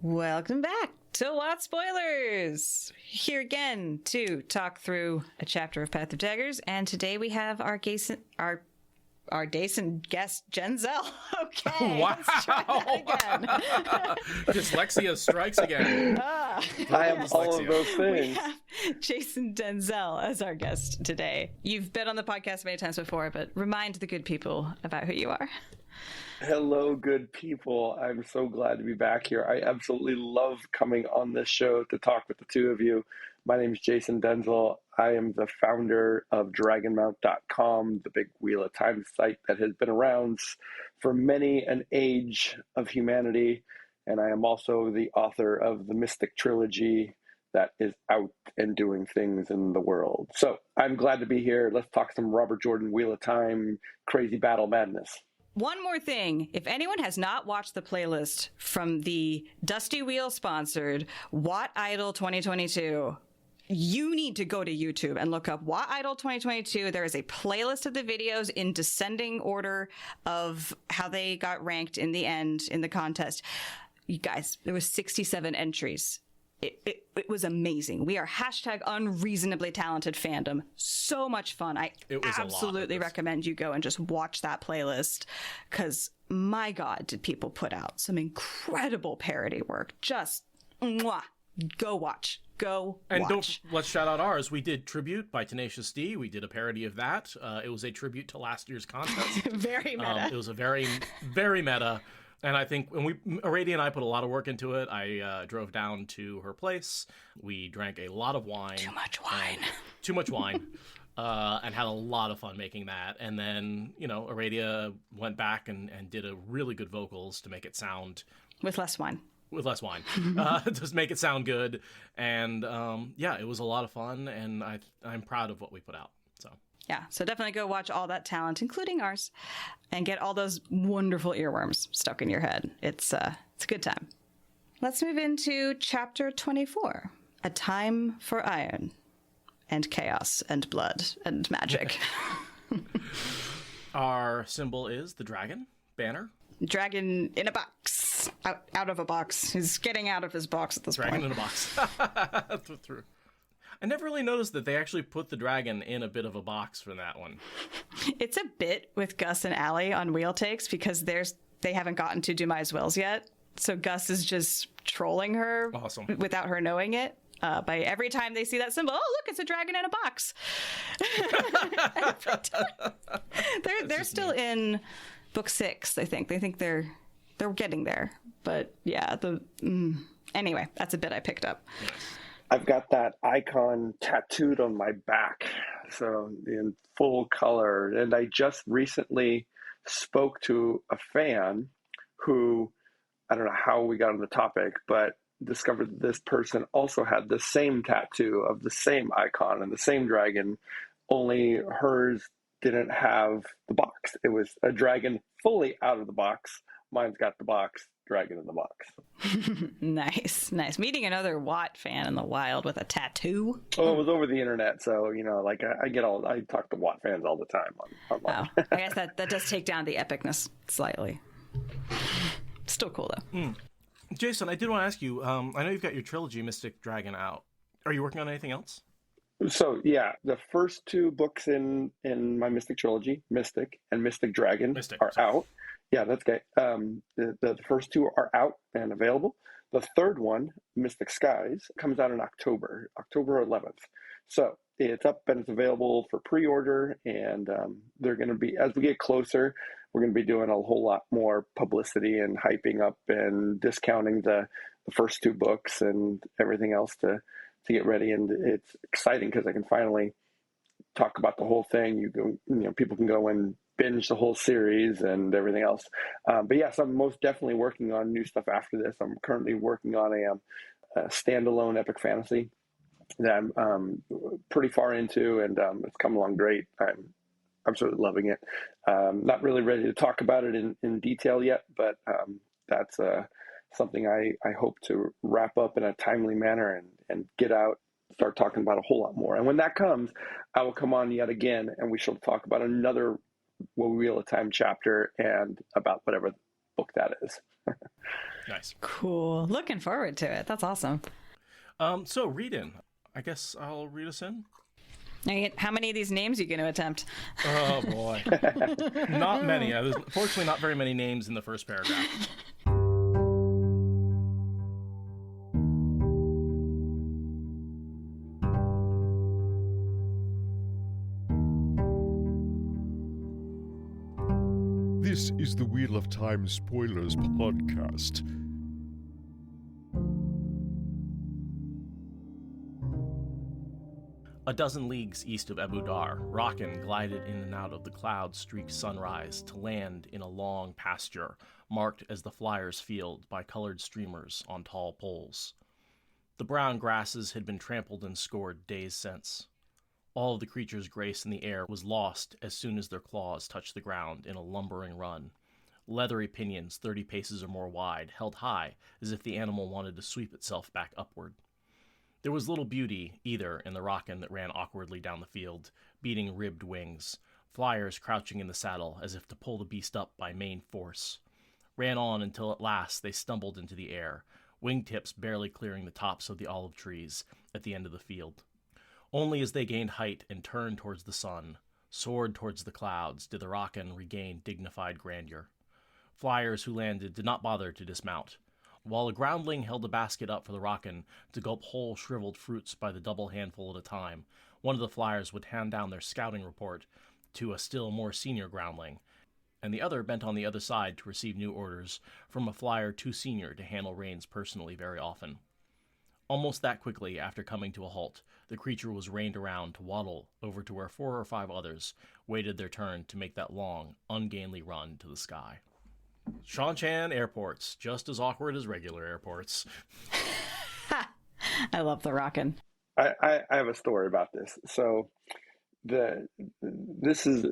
Welcome back to What Spoilers! Here again to talk through a chapter of Path of Daggers, and today we have our Jason guest, Denzel. Okay, wow. Let's try that again. Dyslexia strikes again. I am all of those We things. have Jason Denzel as our guest today. You've been on the podcast many times before, but remind the good people about who you are. Hello, good people. I'm so glad to be back here. I absolutely love coming on this show to talk with the two of you. My name is Jason Denzel. I am the founder of Dragonmount.com, the big Wheel of Time site that has been around for many an age of humanity. And I am also the author of the Mystic Trilogy that is out and doing things in the world. So I'm glad to be here. Let's talk some Robert Jordan Wheel of Time, crazy battle madness. One more thing. If anyone has not watched the playlist from the Dusty Wheel sponsored What Idol 2022, you need to go to YouTube and look up What Idol 2022. There is a playlist of the videos in descending order of how they got ranked in the end in the contest. You guys, there was 67 entries. It was amazing. We are #unreasonably talented fandom. So much fun. I absolutely recommend you go and just watch that playlist because my God, did people put out some incredible parody work. Just mwah, go watch. And let's shout out ours. We did Tribute by Tenacious D. We did a parody of that. It was a tribute to last year's contest. Very meta. It was a very, very meta. And I think when Aradia and I put a lot of work into it. I drove down to her place. We drank a lot of wine. Too much wine. And had a lot of fun making that. And then, Aradia went back and did a really good vocals to make it sound... With less wine. Just make it sound good. And, it was a lot of fun. And I'm proud of what we put out. Yeah, so definitely go watch all that talent, including ours, and get all those wonderful earworms stuck in your head. It's a good time. Let's move into Chapter 24, A Time for Iron, and Chaos, and Blood, and Magic. Our symbol is the dragon banner. Dragon in a box. Out of a box. He's getting out of his box at this point. Dragon in a box. I never really noticed that they actually put the dragon in a bit of a box for that one. It's a bit with Gus and Allie on wheel takes because they haven't gotten to Dumai's Wills yet. So Gus is just trolling her without her knowing it. By every time they see that symbol, oh, look, it's a dragon in a box. They're still in book 6, I think. They think they're getting there. But yeah, anyway, that's a bit I picked up. Nice. I've got that icon tattooed on my back, so in full color. And I just recently spoke to a fan who, I don't know how we got on the topic, but discovered that this person also had the same tattoo of the same icon and the same dragon, only hers didn't have the box. It was a dragon fully out of the box. Mine's got the box. Dragon in the box. Nice. Meeting another Watt fan in the wild with a tattoo. Oh, it was over the internet, so I talk to Watt fans all the time online. Oh, I guess that does take down the epicness slightly. Still cool though. Jason, I did want to ask you. I know you've got your trilogy, Mystic Dragon, out. Are you working on anything else? So yeah, the first 2 books in my Mystic Trilogy, Mystic and Mystic Dragon, are out. Yeah, that's okay. The first 2 are out and available. The third one, Mystic Skies, comes out in October 11th. So it's up and it's available for pre-order. And they're going to be, as we get closer, we're going to be doing a whole lot more publicity and hyping up and discounting the first 2 books and everything else to get ready. And it's exciting because I can finally talk about the whole thing. People can go and binge the whole series and everything else. But yes, I'm most definitely working on new stuff after this. I'm currently working on a standalone epic fantasy that I'm pretty far into, and it's come along great. I'm absolutely loving it. Not really ready to talk about it in detail yet, but that's something I hope to wrap up in a timely manner and get out, start talking about a whole lot more. And when that comes, I will come on yet again, and we shall talk about another Wheel of Time chapter and about whatever book that is. Nice. Cool. Looking forward to it. That's awesome. So read in. I guess I'll read us in. How many of these names are you going to attempt? Oh, boy. Not many. There's fortunately not very many names in the first paragraph. This is the Wheel of Time Spoilers podcast. A dozen leagues east of Abu Dar, Rakan glided in and out of the cloud-streaked sunrise to land in a long pasture marked as the Flyers' field by colored streamers on tall poles. The brown grasses had been trampled and scored days since. All of the creature's grace in the air was lost as soon as their claws touched the ground in a lumbering run. Leathery pinions 30 paces or more wide held high as if the animal wanted to sweep itself back upward. There was little beauty, either, in the Rakan that ran awkwardly down the field, beating ribbed wings, Flyers crouching in the saddle as if to pull the beast up by main force. Ran on until at last they stumbled into the air, wingtips barely clearing the tops of the olive trees at the end of the field. Only as they gained height and turned towards the sun, soared towards the clouds, did the Rakan regain dignified grandeur. Flyers who landed did not bother to dismount. While a groundling held a basket up for the Rakan to gulp whole shriveled fruits by the double handful at a time, one of the Flyers would hand down their scouting report to a still more senior groundling, and the other bent on the other side to receive new orders from a Flyer too senior to handle reins personally very often. Almost that quickly after coming to a halt, the creature was reined around to waddle over to where 4 or 5 others waited their turn to make that long, ungainly run to the sky. Seanchan airports, just as awkward as regular airports. I love the Rakan. I have a story about this. So this is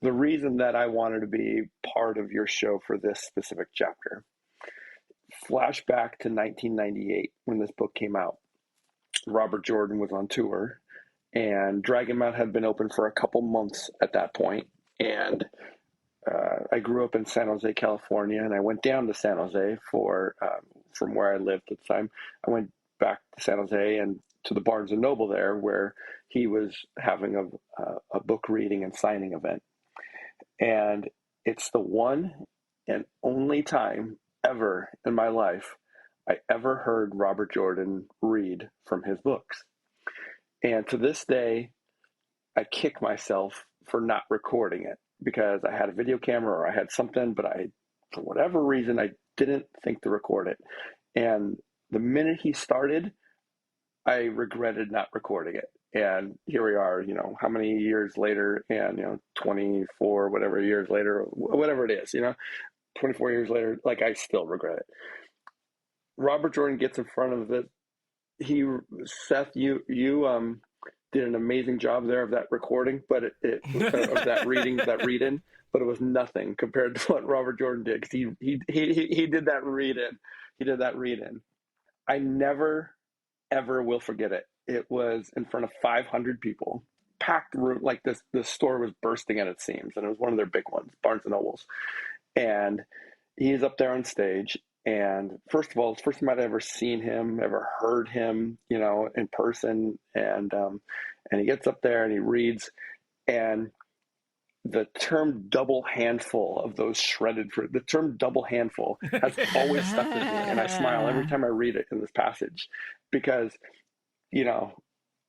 the reason that I wanted to be part of your show for this specific chapter. Flashback to 1998 when this book came out. Robert Jordan was on tour, and Dragonmount had been open for a couple months at that point. And I grew up in San Jose, California, and I went down to San Jose from where I lived at the time. I went back to San Jose and to the Barnes & Noble there, where he was having a book reading and signing event. And it's the one and only time ever in my life I ever heard Robert Jordan read from his books. And to this day, I kick myself for not recording it because I had a video camera or I had something, but for whatever reason, I didn't think to record it. And the minute he started, I regretted not recording it. And here we are, how many years later, and, 24, whatever years later, whatever it is, 24 years later, like I still regret it. Robert Jordan gets in front of it. Seth, you did an amazing job there of that recording, but of that reading, that read-in, but it was nothing compared to what Robert Jordan did because he did that read-in. He did that read-in. I never, ever will forget it. It was in front of 500 people, packed room, like this. The store was bursting at its seams, and it was one of their big ones, Barnes and Nobles. And he's up there on stage. And first of all, it's the first time I'd ever seen him, ever heard him, in person. And he gets up there and he reads, and the term double handful of those shredded fruit, the term double handful has always stuck with me. And I smile every time I read it in this passage because,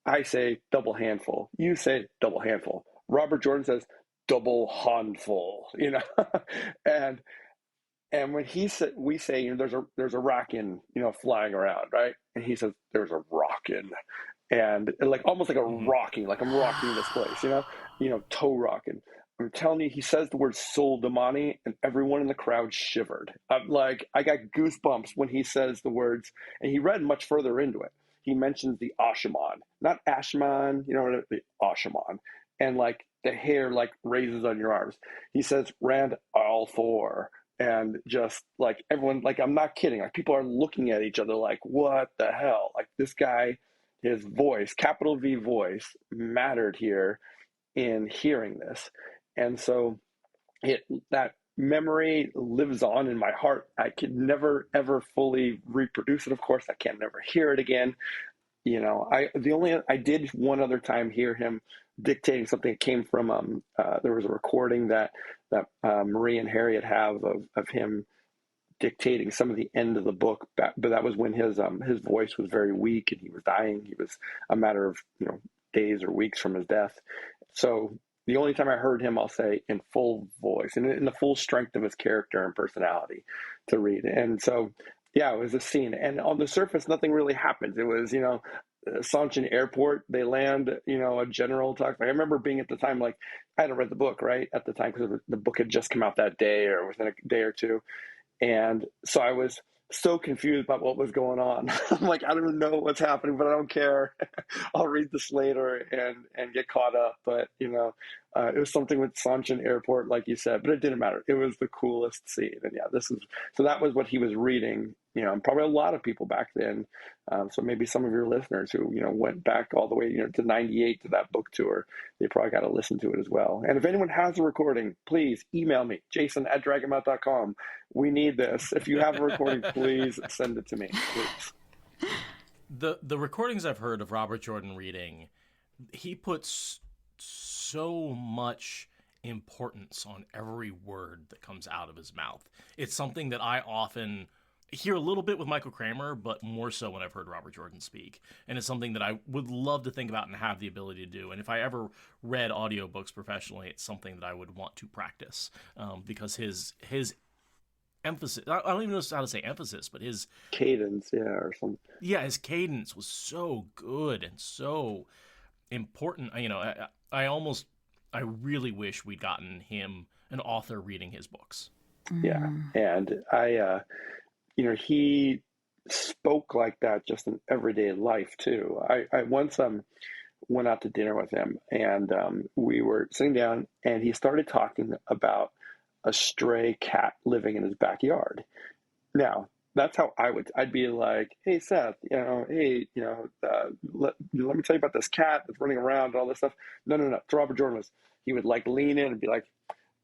I say double handful, you say double handful. Robert Jordan says double handful, And when we say, there's a rockin', flying around, right? And he says, there's a rockin', and like almost like a rocking, like I'm rocking this place, toe rocking. I'm telling you, he says the word Sol Damani, and everyone in the crowd shivered. I'm like, I got goosebumps when he says the words, and he read much further into it. He mentions the Ashaman, not Ashman, the Ashaman, and like the hair like raises on your arms. He says, Rand all four. And just like everyone, like I'm not kidding, like people are looking at each other like, what the hell? Like this guy, his voice, capital V voice, mattered here in hearing this. And so that memory lives on in my heart. I could never, ever fully reproduce it. Of course, I can never hear it again. I did one other time hear him dictating something that came from, there was a recording that Marie and Harriet have of him dictating some of the end of the book, but that was when his voice was very weak and he was dying. He was a matter of days or weeks from his death. So the only time I heard him, I'll say, in full voice and in the full strength of his character and personality to read. And so, yeah, it was a scene. And on the surface, nothing really happens. It was, Seanchan Airport, they land, a general talk. I remember being at the time, like, I hadn't read the book, right, at the time, because the book had just come out that day or within a day or two. And so I was so confused about what was going on. I'm like, I don't even know what's happening, but I don't care. I'll read this later and get caught up. But, it was something with Seanchan Airport, like you said, but it didn't matter. It was the coolest scene. And yeah, so that was what he was reading, and probably a lot of people back then. So maybe some of your listeners who, went back all the way, to 98 to that book tour, they probably got to listen to it as well. And if anyone has a recording, please email me, jason@dragonmount.com. We need this. If you have a recording, please send it to me, please. The recordings I've heard of Robert Jordan reading, he puts so much importance on every word that comes out of his mouth. It's something that I often hear a little bit with Michael Kramer, but more so when I've heard Robert Jordan speak. And it's something that I would love to think about and have the ability to do. And if I ever read audiobooks professionally, it's something that I would want to practice, because his emphasis, I don't even know how to say emphasis, but his cadence, or something. Yeah, his cadence was so good and so important. I really wish we'd gotten him an author reading his books. Yeah, and he spoke like that just in everyday life too. I once went out to dinner with him, and we were sitting down, and he started talking about a stray cat living in his backyard. Now, that's how I'd be like, hey, Seth, let me tell you about this cat that's running around and all this stuff. No. To Robert Jordan, he would like lean in and be like,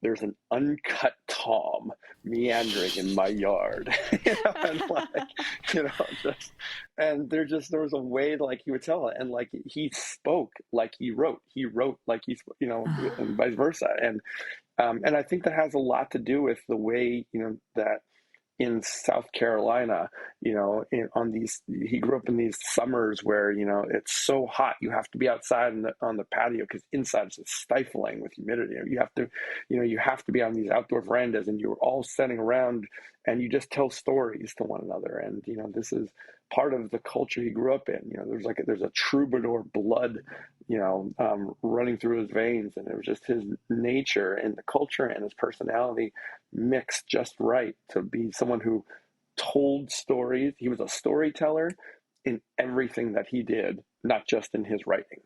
there's an uncut tom meandering in my yard. And there was a way like he would tell it. And like he spoke like he wrote like he, and vice versa. And I think that has a lot to do with the way, that in South Carolina, he grew up in these summers where, it's so hot, you have to be outside on the patio because inside it's stifling with humidity. You have to be on these outdoor verandas, and you're all sitting around and you just tell stories to one another. And, this is part of the culture he grew up in. There's a troubadour blood, running through his veins, and it was just his nature and the culture and his personality mixed just right to be someone who told stories. He was a storyteller in everything that he did, not just in his writing,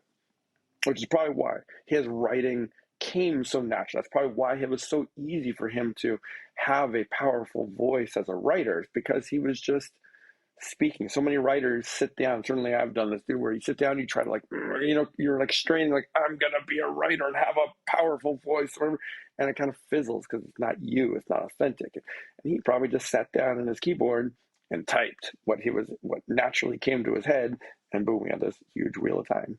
which is probably why his writing came so natural. That's probably why it was so easy for him to have a powerful voice as a writer, because he was just speaking. So many writers sit down, certainly I've done this too, where you sit down, you try to you're like straining, like, I'm going to be a writer and have a powerful voice, or whatever, and it kind of fizzles because it's not you, it's not authentic. And he probably just sat down in his keyboard and typed what naturally came to his head, and boom, we had this huge wheel of time.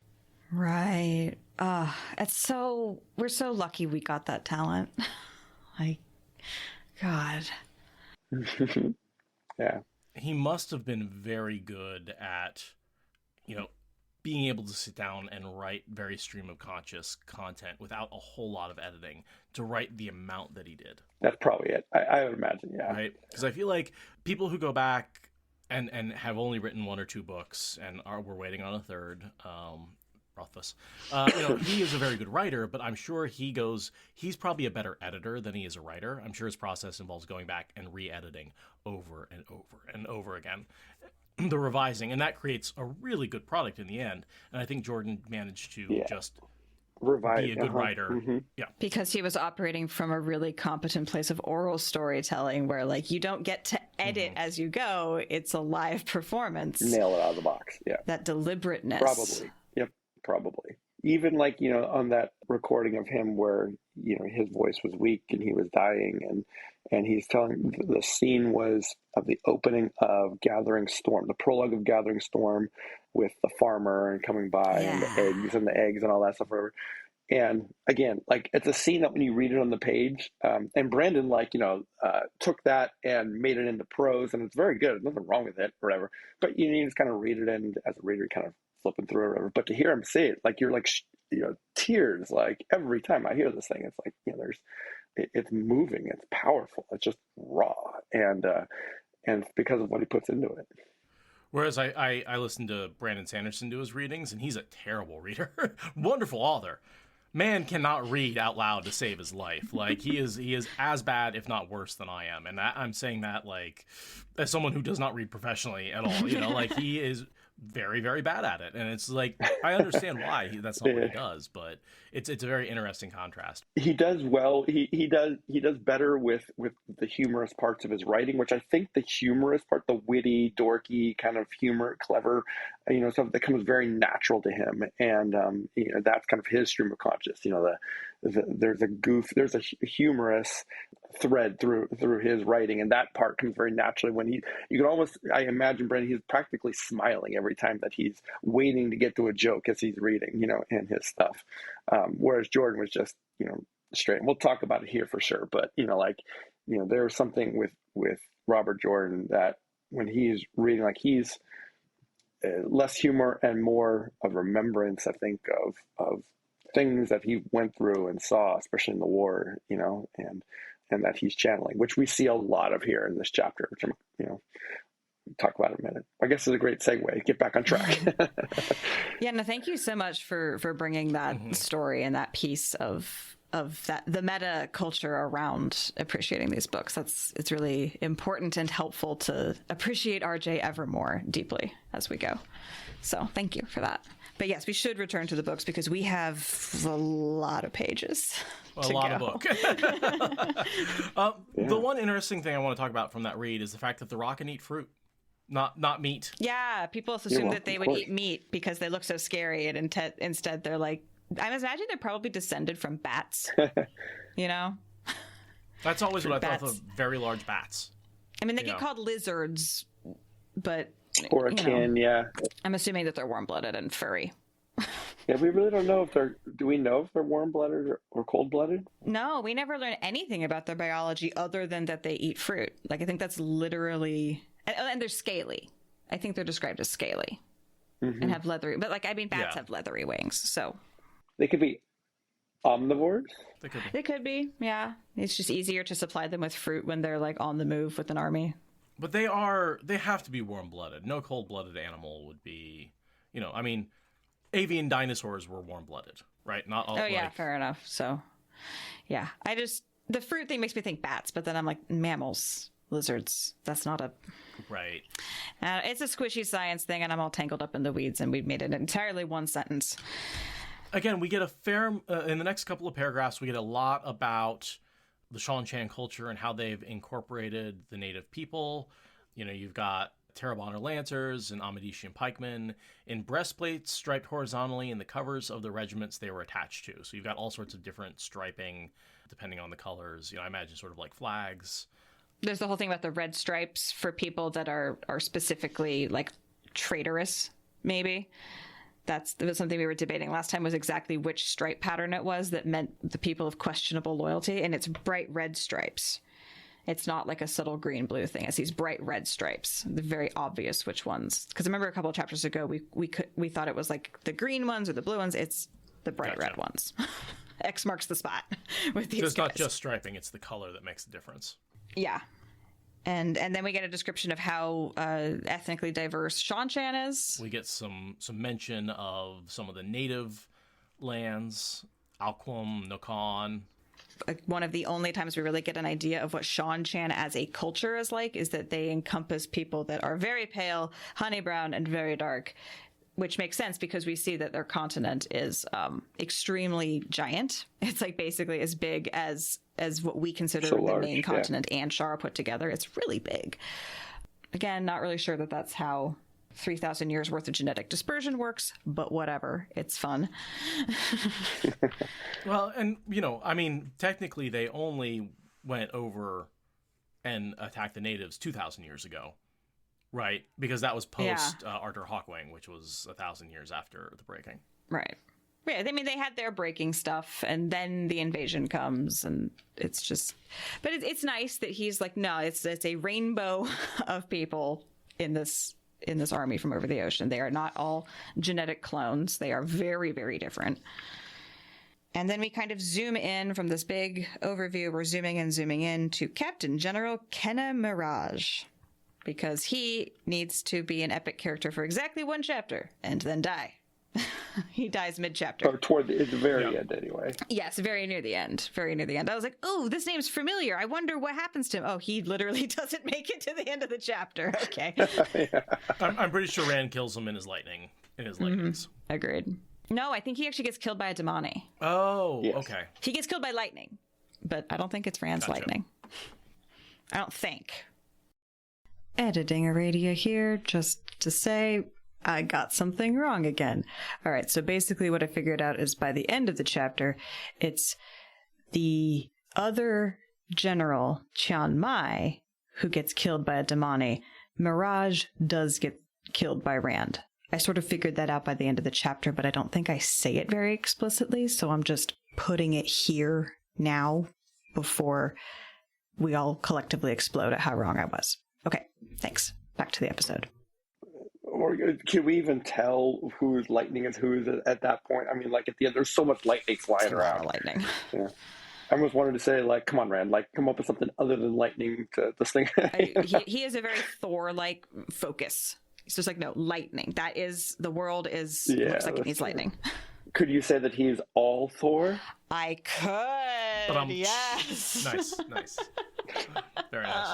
Right. We're so lucky we got that talent. Like, God. Yeah. He must have been very good at, being able to sit down and write very stream of conscious content without a whole lot of editing to write the amount that he did. That's probably it. I would imagine, yeah. Right? Because I feel like people who go back and have only written one or two books and we're waiting on a third, Rothfuss, he is a very good writer, but I'm sure he's probably a better editor than he is a writer. I'm sure his process involves going back and re-editing over and over and over again, the revising, and that creates a really good product in the end. And I think Jordan managed to just be a good writer. Mm-hmm. Yeah. Because he was operating from a really competent place of oral storytelling where, like, you don't get to edit as you go. It's a live performance. Nail it out of the box. Yeah. That deliberateness. Probably. Yep. Probably. Even like, on that recording of him where his voice was weak and he was dying, and he's telling the scene was of the opening of Gathering Storm, the prologue of Gathering Storm, with the farmer and coming by and the eggs and all that stuff. And again, like, it's a scene that when you read it on the page, and Brandon, took that and made it into prose, and it's very good. There's nothing wrong with it or whatever. But you just kind of read it, and as a reader, kind of flipping through it or whatever. But to hear him say it, like, you're like, tears, like, every time I hear this thing, it's like, it's moving, it's powerful, it's just raw, and it's because of what he puts into it. Whereas I listened to Brandon Sanderson do his readings, and he's a terrible reader. Wonderful author. Man cannot read out loud to save his life. Like, he is as bad, if not worse, than I am. And I'm saying that, like, as someone who does not read professionally at all. Like, he is very, very bad at it. And it's like, I understand why that's not what he does, but it's a very interesting contrast. He does well. He does better with the humorous parts of his writing, which I think the humorous part, the witty, dorky kind of humor, clever, stuff that comes very natural to him. And, that's kind of his stream of conscious, there's a humorous thread through his writing, and that part comes very naturally when you can almost, I imagine, Brandon, he's practically smiling every time that he's waiting to get to a joke as he's reading, in his stuff. Whereas Jordan was just, straight. And we'll talk about it here for sure. But, there's something with Robert Jordan that when he's reading, like, he's less humor and more of remembrance, I think, of things that he went through and saw, especially in the war, and that he's channeling, which we see a lot of here in this chapter, which I'm, talk about in a minute. I guess it's a great segue. Get back on track. Yeah, no, thank you so much for bringing that story and that piece of that, the meta culture around appreciating these books. It's really important and helpful to appreciate RJ ever more deeply as we go. So thank you for that. But yes, we should return to the books because we have a lot of pages. A lot of book. The one interesting thing I want to talk about from that read is the fact that the rock can eat fruit, not meat. Yeah, people assume that they would eat meat because they look so scary, and instead they're like, I imagine they're probably descended from bats. That's always what I thought of very large bats. I mean, they get called lizards, but or akin, yeah. I'm assuming that they're warm-blooded and furry. Yeah, we really don't know do we know if they're warm-blooded or cold-blooded? No, we never learn anything about their biology other than that they eat fruit. Like, I think that's literally, and they're scaly. I think they're described as scaly and have leathery, but bats have leathery wings, so. They could be omnivores? They could be, yeah. It's just easier to supply them with fruit when they're like on the move with an army. But they have to be warm-blooded. No cold-blooded animal would be, avian dinosaurs were warm-blooded, right? Not all. Oh, yeah, fair enough. So, yeah. The fruit thing makes me think bats, but then I'm like, mammals, lizards, that's not a... Right. It's a squishy science thing, and I'm all tangled up in the weeds, and we've made it entirely one sentence. Again, we get a fair... in the next couple of paragraphs, we get a lot about the Seanchan culture and how they've incorporated the native people. You've got Terrabonner Lancers and Amadisian pikemen in breastplates striped horizontally in the covers of the regiments they were attached to. So you've got all sorts of different striping depending on the colors. I imagine sort of like flags. There's the whole thing about the red stripes for people that are specifically like traitorous, maybe. That was something we were debating last time, was exactly which stripe pattern it was that meant the people of questionable loyalty, and it's bright red stripes. It's not like a subtle green-blue thing. It's these bright red stripes. They're very obvious which ones. Because I remember a couple of chapters ago, we thought it was like the green ones or the blue ones. It's the bright red ones. X marks the spot with these guys. It's not just striping. It's the color that makes the difference. Yeah. And then we get a description of how ethnically diverse Seanchan is. We get some mention of some of the native lands, Alquim, Nokan. One of the only times we really get an idea of what Seanchan as a culture is like is that they encompass people that are very pale, honey brown, and very dark, which makes sense because we see that their continent is extremely giant. It's like basically as big as what we consider the main continent and Shara put together. It's really big. Again, not really sure that that's how 3,000 years worth of genetic dispersion works, but whatever. It's fun. Well, and, I mean, technically they only went over and attacked the natives 2,000 years ago, right? Because that was post Arthur Hawkwing, which was 1,000 years after the breaking. Right. Yeah, I mean, they had their breaking stuff, and then the invasion comes, and it's just... But it's nice that he's like, no, it's a rainbow of people in this army from over the ocean. They are not all genetic clones. They are very, very different. And then we kind of zoom in from this big overview. We're zooming in to Captain General Kenna Mirage, because he needs to be an epic character for exactly one chapter and then die. He dies mid-chapter. Or toward the very end, anyway. Yes, very near the end. Very near the end. I was like, oh, this name's familiar. I wonder what happens to him. Oh, he literally doesn't make it to the end of the chapter. Okay. I'm pretty sure Rand kills him in his lightnings. Agreed. No, I think he actually gets killed by a Damani. Oh, yes. Okay. He gets killed by lightning, but I don't think it's Rand's lightning. I don't think. Editing Aradia here, just to say... I got something wrong again. All right, so basically what I figured out is by the end of the chapter, it's the other general, Chiang Mai, who gets killed by a Damani. Mirage does get killed by Rand. I sort of figured that out by the end of the chapter, but I don't think I say it very explicitly, so I'm just putting it here now before we all collectively explode at how wrong I was. Okay, thanks. Back to the episode. Or can we even tell whose lightning is whose at that point? I mean, like at the end, there's so much lightning flying around. A lot of lightning. Yeah. I almost wanted to say, like, come on, Rand, like, come up with something other than lightning to this thing. He has a very Thor-like focus. He's just like, no, lightning. That is, the world is, looks like it needs lightning. Could you say that he's all Thor? I could, yes. Nice. Very nice.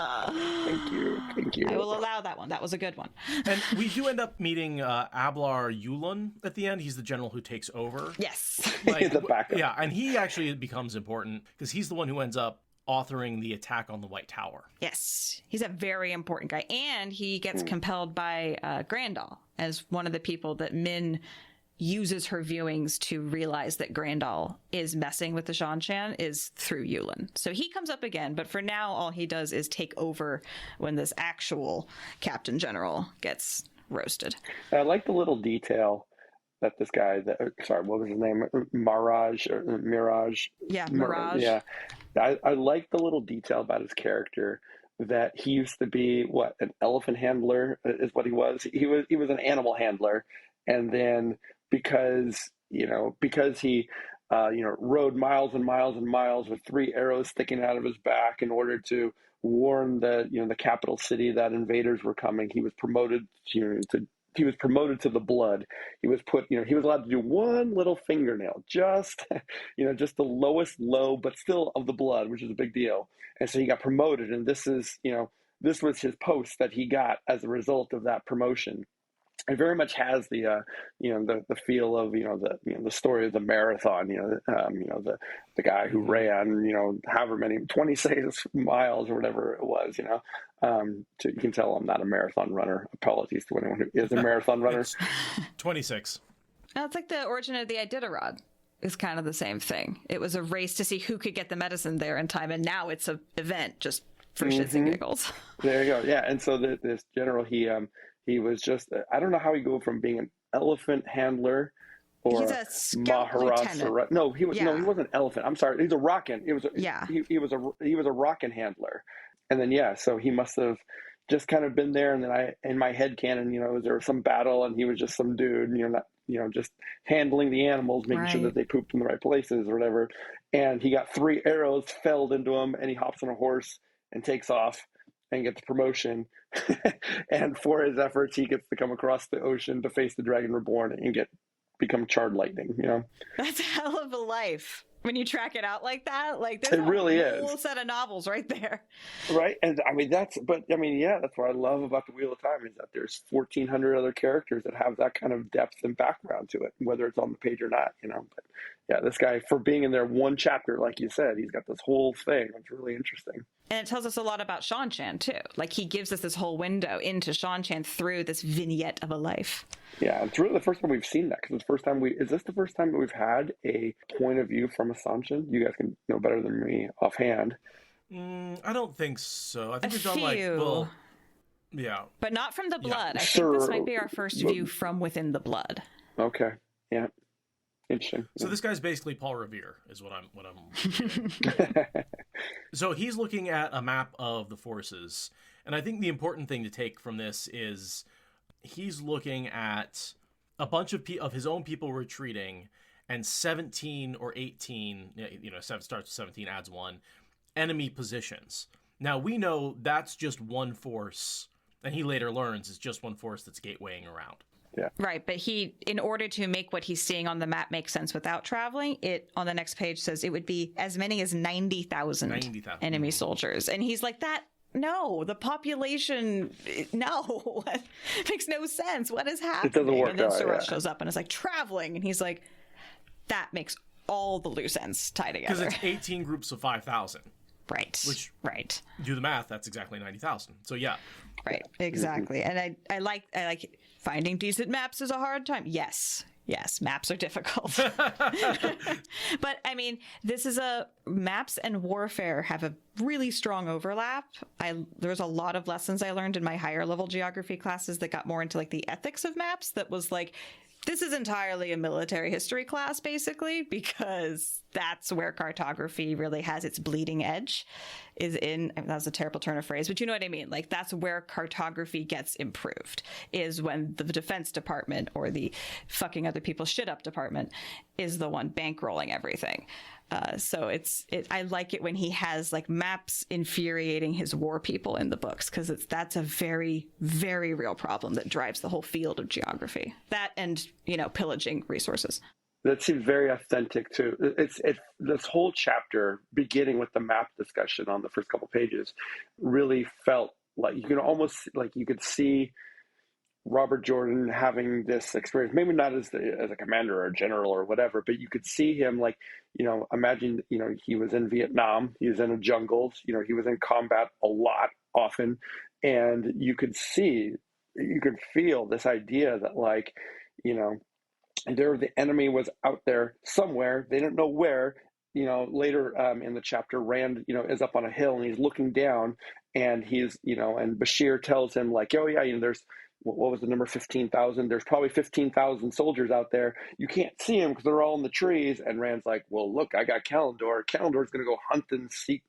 Thank you. I will allow that one. That was a good one. And we do end up meeting Ablar Yulon at the end. He's the general who takes over. Yes. He's the backup. Yeah, and he actually becomes important because he's the one who ends up authoring the attack on the White Tower. Yes. He's a very important guy. And he gets compelled by Grandal as one of the people that Min uses her viewings to realize that Grandal is messing with the Seanchan is through Yulon. So he comes up again, but for now, all he does is take over when this actual Captain General gets roasted. I like the little detail that this guy, what was his name? Mirage? Yeah, Mirage. Yeah. I like the little detail about his character that he used to be, an elephant handler is what he was. He was an animal handler. And then because he rode miles and miles and miles with 3 arrows sticking out of his back in order to warn the capital city that invaders were coming, he was promoted to the blood. He was he was allowed to do one little fingernail, just the lowest low, but still of the blood, which is a big deal. And so he got promoted, and this was his post that he got as a result of that promotion. It very much has the feel of the story of the marathon. The guy who ran however many 26 miles or whatever it was. You can tell I'm not a marathon runner. Apologies to anyone who is a marathon runner. 26. Well, it's like the origin of the Iditarod. Is kind of the same thing. It was a race to see who could get the medicine there in time, and now it's an event just for shits and giggles. There you go. Yeah, and so this general, he was just, I don't know how he go from being an elephant handler or he's a scout lieutenant. No, he wasn't an elephant. I'm sorry. He's a rockin'. He was a rockin' handler. And then, so he must have just kind of been there. And then in my head canon, there was some battle and he was just some dude, just handling the animals, making sure that they pooped in the right places or whatever. And he got 3 arrows felled into him and he hops on a horse and takes off and gets promotion. And for his efforts, he gets to come across the ocean to face the Dragon Reborn and become Charred Lightning, That's a hell of a life. When you track it out like that, there's it really a whole set of novels right there. Right. And that's what I love about the Wheel of Time is that there's 1,400 other characters that have that kind of depth and background to it, whether it's on the page or not, But yeah, this guy, for being in there one chapter, like you said, he's got this whole thing. It's really interesting. And it tells us a lot about Seanchan, too. Like, he gives us this whole window into Seanchan through this vignette of a life. Yeah, it's really the first time we've seen that, because it's the first time is this the first time that we've had a point of view from a Seanchan? You guys can know better than me offhand. I don't think so. I think we've done yeah. But not from the blood. Yeah. I think this might be our first view from within the blood. Okay, yeah. Interesting. So this guy's basically Paul Revere, is what I'm. So he's looking at a map of the forces, and I think the important thing to take from this is he's looking at a bunch of his own people retreating, and 17 or 18, 7 starts with 17, adds 1, enemy positions. Now we know that's just one force, and he later learns is just one force that's gatewaying around. Yeah. Right, but in order to make what he's seeing on the map make sense without traveling, it on the next page says it would be as many as 90,000 enemy soldiers. And he's like, no, the population, no, it makes no sense. What is happening? It doesn't work and then out, Suraj shows up and is like, traveling. And he's like, that makes all the loose ends tie together. Because it's 18 groups of 5,000. Right. Which, right. Do the math, that's exactly 90,000. So yeah. Right, exactly. And I like it. Finding decent maps is a hard time. Yes, maps are difficult. But I mean, maps and warfare have a really strong overlap. There's a lot of lessons I learned in my higher level geography classes that got more into like the ethics of maps. That was like, this is entirely a military history class, basically, because that's where cartography really has its bleeding edge. That was a terrible turn of phrase, but you know what I mean? Like, that's where cartography gets improved, is when the Defense Department or the fucking other people's shit up department is the one bankrolling everything. So I like it when he has like maps infuriating his war people in the books, because that's a very, very real problem that drives the whole field of geography. That and, pillaging resources. That seems very authentic too. This whole chapter, beginning with the map discussion on the first couple pages, really felt like you could see Robert Jordan having this experience, maybe not as a commander or a general or whatever, but you could see him imagine, he was in Vietnam, he was in a jungle, he was in combat a lot, often. And you could feel this idea that the enemy was out there somewhere. They don't know where. Later in the chapter, Rand, is up on a hill and he's looking down, and he's, and Bashir tells him oh yeah, there's, what was the number, 15,000? There's probably 15,000 soldiers out there. You can't see them because they're all in the trees. And Rand's like, well, look, I got Kalendor. Kalendor's going to go hunt and seek,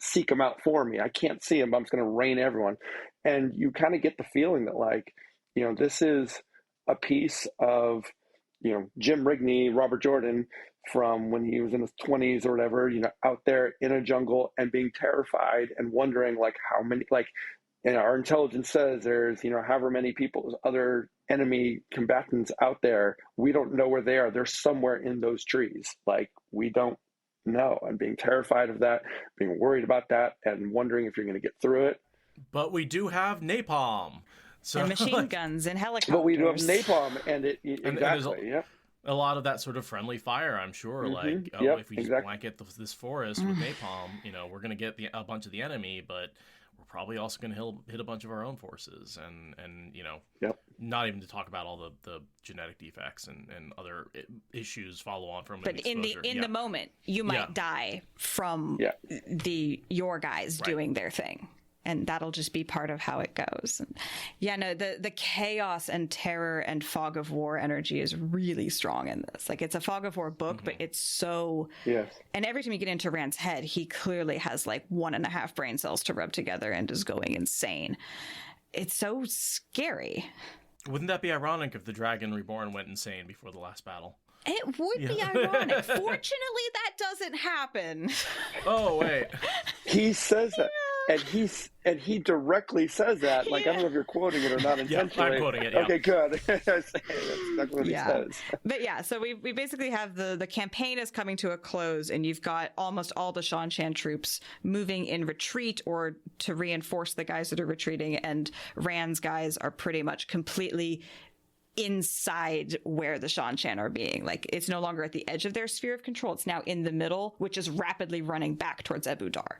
seek them out for me. I can't see them, but I'm just going to rain everyone. And you kind of get the feeling that this is a piece of, Jim Rigney, Robert Jordan, from when he was in his 20s or whatever, out there in a jungle and being terrified and wondering how many, and our intelligence says there's, however many people, other enemy combatants out there. We don't know where they are. They're somewhere in those trees. We don't know. And being terrified of that, being worried about that, and wondering if you're going to get through it. But we do have napalm. So, and machine guns and helicopters. But we do have napalm, and exactly, yeah. A lot of that sort of friendly fire, I'm sure. Mm-hmm. If we just blanket this forest with napalm, we're going to get a bunch of the enemy, but we're probably also going to hit a bunch of our own forces, and not even to talk about all the genetic defects and other issues follow on from. But in the moment, you might die from your guys doing their thing. And that'll just be part of how it goes. The chaos and terror and fog of war energy is really strong in this. It's a fog of war book, but it's so... Yes. And every time you get into Rand's head, he clearly has 1.5 brain cells to rub together and is going insane. It's so scary. Wouldn't that be ironic if the Dragon Reborn went insane before the last battle? It would be ironic. Fortunately, that doesn't happen. Oh, wait. He says that. And he directly says that. I don't know if you're quoting it or not intentionally. Yeah, I'm quoting it, yeah. Okay, good. That's exactly what he says. But so we basically have the campaign is coming to a close, and you've got almost all the Seanchan troops moving in retreat or to reinforce the guys that are retreating, and Rand's guys are pretty much completely inside where the Seanchan are being. Like, it's no longer at the edge of their sphere of control. It's now in the middle, which is rapidly running back towards Abu Dar.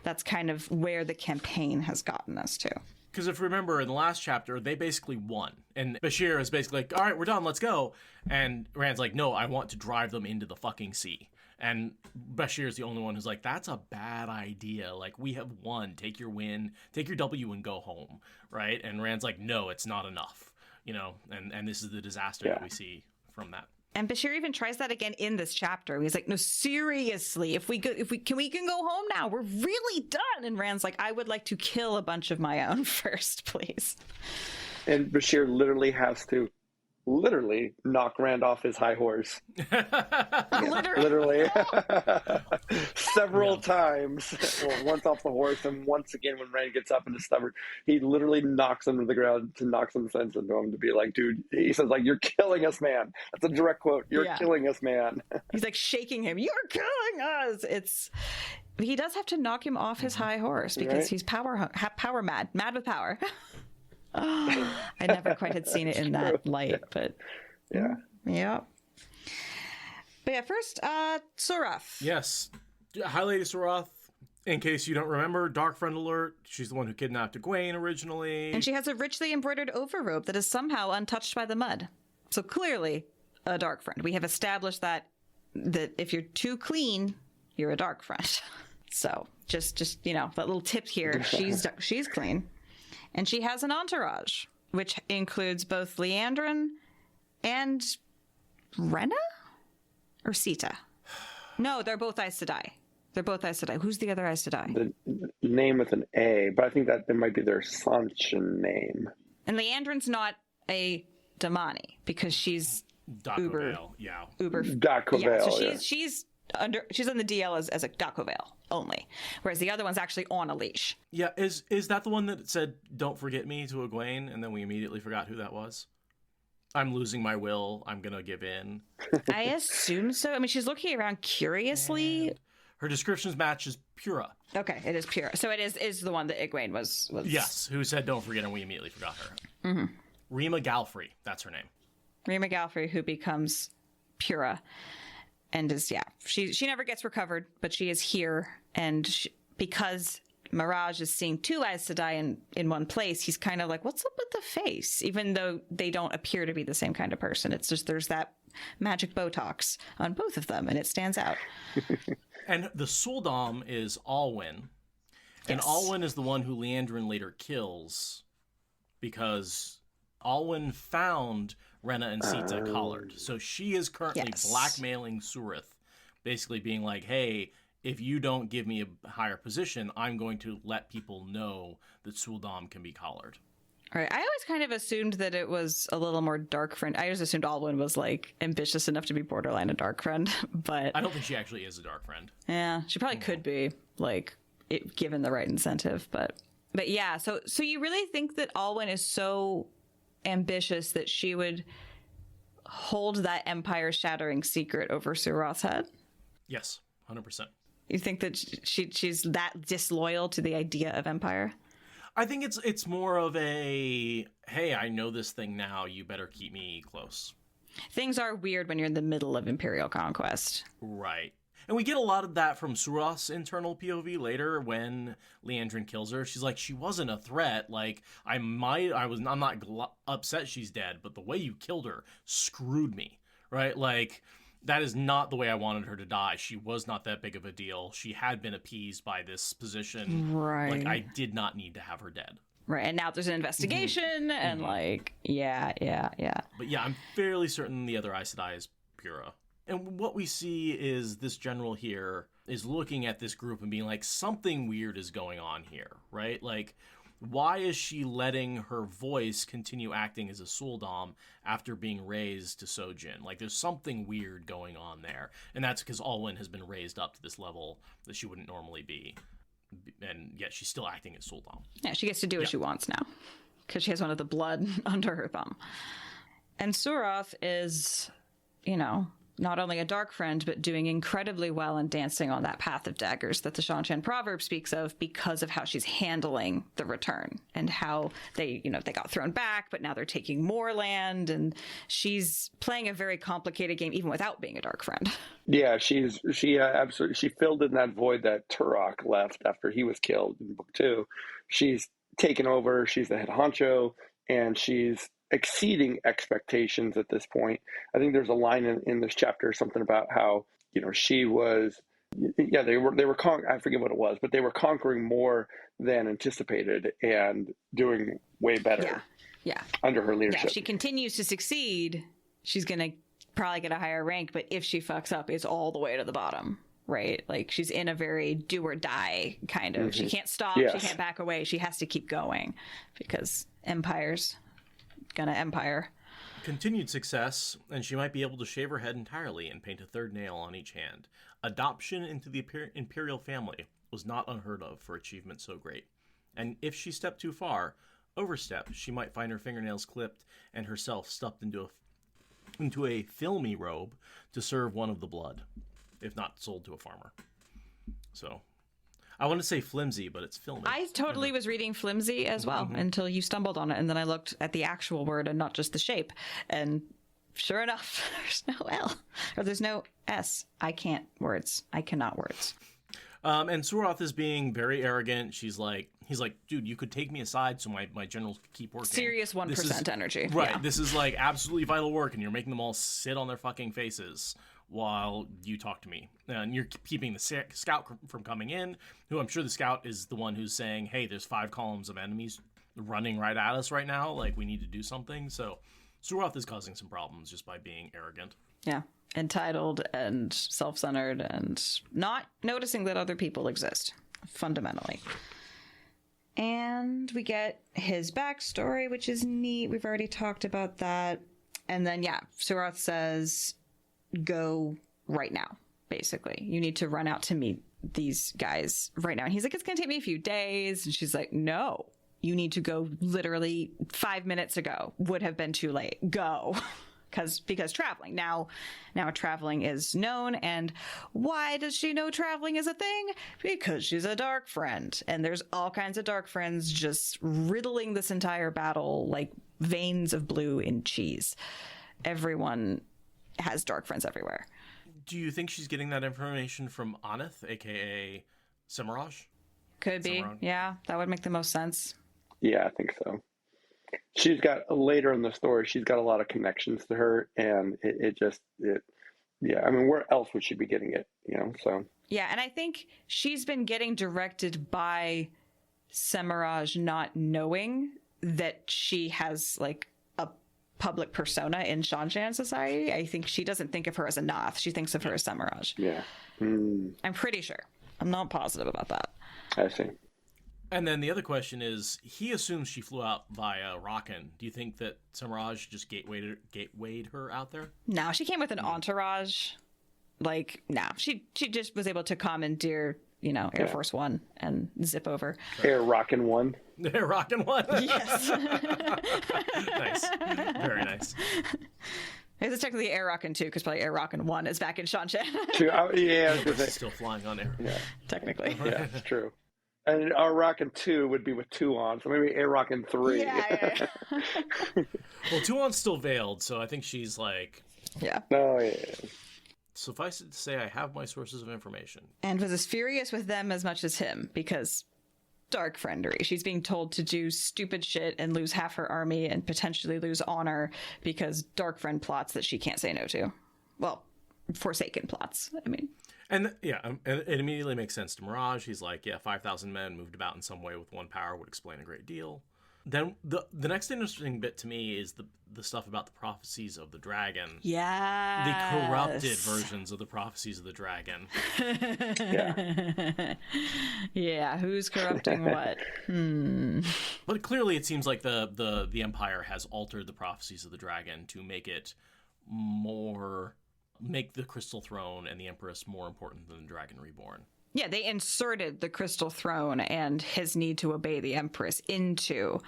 That's kind of where the campaign has gotten us to. Because if you remember, in the last chapter, they basically won. And Bashir is basically like, all right, we're done, let's go. And Rand's like, no, I want to drive them into the fucking sea. And Bashir is the only one who's like, that's a bad idea. Like, we have won. Take your win, take your W and go home, right? And Rand's like, no, it's not enough. You know, and this is the disaster that we see from that. And Bashir even tries that again in this chapter. He's like, no, seriously, if we can go home now. We're really done. And Rand's like, I would like to kill a bunch of my own first, please. And Bashir literally has to knock Rand off his high horse. Literally. Several times. Well, once off the horse, and once again when Rand gets up and is stubborn, he literally knocks him to the ground to knock some sense into him, to be like, dude, he says, like, you're killing us, man. That's a direct quote. You're killing us, man. He's like shaking him. You're killing us. He does have to knock him off his high horse because he's power mad with power. Oh, I never quite had seen it in that light, but yeah. But yeah, first, Surath. Yes, highlighted Surath. In case you don't remember, Dark Friend alert. She's the one who kidnapped Egwene originally, and she has a richly embroidered overrobe that is somehow untouched by the mud. So clearly, a Dark Friend. We have established that if you're too clean, you're a Dark Friend. So just that little tip here. She's clean. And she has an entourage, which includes both Liandrin and Rena? Or Sita? No, they're both Aes Sedai. Who's the Aes Sedai? The name with an A, but I think that it might be their Seanchan name. And Liandrin's not a Damani, because she's uber. Daco Vale, so she's on the DL as a Daco Vale only, whereas the other one's actually on a leash. Yeah, is that the one that said "Don't forget me" to Egwene, and then we immediately forgot who that was? I'm losing my will. I'm gonna give in. I assume so. I mean, she's looking around curiously. And her descriptions matches Pura. Okay, it is Pura. So it is the one that Egwene was. Yes, who said "Don't forget," and we immediately forgot her. Mm-hmm. Rima Galfrey, that's her name. Rima Galfrey, who becomes Pura. And she never gets recovered, but she is here. And because Mirage is seeing two Aes Sedai in one place, he's kind of like, what's up with the face? Even though they don't appear to be the same kind of person. It's just there's that magic Botox on both of them, and it stands out. And the Suldam is Alwyn. And Alwyn is the one who Liandrin later kills, because Alwyn found Rena and Sita collared. So she is currently blackmailing Surath, basically being like, hey, if you don't give me a higher position, I'm going to let people know that Suldam can be collared. All right. I always kind of assumed that it was a little more Dark Friend. I just assumed Alwyn was like ambitious enough to be borderline a Dark Friend, but I don't think she actually is a Dark Friend. Yeah, she probably could be, like, given the right incentive, but yeah. So you really think that Alwyn is so ambitious that she would hold that empire-shattering secret over Surath's head? Yes, 100%. You think that she's that disloyal to the idea of empire? I think it's more of a, hey, I know this thing now, you better keep me close. Things are weird when you're in the middle of imperial conquest. Right. And we get a lot of that from Surath's internal POV later when Liandrin kills her. She's like, she wasn't a threat. Like, I'm not upset she's dead, but the way you killed her screwed me, right? Like, that is not the way I wanted her to die. She was not that big of a deal. She had been appeased by this position. Right. Like, I did not need to have her dead. Right, and now there's an investigation, and like, yeah. But yeah, I'm fairly certain the other Aes Sedai is Pura. And what we see is this general here is looking at this group and being like, something weird is going on here, right? Like, why is she letting her voice continue acting as a Suldam after being raised to Sojin? Like, there's something weird going on there. And that's because Alwyn has been raised up to this level that she wouldn't normally be. And yet she's still acting as Suldam. Yeah, she gets to do what she wants now because she has one of the blood under her thumb. And Surath is, not only a dark friend, but doing incredibly well and dancing on that path of daggers that the Seanchan proverb speaks of because of how she's handling the return and how they got thrown back, but now they're taking more land, and she's playing a very complicated game even without being a dark friend. Yeah, she absolutely, she filled in that void that Turok left after he was killed in book 2. She's taken over, she's the head honcho, and she's exceeding expectations at this point. I think there's a line in this chapter, something about how, she was, they were I forget what it was, but they were conquering more than anticipated and doing way better under her leadership. Yeah, if she continues to succeed, she's going to probably get a higher rank, but if she fucks up, it's all the way to the bottom, right? Like, she's in a very do or die kind of, she can't stop, she can't back away, she has to keep going because Empire's gonna empire. Continued success, and she might be able to shave her head entirely and paint a third nail on each hand. Adoption into the imperial family was not unheard of for achievement so great. And if she stepped too far, overstep, she might find her fingernails clipped and herself stuffed into a filmy robe to serve one of the blood, if not sold to a farmer. So I want to say flimsy, but it's filmy. I totally was reading flimsy as well until you stumbled on it, and then I looked at the actual word and not just the shape, and sure enough, there's no L, or there's no S. I cannot words. And Suroth is being very arrogant. He's like, dude, you could take me aside so my generals could keep working. Serious 1% energy. Right. Yeah. This is like absolutely vital work, and you're making them all sit on their fucking faces while you talk to me. And you're keeping the scout from coming in, who I'm sure the scout is the one who's saying, hey, there's 5 columns of enemies running right at us right now. Like, we need to do something. So Suroth is causing some problems just by being arrogant. Yeah. Entitled and self-centered and not noticing that other people exist, fundamentally. And we get his backstory, which is neat. We've already talked about that. And then, Suroth says, go right now, basically. You need to run out to meet these guys right now. And he's like, it's going to take me a few days. And she's like, no, you need to go literally 5 minutes ago. Would have been too late. Go. Because traveling. Now traveling is known. And why does she know traveling is a thing? Because she's a dark friend. And there's all kinds of dark friends just riddling this entire battle like veins of blue in cheese. Everyone has dark friends everywhere. Do you think she's getting that information from Aneth, a.k.a. Semiraj? Could be. Yeah, that would make the most sense. Yeah, I think so. She's got, later in the story, she's got a lot of connections to her, and I mean, where else would she be getting it, so. Yeah, and I think she's been getting directed by Semiraj not knowing that she has, like, a public persona in Seanchan society. I think she doesn't think of her as a Noth. She thinks of her as Semiraj. Yeah. I'm pretty sure. I'm not positive about that. I see. And then the other question is, he assumes she flew out via Rockin. Do you think that Semiraj just gatewayed her out there? No, she came with an entourage. Like, no, she just was able to commandeer, Air Force One and zip over. Air Rockin' One. Air Rockin' One. Yes. Nice. Very nice. This is technically Air Rockin' 2, because probably Air Rockin' 1 is back in Seanchan. Yeah. It's still flying on air. Yeah. Technically. Yeah, it's true. And our Rockin' 2 would be with 2 on, so maybe Air Rockin' 3. Yeah. Well, 2 on's still veiled, so I think she's like... Yeah. Oh, yeah. Suffice it to say, I have my sources of information. And was as furious with them as much as him, because dark friendery. She's being told to do stupid shit and lose half her army and potentially lose honor because dark friend plots that she can't say no to. Well, Forsaken plots, I mean. And it immediately makes sense to Mirage. He's like, 5,000 men moved about in some way with one power would explain a great deal. Then the next interesting bit to me is the stuff about the prophecies of the dragon. Yeah. The corrupted versions of the prophecies of the dragon. Yeah. Yeah, who's corrupting what? But clearly it seems like the Empire has altered the prophecies of the dragon to make the Crystal Throne and the Empress more important than the Dragon Reborn. Yeah, they inserted the Crystal Throne and his need to obey the Empress into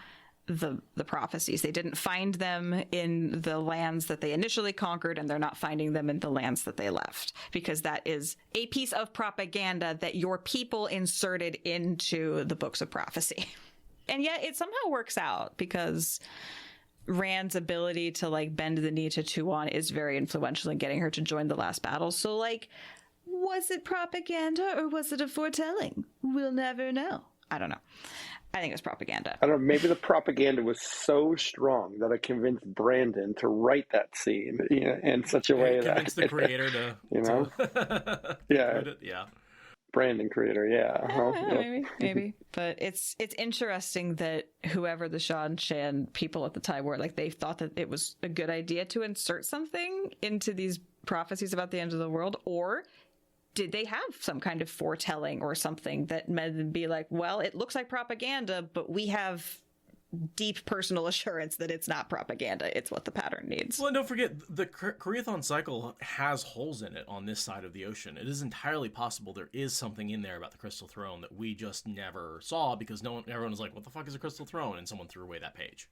the prophecies. They didn't find them in the lands that they initially conquered, and they're not finding them in the lands that they left, because that is a piece of propaganda that your people inserted into the books of prophecy. And yet it somehow works out, because Rand's ability to like bend the knee to Tuon is very influential in getting her to join the last battle. So like, was it propaganda or was it a foretelling? We'll never know. I don't know. I think it was propaganda. I don't know. Maybe the propaganda was so strong that it convinced Brandon to write that scene, in such a way that convinced the creator to, yeah. Brandon creator, yeah. Maybe. But it's interesting that whoever the Seanchan people at the time were, like, they thought that it was a good idea to insert something into these prophecies about the end of the world, or did they have some kind of foretelling or something that made them be like, well, it looks like propaganda, but we have deep personal assurance that it's not propaganda. It's what the pattern needs. Well, and don't forget, the Koreathon cycle has holes in it on this side of the ocean. It is entirely possible there is something in there about the Crystal Throne that we just never saw, because everyone was like, what the fuck is a Crystal Throne? And someone threw away that page,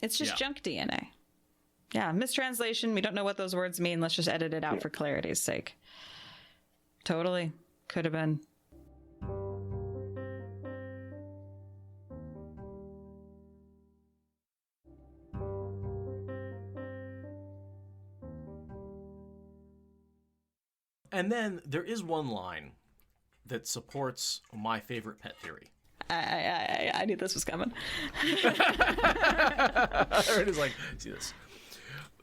It's just junk DNA. Yeah, mistranslation. We don't know what those words mean. Let's just edit it out for clarity's sake. Totally. Could have been. And then there is one line that supports my favorite pet theory. I knew this was coming. Everybody's like, see this.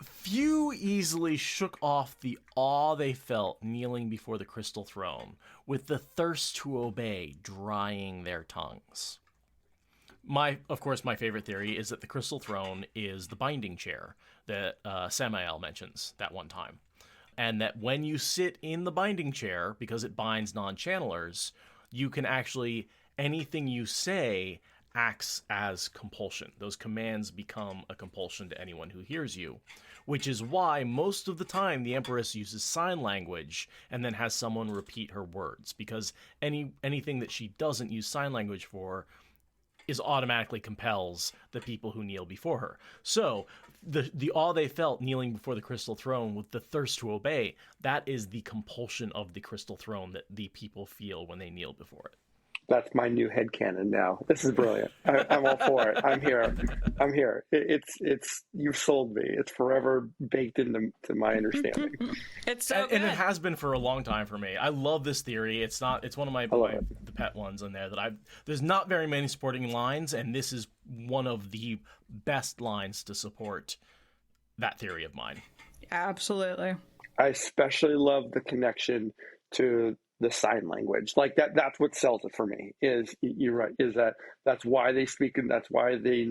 Few easily shook off the awe they felt kneeling before the Crystal Throne, with the thirst to obey drying their tongues. Of course, my favorite theory is that the Crystal Throne is the binding chair that Samael mentions that one time. And that when you sit in the binding chair, because it binds non-channelers, you can actually, anything you say acts as compulsion. Those commands become a compulsion to anyone who hears you, which is why most of the time the Empress uses sign language and then has someone repeat her words, because anything that she doesn't use sign language for is automatically compels the people who kneel before her. So the awe they felt kneeling before the Crystal Throne with the thirst to obey, that is the compulsion of the Crystal Throne that the people feel when they kneel before it. That's my new headcanon now. This is brilliant. I'm all for it. I'm here. It's you've sold me. It's forever baked into my understanding. It's so good. And it has been for a long time for me. I love this theory. It's one of the pet ones in there that there's not very many supporting lines, and this is one of the best lines to support that theory of mine. Absolutely. I especially love the connection to the sign language. Like that's what sells it for me. Is you're right, is that's why they speak, and that's why the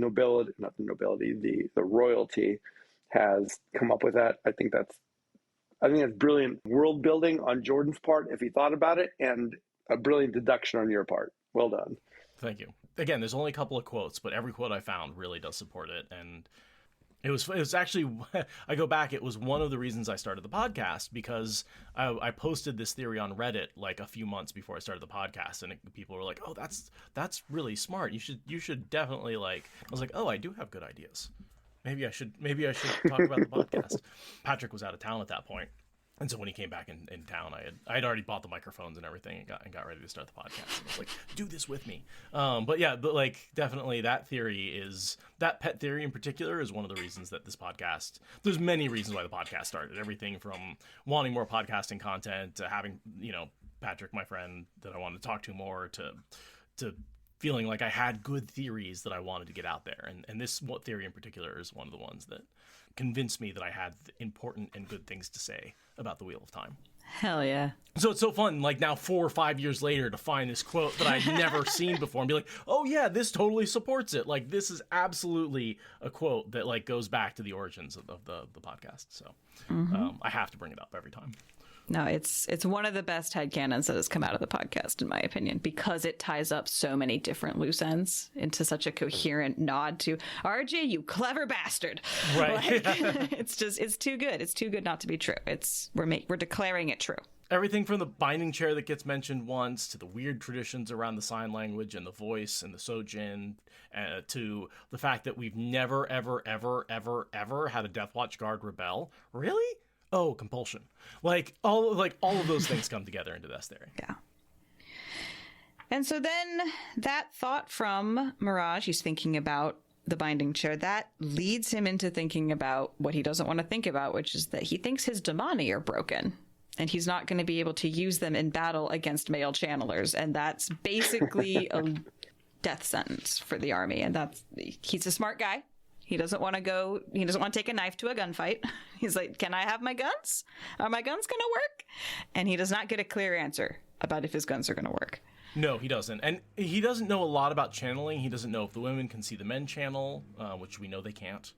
royalty has come up with that. I think that's brilliant world building on Jordan's part, if he thought about it, and a brilliant deduction on your part. Well done. Thank you. Again, there's only a couple of quotes, but every quote I found really does support it. And it was actually, I go back, it was one of the reasons I started the podcast, because I posted this theory on Reddit like a few months before I started the podcast, and people were like, oh, that's really smart. You should definitely, like, I was like, oh, I do have good ideas. Maybe I should talk about the podcast. Patrick was out of town at that point. And so when he came back in town, I had already bought the microphones and everything and got ready to start the podcast. And I was like, do this with me. But definitely that pet theory in particular is one of the reasons that this podcast, there's many reasons why the podcast started. Everything from wanting more podcasting content to having, Patrick, my friend that I wanted to talk to more, to feeling like I had good theories that I wanted to get out there. And this theory in particular is one of the ones that convinced me that I had important and good things to say about the Wheel of Time. Hell yeah. So it's so fun, like now 4 or 5 years later, to find this quote that I'd never seen before and be like, oh yeah, this totally supports it. Like, this is absolutely a quote that like goes back to the origins of the podcast. So I have to bring it up every time. No, it's one of the best headcanons that has come out of the podcast, in my opinion, because it ties up so many different loose ends into such a coherent nod to RJ, you clever bastard. Right. Like, it's too good. It's too good not to be true. We're declaring it true. Everything from the binding chair that gets mentioned once, to the weird traditions around the sign language and the voice and the Sojin, to the fact that we've never, ever, ever, ever, ever had a Deathwatch guard rebel. Really? Oh, compulsion. All of those things come together into this theory. Yeah. And so then that thought from Mirage, he's thinking about the binding chair, that leads him into thinking about what he doesn't want to think about, which is that he thinks his Damani are broken. And he's not going to be able to use them in battle against male channelers. And that's basically a death sentence for the army. And he's a smart guy. He doesn't want to take a knife to a gunfight. He's like, can I have my guns? Are my guns going to work? And he does not get a clear answer about if his guns are going to work. No, he doesn't. And he doesn't know a lot about channeling. He doesn't know if the women can see the men channel, which we know they can't.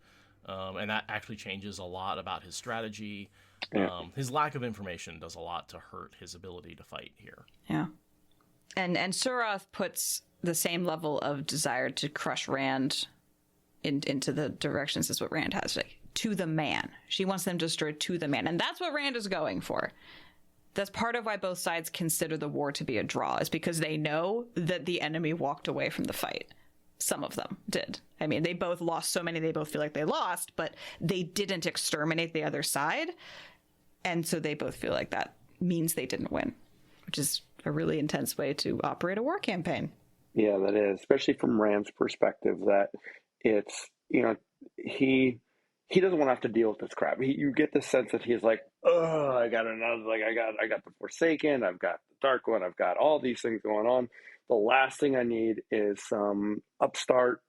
And that actually changes a lot about his strategy. Yeah. His lack of information does a lot to hurt his ability to fight here. Yeah. And Suroth puts the same level of desire to crush Rand into the directions as what Rand has, to the man. She wants them destroyed to the man. And that's what Rand is going for. That's part of why both sides consider the war to be a draw, is because they know that the enemy walked away from the fight. Some of them did. I mean, they both lost so many, they both feel like they lost, but they didn't exterminate the other side. And so they both feel like that means they didn't win, which is a really intense way to operate a war campaign. Yeah, that is, especially from Rand's perspective, that it's, he doesn't want to have to deal with this crap. You get the sense that he's like, oh, I got another, I got the Forsaken, I've got the Dark One, I've got all these things going on. The last thing I need is some upstart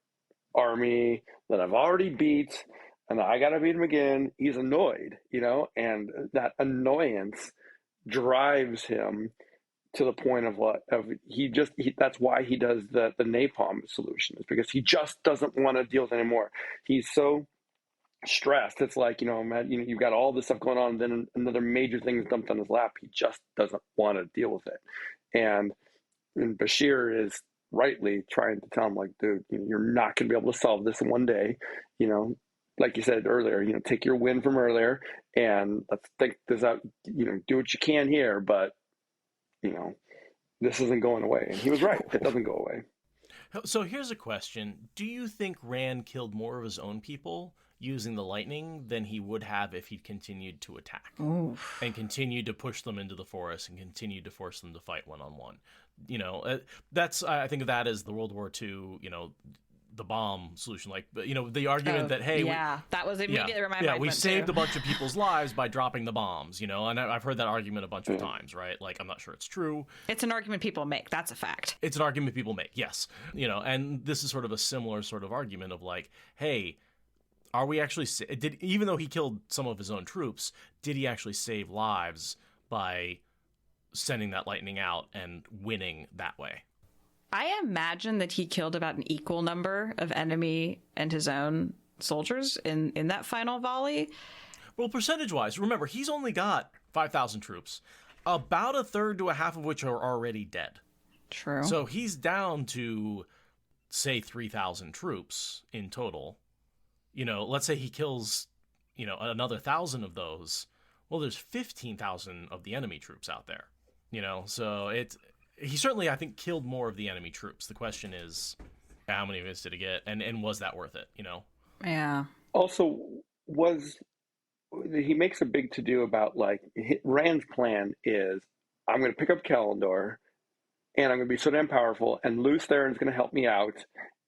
army that I've already beat, and I got to beat him again. He's annoyed, and that annoyance drives him to the point of that's why he does the napalm solution, is because he just doesn't want to deal with it anymore. He's so stressed. It's like, you've got all this stuff going on, and then another major thing is dumped on his lap. He just doesn't want to deal with it. And Bashir is rightly trying to tell him, like, dude, you're not going to be able to solve this in one day. Like you said earlier, take your win from earlier and let's think this out, do what you can here, but, this isn't going away. And he was right. It doesn't go away. So here's a question. Do you think Rand killed more of his own people using the lightning than he would have if he'd continued to attack? Oof. And continued to push them into the forest and continued to force them to fight one-on-one? I think of that as the World War II, the bomb solution, the argument that, hey, that was immediately where my mind we went saved to. a bunch of people's lives by dropping the bombs, and I've heard that argument a bunch of times, right? I'm not sure it's true. It's an argument people make. That's a fact. It's an argument people make, yes. And this is sort of a similar sort of argument of like, hey, are we actually even though he killed some of his own troops, did he actually save lives by sending that lightning out and winning that way? I imagine that he killed about an equal number of enemy and his own soldiers in that final volley. Well, percentage-wise, remember, he's only got 5,000 troops, about a third to a half of which are already dead. True. So he's down to, say, 3,000 troops in total. Let's say he kills, another 1,000 of those. Well, there's 15,000 of the enemy troops out there. So he certainly, I think, killed more of the enemy troops. The question is, how many of us did he get, and was that worth it? Yeah. Also, he makes a big to-do about, Rand's plan is, I'm going to pick up Kalimdor, and I'm going to be so damn powerful, and Lews Therin's going to help me out,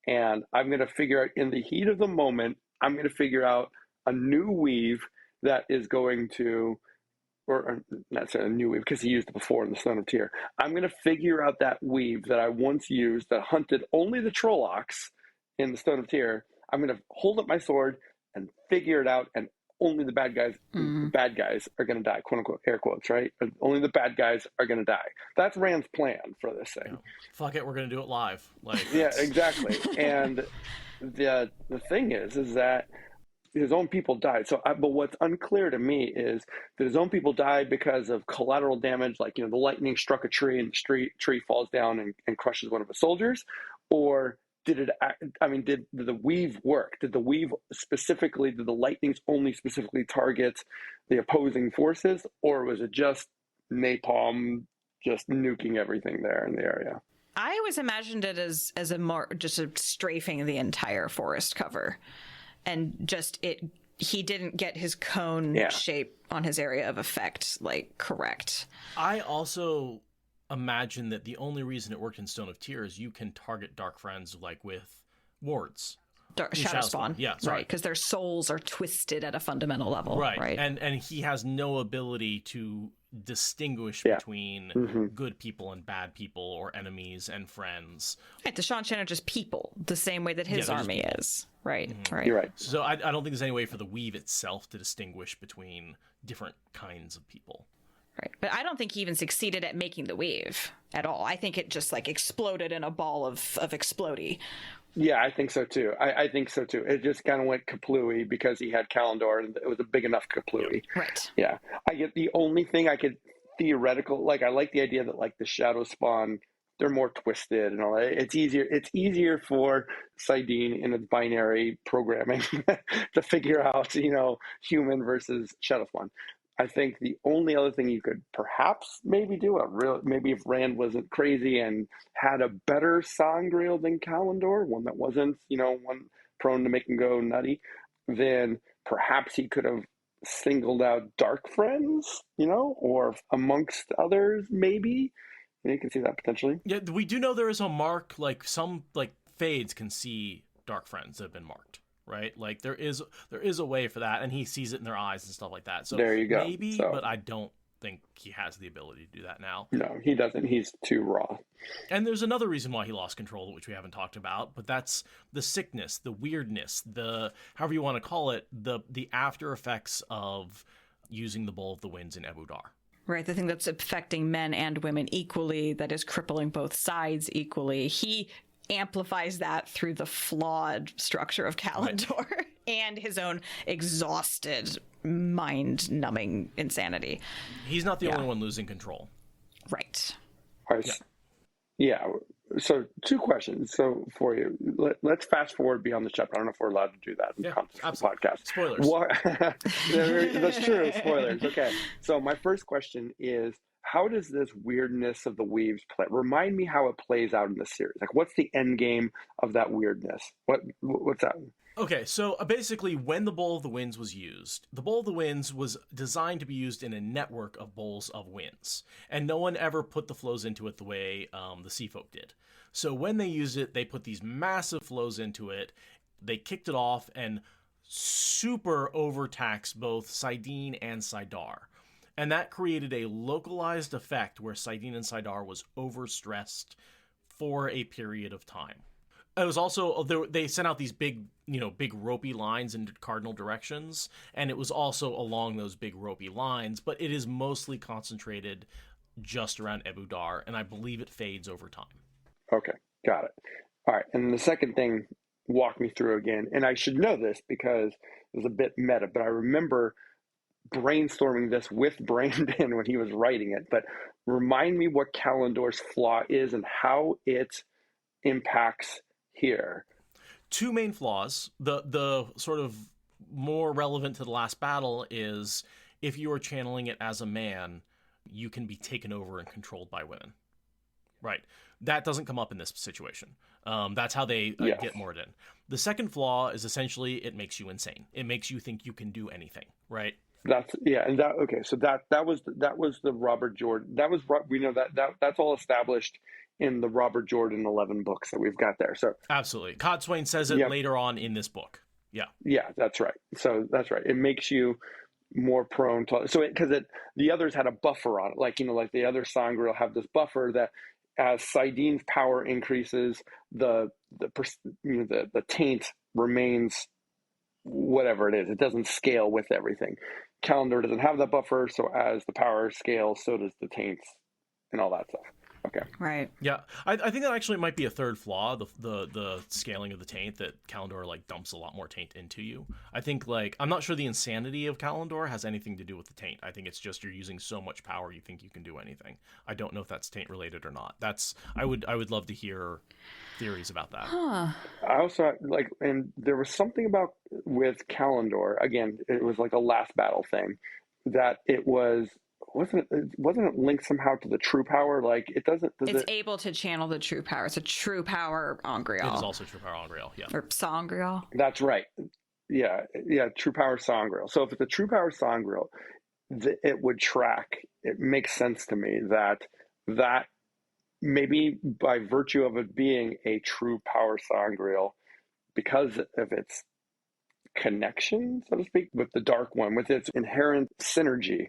and I'm going to figure out, in the heat of the moment, I'm going to figure out a new weave that is going to, or not necessarily a new weave, because he used it before in the Stone of Tyr. I'm going to figure out that weave that I once used that hunted only the Trollocs in the Stone of Tyr. I'm going to hold up my sword and figure it out, and only the bad guys are going to die, quote unquote, air quotes, right? Only the bad guys are going to die. That's Rand's plan for this thing. Fuck it, we're going to do it live. Yeah, exactly. And the thing is that his own people died. But what's unclear to me is that his own people died because of collateral damage, the lightning struck a tree and the tree falls down and crushes one of his soldiers, or did the weave work? Did the lightnings only specifically target the opposing forces, or was it just napalm just nuking everything there in the area. I always imagined it as a more just a strafing the entire forest cover, and just he didn't get his cone shape on his area of effect correct. I also imagine that the only reason it worked in Stone of Tears, you can target Dark Friends with wards. Shadow Spawn. Yeah, sorry. Right, because their souls are twisted at a fundamental level. Right. And he has no ability to distinguish between good people and bad people, or enemies and friends. Right, the Seanchan are just people, the same way that his army is. Right, right. You're right. So I don't think there's any way for the weave itself to distinguish between different kinds of people. Right, but I don't think he even succeeded at making the weave at all. I think it just exploded in a ball of explodey. Yeah, I think so too. I think so too. It just kind of went kaplooey because he had Kalendor, and it was a big enough kaplooey. Right. Yeah. I get the only thing I could theoretical, I like the idea that the Shadow Spawn, they're more twisted and all that. It's easier for Sidene in its binary programming to figure out, human versus Shadow Spawn. I think the only other thing you could perhaps maybe do, maybe if Rand wasn't crazy and had a better Sangreal than Kalendor, one that wasn't, one prone to make him go nutty, then perhaps he could have singled out Dark Friends, or amongst others, maybe. You can see that potentially. Yeah, we do know there is a mark, some Fades can see Dark Friends that have been marked. Right, there is a way for that, and he sees it in their eyes and stuff like that. So there you go. Maybe, but I don't think he has the ability to do that now. No, he doesn't. He's too raw. And there's another reason why he lost control, which we haven't talked about, but that's the sickness, the weirdness, the however you want to call it, the after effects of using the Bowl of the Winds in Ebu Dar. Right, the thing that's affecting men and women equally, that is crippling both sides equally. He amplifies that through the flawed structure of Kalendor and his own exhausted, mind-numbing insanity. He's not the only one losing control. Right. All right. Yeah. So 2 questions. So for you, let's fast forward beyond the chapter. I don't know if we're allowed to do that in the podcast. Spoilers. That's true. Spoilers. Okay. So my first question is, how does this weirdness of the weaves play? Remind me how it plays out in the series. What's the end game of that weirdness? What's that? Okay, so basically when the Bowl of the Winds was used, the Bowl of the Winds was designed to be used in a network of bowls of winds, and no one ever put the flows into it the way the Sea Folk did. So when they used it, they put these massive flows into it, they kicked it off, and super overtaxed both Sidene and Sidar. And that created a localized effect where Sidene and Sidar was overstressed for a period of time. It was also, they sent out these big ropey lines in cardinal directions, and it was also along those big ropey lines, but it is mostly concentrated just around Ebu Dar, and I believe it fades over time. Okay, got it. All right, and the second thing, walk me through again, and I should know this because it was a bit meta, but I remember brainstorming this with Brandon when he was writing it, but remind me what Kalendor's flaw is and how it impacts here. 2 main flaws. The sort of more relevant to the last battle is if you are channeling it as a man, you can be taken over and controlled by women. Right. That doesn't come up in this situation. That's how they get Moradin. The second flaw is essentially it makes you insane. It makes you think you can do anything. Right. So that was the Robert Jordan. We know that's all established in the Robert Jordan 11 books that we've got there. So absolutely, Codswain says it later on in this book. Yeah, that's right. So that's right. It makes you more prone to the others had a buffer on it, like the other Sangreal have this buffer that as Sidene's power increases, the taint remains whatever it is. It doesn't scale with everything. Kalendor doesn't have that buffer, so as the power scales, so does the taints and all that stuff. Okay. Right. Yeah, I think that actually might be a third flaw, the scaling of the taint, that Kalendor dumps a lot more taint into you. I think I'm not sure the insanity of Kalendor has anything to do with the taint. I think it's just you're using so much power you think you can do anything. I don't know if that's taint related or not. I would love to hear theories about that. Huh. I also and there was something about with Kalendor, again, it was like a last battle thing, that it was wasn't it linked somehow to the true power? Like it doesn't. It's able to channel the true power. It's a true power Angreal. It is also true power Angreal, yeah. Or Sangreal. That's right. Yeah, true power Sangreal. So if it's a true power Sangreal, it would track. It makes sense to me that maybe by virtue of it being a true power Sangreal, because of its connection, so to speak, with the Dark One, with its inherent synergy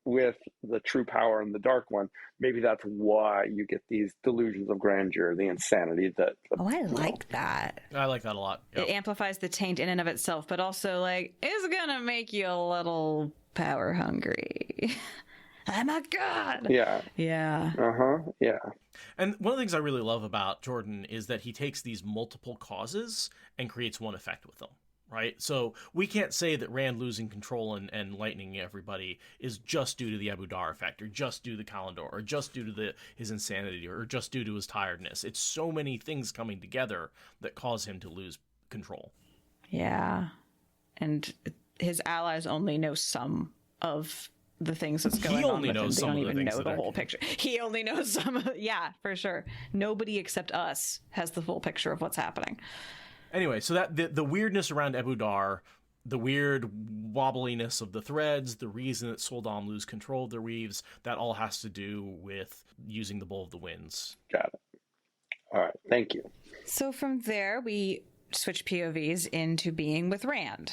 with the true power and the Dark One, maybe that's why you get these delusions of grandeur, the insanity that... I like that. I like that a lot. Yep. It amplifies the taint in and of itself, but also, like, it's gonna make you a little power hungry. I'm a god! Yeah. Yeah. Yeah. And one of the things I really love about Jordan is that he takes these multiple causes and creates one effect with them. Right? So we can't say that Rand losing control and lightning everybody is just due to the Abu Dar effect, or just due to the Kalendor, or just due to his insanity, or just due to his tiredness. It's so many things coming together that cause him to lose control. Yeah. And his allies only know some of the things that's going on. He only knows some of the things. They don't even know the whole picture. He only knows some of it. Yeah, for sure. Nobody except us has the full picture of what's happening. Anyway, so that the weirdness around Abu Dar, the weird wobbliness of the threads, the reason that Soldam lose control of the reeves, that all has to do with using the Bowl of the Winds. Got it. All right, thank you. So from there, we switch POVs into being with Rand,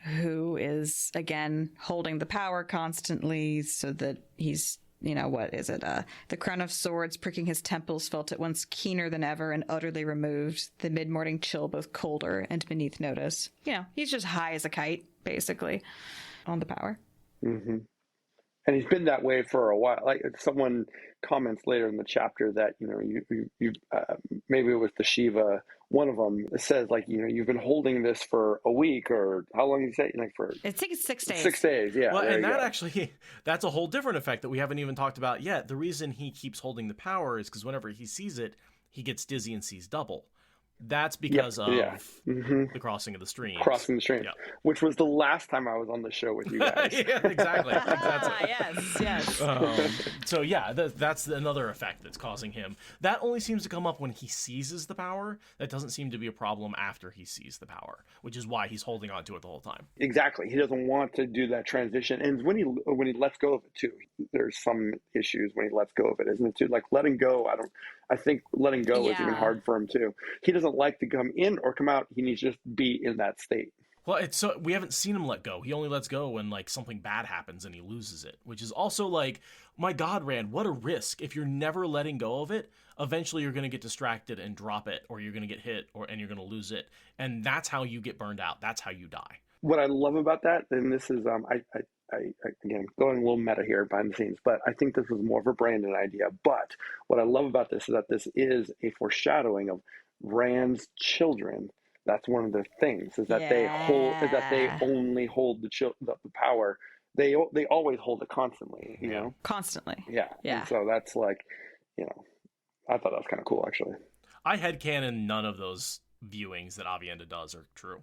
who is, again, holding the power constantly so that he's... what is it? The crown of swords pricking his temples felt at once keener than ever and utterly removed, the mid-morning chill both colder and beneath notice. He's just high as a kite, basically, on the power. Mm-hmm. And he's been that way for a while. Like someone comments later in the chapter that, you maybe it was the Shiva, one of them says like, you've been holding this for a week, or how long did you say? Like for... I think it's 6 days. 6 days, yeah. Well, and that actually, that's a whole different effect that we haven't even talked about yet. The reason he keeps holding the power is because whenever he sees it, he gets dizzy and sees double. That's because of the crossing of the streams. Crossing the streams, which was the last time I was on the show with you guys. Yeah, exactly. Yes. So yeah, that's another effect that's causing him. That only seems to come up when he seizes the power. That doesn't seem to be a problem after he sees the power, which is why he's holding on to it the whole time. Exactly. He doesn't want to do that transition. And when he lets go of it too, there's some issues when he lets go of it, isn't it too? Like letting go, I think letting go is even hard for him too. He doesn't like to come in or come out. He needs to just be in that state. Well, we haven't seen him let go. He only lets go when like something bad happens and he loses it, which is also like, my God, Rand, what a risk. If you're never letting go of it, eventually you're going to get distracted and drop it, or you're going to get hit, and you're going to lose it. And that's how you get burned out. That's how you die. What I love about that, and this is, I again, going a little meta here behind the scenes, but I think this was more of a Brandon idea. But what I love about this is that this is a foreshadowing of Rand's children. That's one of the things, is that they only hold the power. They always hold it constantly, you know? Constantly. Yeah. And so that's like, I thought that was kind of cool, actually. I headcanon none of those viewings that Aviendha does are true.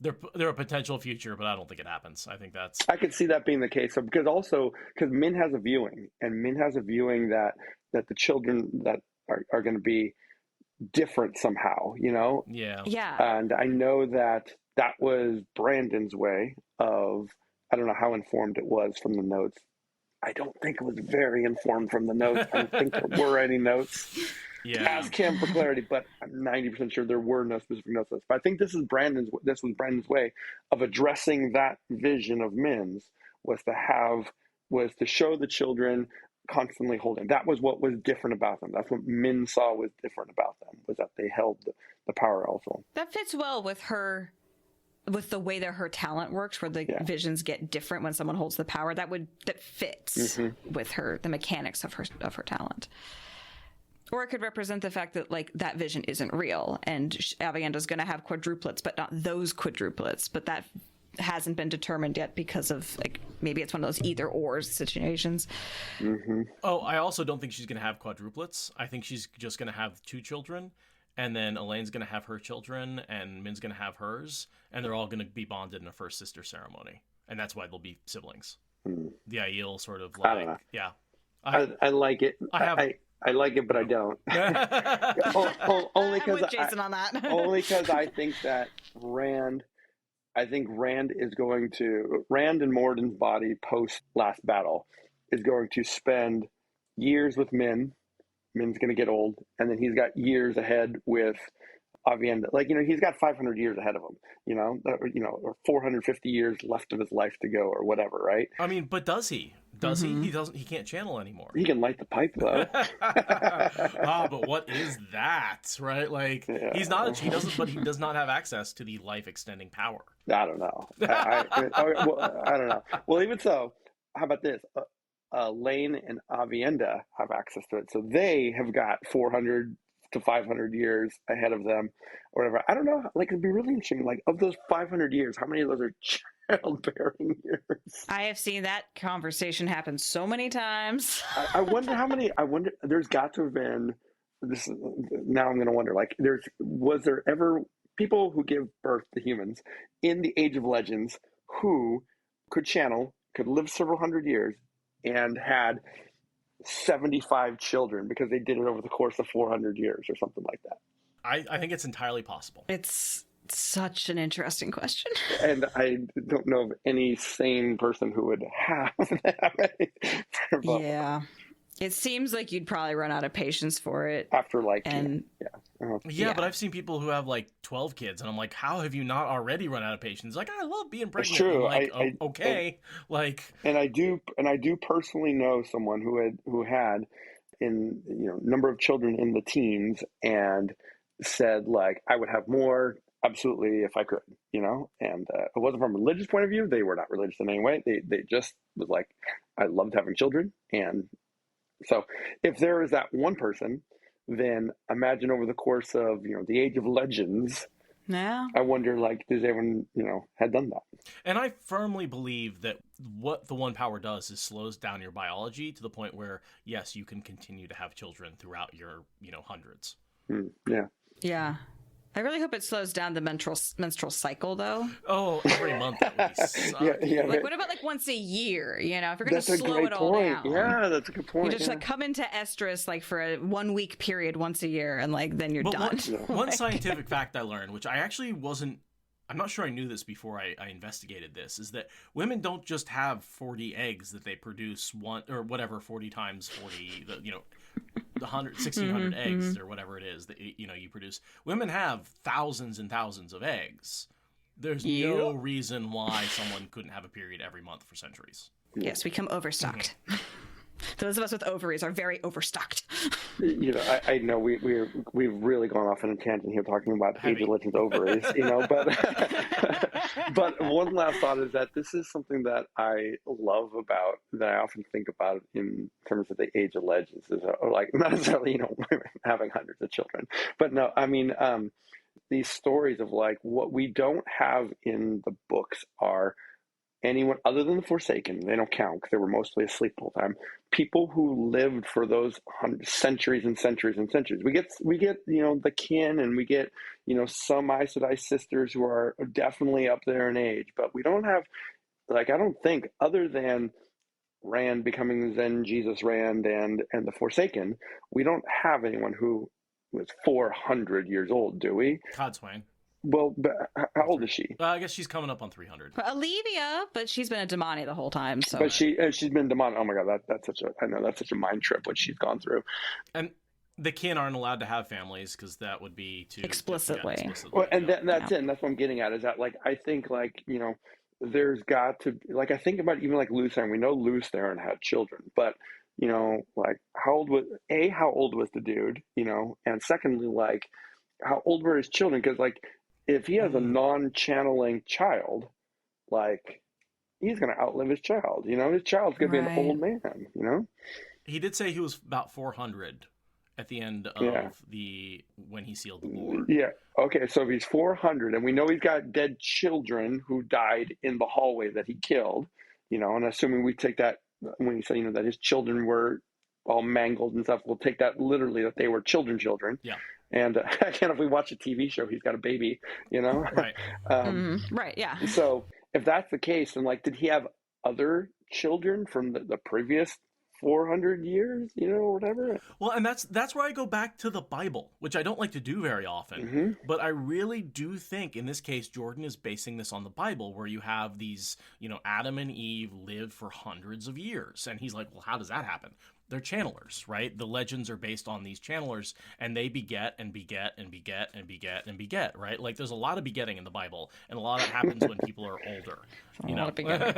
They're a potential future, but I don't think it happens. I think I could see that being the case. So, because Min has a viewing, and Min has a viewing that the children that are going to be different somehow, Yeah. And I know that was Brandon's way of, I don't know how informed it was from the notes. I don't think it was very informed from the notes. I don't think there were any notes. Yeah. Ask him for clarity, but I'm 90% sure there were no specific notes. But I think this was Brandon's way of addressing that vision of Min's, was to show the children constantly holding. That was what was different about them. That's what Min saw was different about them, was that they held the power also. That fits well with with the way that her talent works, where the visions get different when someone holds the power. That fits with the mechanics of her talent. Or it could represent the fact that like that vision isn't real, and Aviendha's going to have quadruplets, but not those quadruplets. But that hasn't been determined yet because of like maybe it's one of those either or situations. Oh, I also don't think she's going to have quadruplets. I think she's just going to have 2 children, and then Elaine's going to have her children, and Min's going to have hers, and they're all going to be bonded in a first sister ceremony, and that's why they'll be siblings. The Aiel sort of I don't know. yeah. I like it. I like it, but I don't. Only because Jason on that. only because I think that Rand is going to Rand and Morden's body post last battle is going to spend years with Min. Min's going to get old, and then he's got years ahead with Aviendha. Like, he's got 500 years ahead of him, or 450 years left of his life to go or whatever, right? I mean, but does he? Does he? He can't channel anymore. He can light the pipe, though. But what is that, right? Like, he does not have access to the life-extending power. I don't know. I don't know. Well, even so, how about this? Lane and Aviendha have access to it. So they have got 400 to 500 years ahead of them or whatever. I don't know. Like, it'd be really interesting. Like, of those 500 years, how many of those are childbearing years? I have seen that conversation happen so many times. I wonder how many. There's got to have been this. Now I'm going to wonder, like, was there ever people who give birth to humans in the Age of Legends who could live several hundred years and had 75 children because they did it over the course of 400 years or something like that? I think it's entirely possible. It's such an interesting question. And I don't know of any sane person who would have that many. Yeah. It seems like you'd probably run out of patience for it. After Yeah, but I've seen people who have like 12 kids, and I'm like, how have you not already run out of patience? Like, I love being pregnant. It's true. I'm like, okay. And I do personally know someone who had in number of children in the teens and said, like, I would have more absolutely if I could, and it wasn't from a religious point of view. They were not religious in any way. They just was like, I loved having children. And so if there is that one person, then imagine over the course of, the Age of Legends. Yeah. I wonder, like, does anyone, had done that? And I firmly believe that what the one power does is slows down your biology to the point where, yes, you can continue to have children throughout your, hundreds. Yeah. Yeah. I really hope it slows down the menstrual cycle, though. Oh, every month that would be suck. Yeah. Like, what about like once a year? If you're going to slow it all point. down. Yeah, that's a good point. You just like come into estrus like for a 1 week period once a year, and like then you're done. One scientific fact I learned, which I actually I'm not sure I knew this before I investigated this, is that women don't just have 40 eggs that they produce 40 times 40, the 1,600 eggs or whatever it is that you produce. Women have thousands and thousands of eggs. There's no reason why someone couldn't have a period every month for centuries. Yes, we come overstocked. Those of us with ovaries are very overstocked. I know we've really gone off on a tangent here talking about Age of Legends ovaries, but one last thought is that this is something that I love about, that I often think about in terms of the Age of Legends, is like, not necessarily, women having hundreds of children, but no, I mean, these stories of like what we don't have in the books are anyone other than the Forsaken. They don't count because they were mostly asleep the whole time. People who lived for those centuries and centuries and centuries. We get the kin, and we get some Aes Sedai sisters who are definitely up there in age, but we don't have, like, I don't think, other than Rand becoming Zen Jesus Rand and the Forsaken, we don't have anyone who was 400 years old, do we? Codswain. Well, but how old is she? I guess she's coming up on 300. Olivia, but she's been a Damani the whole time. So, but she's been Damani. Oh my God, that's such a mind trip what she's gone through. And the kin aren't allowed to have families because that would be too explicitly. Well, and that's it. And that's what I'm getting at. Is that, like, I think, like, there's got to, like, I think about even like Lews Therin. We know Lews Therin had children, but like, how old was the dude? And secondly, like, how old were his children? Because, like, if he has a non-channeling child, like, he's going to outlive his child. His child's going to be an old man. He did say he was about 400 at the end of when he sealed the lore. Yeah. Okay. So if he's 400, and we know he's got dead children who died in the hallway that he killed, and assuming we take that when you say that his children were all mangled and stuff, we'll take that literally, that they were children. Yeah. And again, if we watch a TV show, he's got a baby, Right. Right, yeah. So if that's the case, then, like, did he have other children from the previous 400 years, or whatever. Well, and that's where I go back to the Bible, which I don't like to do very often. But I really do think in this case, Jordan is basing this on the Bible, where you have these, Adam and Eve lived for hundreds of years. And he's like, well, how does that happen? They're channelers, right? The legends are based on these channelers, and they beget and beget and beget and beget and beget, right? Like there's a lot of begetting in the Bible, and a lot of it happens when people are older. A lot of begetting.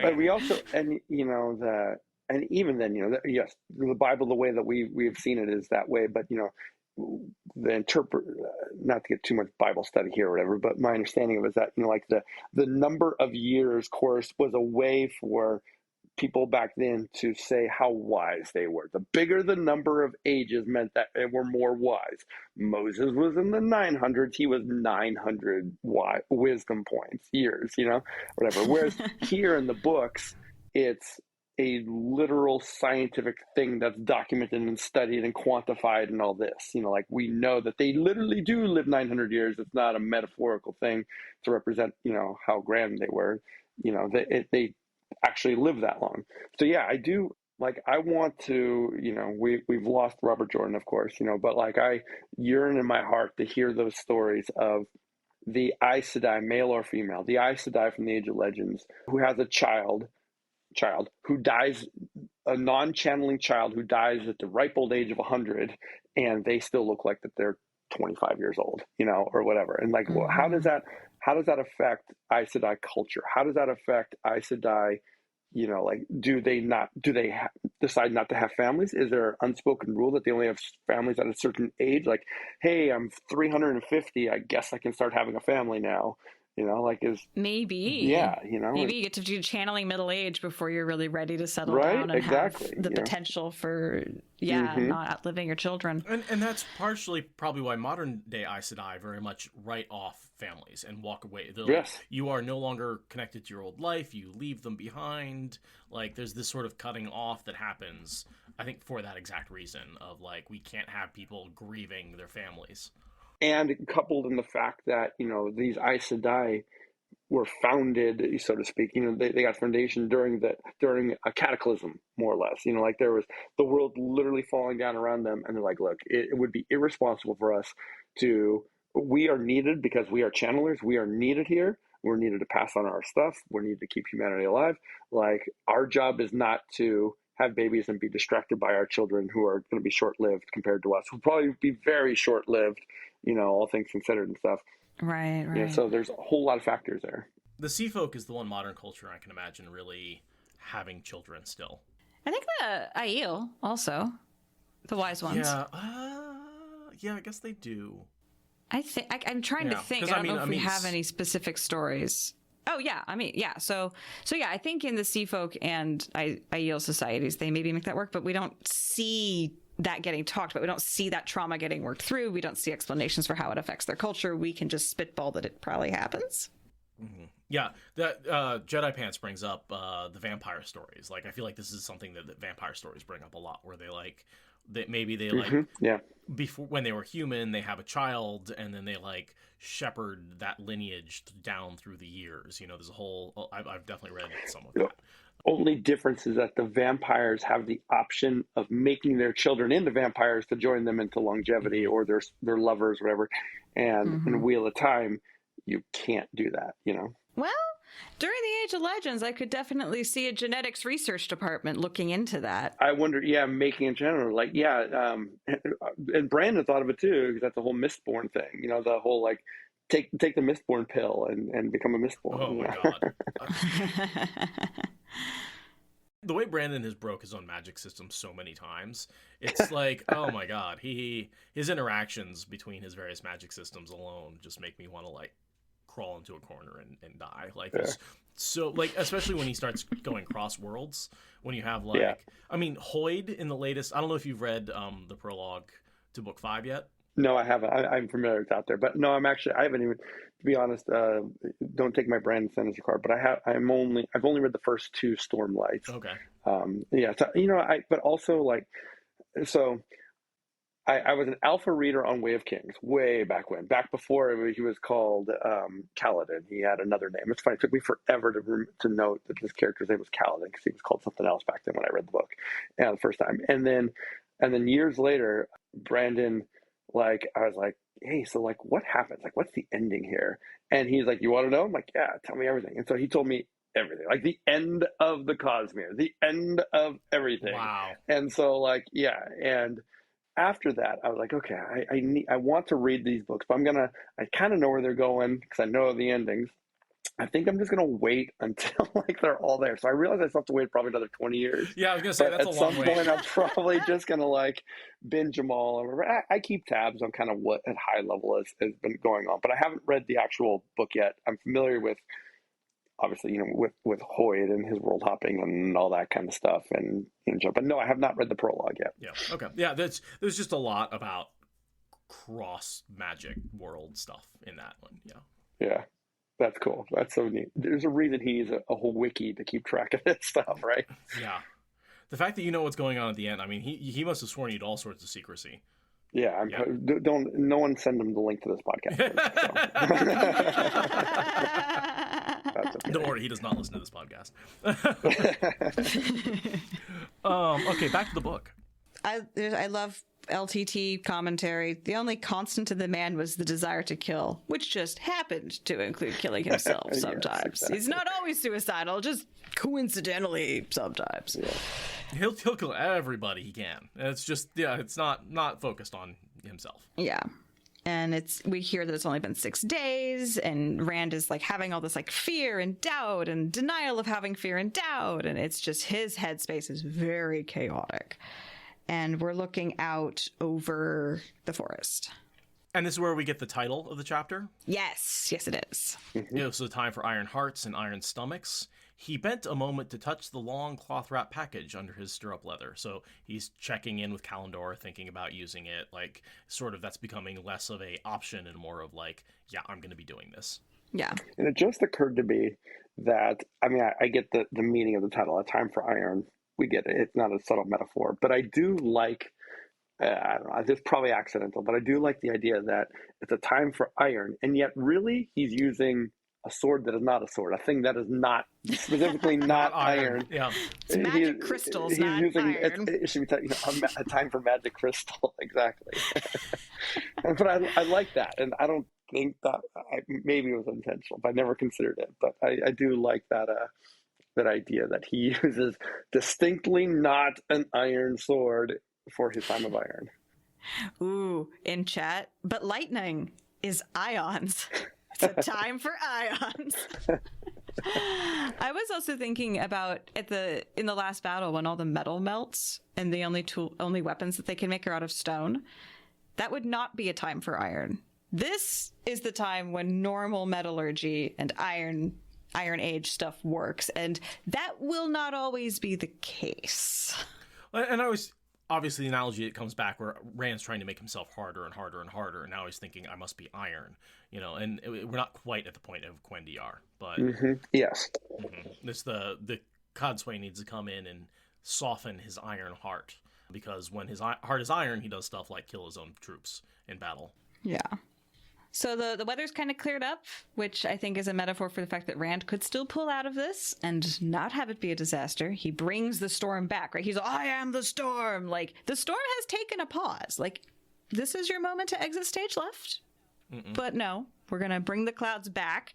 But we also, and even then, yes, the Bible, the way that we've seen it is that way. But not to get too much Bible study here or whatever, but my understanding of it is that like the number of years course was a way for people back then to say how wise they were. The bigger the number of ages meant that they were more wise. Moses was in the 900s. He was 900 wisdom points, years, whatever. Whereas here in the books, it's a literal scientific thing that's documented and studied and quantified and all this. Like we know that they literally do live 900 years. It's not a metaphorical thing to represent, how grand they were. They actually live that long. So yeah, I do, like, I want to, we've lost Robert Jordan, of course, but like I yearn in my heart to hear those stories of the Aes Sedai, male or female, the Aes Sedai from the Age of Legends, who has a child who dies, a non-channeling child who dies at the ripe old age of 100, and they still look like that they're 25 years old, or whatever. And like, well, how does that affect Aes Sedai culture? How does that affect Aes Sedai? Like, do they decide not to have families? Is there an unspoken rule that they only have families at a certain age? Like, hey, I'm 350. I guess I can start having a family now. Maybe you get to do channeling middle age before you're really ready to settle down and have the potential for not outliving your children. And that's partially probably why modern day Aes Sedai very much write off families and walk away. Yes. Like, you are no longer connected to your old life. You leave them behind. Like there's this sort of cutting off that happens, I think, for that exact reason of like, we can't have people grieving their families. And coupled in the fact that, these Aes Sedai were founded, so to speak, they got foundation during a cataclysm, more or less. Like there was the world literally falling down around them. And they're like, look, it would be irresponsible for us we are needed because we are channelers. We are needed here. We're needed to pass on our stuff. We're needed to keep humanity alive. Like our job is not to have babies and be distracted by our children who are going to be short-lived compared to us. We'll probably be very short-lived, all things considered and stuff. Right. Yeah, so there's a whole lot of factors there. The Sea Folk is the one modern culture I can imagine really having children still. I think the Aiel also, the wise ones. Yeah, I guess they do. I'm trying to think. I don't know if we have any specific stories. Oh yeah, So yeah, I think in the Sea Folk and Aiel societies, they maybe make that work, but we don't see that getting talked about. We don't see that trauma getting worked through. We don't see explanations for how it affects their culture. We can just spitball that it probably happens. Mm-hmm. Yeah, that Jedi Pants brings up the vampire stories. Like, I feel like this is something that vampire stories bring up a lot, where they like before, when they were human, they have a child, and then they like shepherd that lineage down through the years. There's a whole. I've definitely read some of that. Only difference is that the vampires have the option of making their children into vampires to join them into longevity, or their lovers, whatever. And in Wheel of Time, you can't do that. Well, during the Age of Legends, I could definitely see a genetics research department looking into that. I wonder, making a general, and Brandon thought of it too, because that's the whole Mistborn thing, the whole, like, take the Mistborn pill and become a Mistborn. Oh, my God. The way Brandon has broke his own magic system so many times, it's like, oh, my God, his interactions between his various magic systems alone just make me want to, like, crawl into a corner and die. Like, so, like, especially when he starts going cross worlds, when you have, like, I mean, Hoyd in the latest, I don't know if you've read the prologue to book 5 yet. No, I haven't. I'm familiar with out there, but no, I haven't even, to be honest, don't take my Brandon Sentencer card, but I've only read the first 2 Stormlights. Okay. So, but also, like, so I was an alpha reader on Way of Kings way back when, back before he was called Kaladin. He had another name. It's funny. It took me forever to know that this character's name was Kaladin because he was called something else back then when I read the book the first time. And then years later, Brandon, like, I was like, hey, so like, what happens? Like, what's the ending here? And he's like, you want to know? I'm like, yeah, tell me everything. And so he told me everything, like the end of the Cosmere, the end of everything. Wow. And so like, yeah, and after that, I was like, okay, I want to read these books, but I kind of know where they're going because I know the endings. I think I'm just gonna wait until like they're all there. So I realized I still have to wait probably another 20 years. Yeah, I was gonna say that's a long wait. At some point, I'm probably just gonna like binge them all. I keep tabs on kind of what at high level has been going on, but I haven't read the actual book yet. I'm familiar with, obviously, with Hoyd and his world hopping and all that kind of stuff, and but no, I have not read the prologue yet. Yeah. Okay. Yeah. There's just a lot about cross magic world stuff in that one. Yeah. Yeah. That's cool. That's so neat. There's a reason he needs a whole wiki to keep track of this stuff, right? Yeah. The fact that you know what's going on at the end, I mean, he must have sworn you to all sorts of secrecy. Yeah, no one send him the link to this podcast. Okay. Don't worry, he does not listen to this podcast. Okay, back to the book. I love LTT commentary. The only constant in the man was the desire to kill, which just happened to include killing himself sometimes. Yes, exactly. He's not always suicidal, just coincidentally sometimes. Yeah. He'll kill everybody he can. It's just, it's not focused on himself. Yeah. And we hear that it's only been 6 days, and Rand is like having all this like fear and doubt and denial of having fear and doubt, and it's just his headspace is very chaotic. And we're looking out over the forest. And this is where we get the title of the chapter? Yes, it is. It was the time for iron hearts and iron stomachs. He bent a moment to touch the long cloth-wrapped package under his stirrup leather. So he's checking in with Kalendor, thinking about using it. Like, sort of that's becoming less of a option and more of like, yeah, I'm going to be doing this. Yeah. And it just occurred to me that, I mean, I get the meaning of the title, A Time for Iron. We get it. It's not a subtle metaphor. But I do like, I don't know, it's probably accidental, but I do like the idea that it's a time for iron. And yet really he's using a sword that is not a sword, a thing that is not specifically not iron. Yeah, it's magic crystals, not iron. It should be a time for magic crystal, exactly. But I like that, and I don't think that maybe it was intentional, but I never considered it. But I do like that idea that he uses distinctly not an iron sword for his time of iron. Ooh, in chat, but lightning is ions. It's a time for ions. I was also thinking about in the last battle when all the metal melts and the only weapons that they can make are out of stone. That would not be a time for iron. This is the time when normal metallurgy and iron age stuff works, and that will not always be the case. And I was obviously the analogy that comes back where Rand's trying to make himself harder and harder and harder, and now he's thinking I must be iron, and we're not quite at the point of Quendiar, but yes, this the Codsway needs to come in and soften his iron heart, because when his heart is iron, he does stuff like kill his own troops in battle. Yeah. So the weather's kind of cleared up, which I think is a metaphor for the fact that Rand could still pull out of this and not have it be a disaster. He brings the storm back, right? He's like, I am the storm. Like, the storm has taken a pause. Like, this is your moment to exit stage left. But no, we're going to bring the clouds back.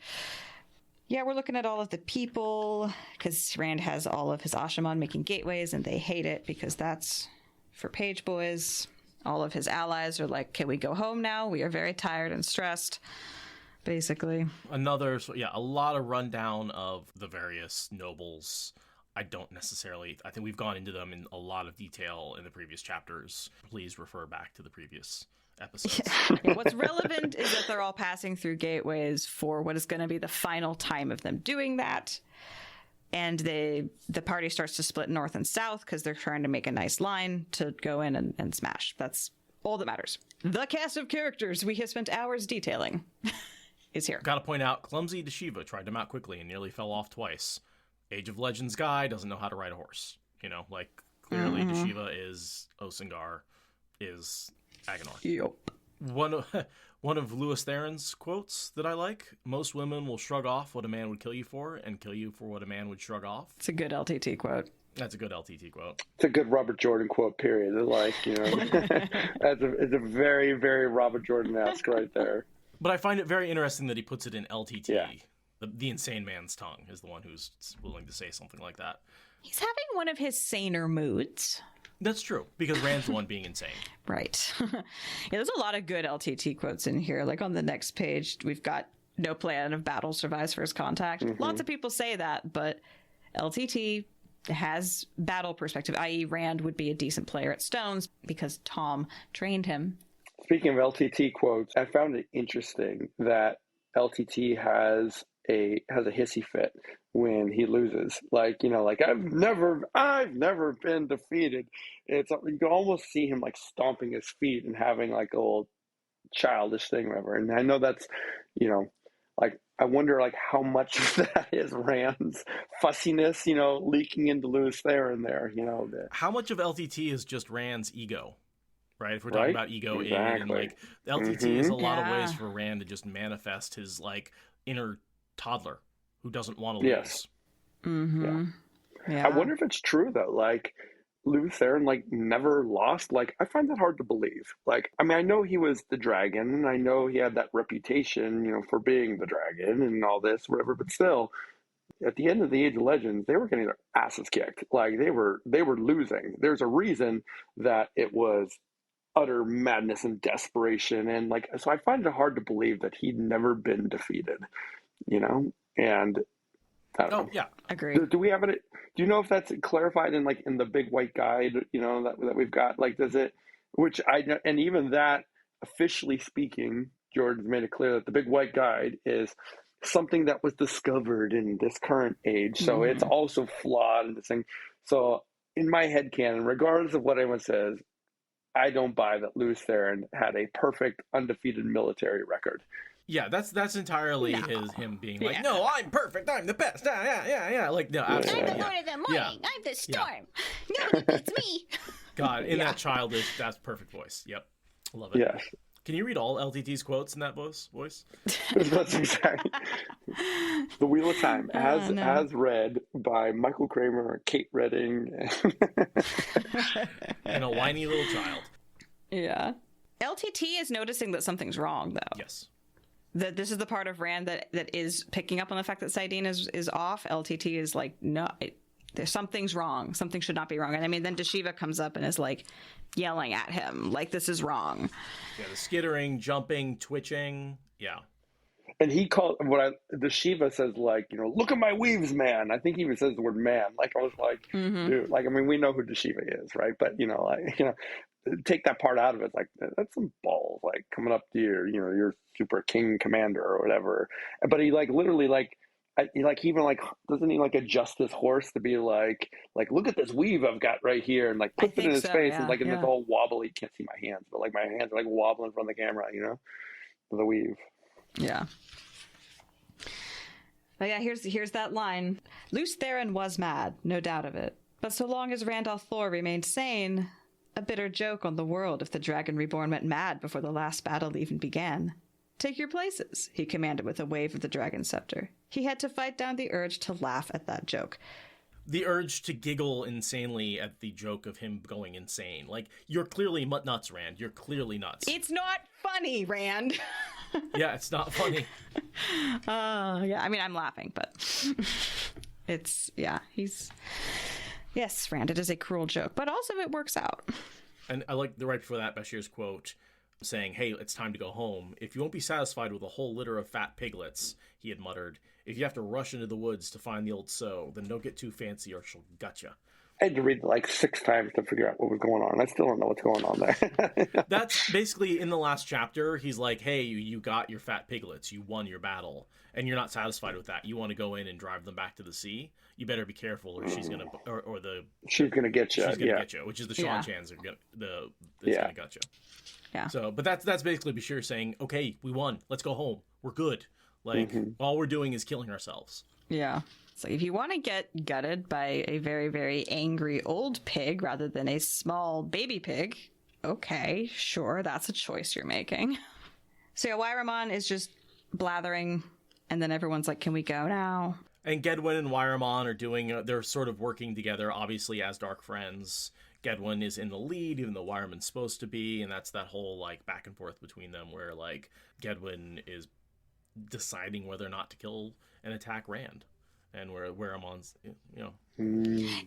Yeah, we're looking at all of the people, because Rand has all of his Ashaman making gateways, and they hate it because that's for page boys. All of his allies are like, can we go home now? We are very tired and stressed, basically. A lot of rundown of the various nobles. I think we've gone into them in a lot of detail in the previous chapters. Please refer back to the previous episodes. What's relevant is that they're all passing through gateways for what is going to be the final time of them doing that. And the party starts to split north and south because they're trying to make a nice line to go in and smash. That's all that matters. The cast of characters we have spent hours detailing is here. Gotta point out, clumsy Deshiva tried to mount quickly and nearly fell off twice. Age of Legends guy doesn't know how to ride a horse. Clearly Deshiva is Osingar is Agonor. Yep. One of Lewis Theron's quotes that I like: most women will shrug off what a man would kill you for and kill you for what a man would shrug off. It's a good LTT quote. That's a good LTT quote. It's a good Robert Jordan quote, period. Like, it's a very, very Robert Jordan-esque right there. But I find it very interesting that he puts it in LTT. Yeah. The insane man's tongue is the one who's willing to say something like that. He's having one of his saner moods. That's true, because Rand's the one being insane. Right. Yeah, there's a lot of good LTT quotes in here. Like on the next page, we've got no plan of battle survives first contact. Mm-hmm. Lots of people say that, but LTT has battle perspective, i.e. Rand would be a decent player at Stones because Tom trained him. Speaking of LTT quotes, I found it interesting that LTT has a hissy fit when he loses. Like, I've never been defeated. It's, you can almost see him like stomping his feet and having like a little childish thing, whatever. And I know that's, like, I wonder like how much of that is Rand's fussiness, leaking into Lewis Theron there, How much of LTT is just Rand's ego? Right? If we're talking about ego, exactly. and like LTT is a lot of ways for Rand to just manifest his like inner toddler who doesn't want to lose. Yes. Mm-hmm. Yeah. I wonder if it's true though. Like Lewis Theron like never lost. Like I find that hard to believe. Like I mean I know he was the dragon and I know he had that reputation, for being the dragon and all this, whatever, but still at the end of the Age of Legends, they were getting their asses kicked. Like they were losing. There's a reason that it was utter madness and desperation, and like so I find it hard to believe that he'd never been defeated, and I don't know. Yeah, agreed. Do we have it? Do you know if that's clarified in like in the big white guide, that we've got? Like, does it? Which and even that, officially speaking, Jordan's made it clear that the big white guide is something that was discovered in this current age, so it's also flawed in this thing. So in my headcanon, regardless of what anyone says, I don't buy that Lewis Theron had a perfect, undefeated military record. Yeah, that's entirely him being like, no, I'm perfect, I'm the best, yeah. Like, no, absolutely. I'm the Lord of the Morning, I'm the Storm. Nobody beats me. God, in that childish, that's perfect voice. Yep, love it. Yes. Can you read all LTT's quotes in that voice? That's exactly. The Wheel of Time, as read by Michael Kramer, Kate Redding, and a whiny little child. Yeah. LTT is noticing that something's wrong, though. Yes. That this is the part of Rand that is picking up on the fact that Saidin is off. LTT is like, no, there's something's wrong. Something should not be wrong. And I mean, then Dashiva comes up and is like yelling at him, like, this is wrong. Yeah, the skittering, jumping, twitching. Yeah. And he called Dashiva says, like, look at my weaves, man. I think he even says the word man. Like, I was like, dude, like, I mean, we know who Dashiva is, right? But, take that part out of it. Like, that's some balls, like, coming up to your super king commander or whatever. But he, like, literally, like, he even, like, doesn't he, like, adjust his horse to be like, look at this weave I've got right here, and, like, puts it in his face, and, like, and it's all wobbly. Can't see my hands, but, like, my hands are, like, wobbling from the camera, for the weave. Yeah. But yeah, here's that line. Lewis Theron was mad, no doubt of it. But so long as Randolph Thor remained sane, a bitter joke on the world if the Dragon Reborn went mad before the last battle even began. Take your places, he commanded with a wave of the dragon scepter. He had to fight down the urge to laugh at that joke. The urge to giggle insanely at the joke of him going insane. Like, you're clearly nuts, Rand. You're clearly nuts. It's not funny, Rand. Yeah, it's not funny. Yeah, I mean, I'm laughing, but yes, Rand, it is a cruel joke, but also it works out. And I like the right before that, Bashir's quote saying, hey, it's time to go home. If you won't be satisfied with a whole litter of fat piglets, he had muttered, if you have to rush into the woods to find the old sow, then don't get too fancy or she'll gut you. I had to read it like 6 times to figure out what was going on. I still don't know what's going on there. That's basically in the last chapter. He's like, hey, you got your fat piglets. You won your battle. And you're not satisfied with that. You want to go in and drive them back to the sea. You better be careful or she's going to... She's going to get you. She's going to get you, which is the Seanchans are going to get you. Yeah. So, but that's basically Bashir saying, okay, we won. Let's go home. We're good. Like, all we're doing is killing ourselves. Yeah. So if you want to get gutted by a very, very angry old pig rather than a small baby pig, okay, sure, that's a choice you're making. So yeah, Wyramon is just blathering, and then everyone's like, can we go now? And Gedwin and Wyramon are doing, they're sort of working together, obviously, as dark friends. Gedwin is in the lead, even though Wyramon's supposed to be, and that's that whole, like, back and forth between them where, like, Gedwin is deciding whether or not to kill and attack Rand. And where Wyramon's,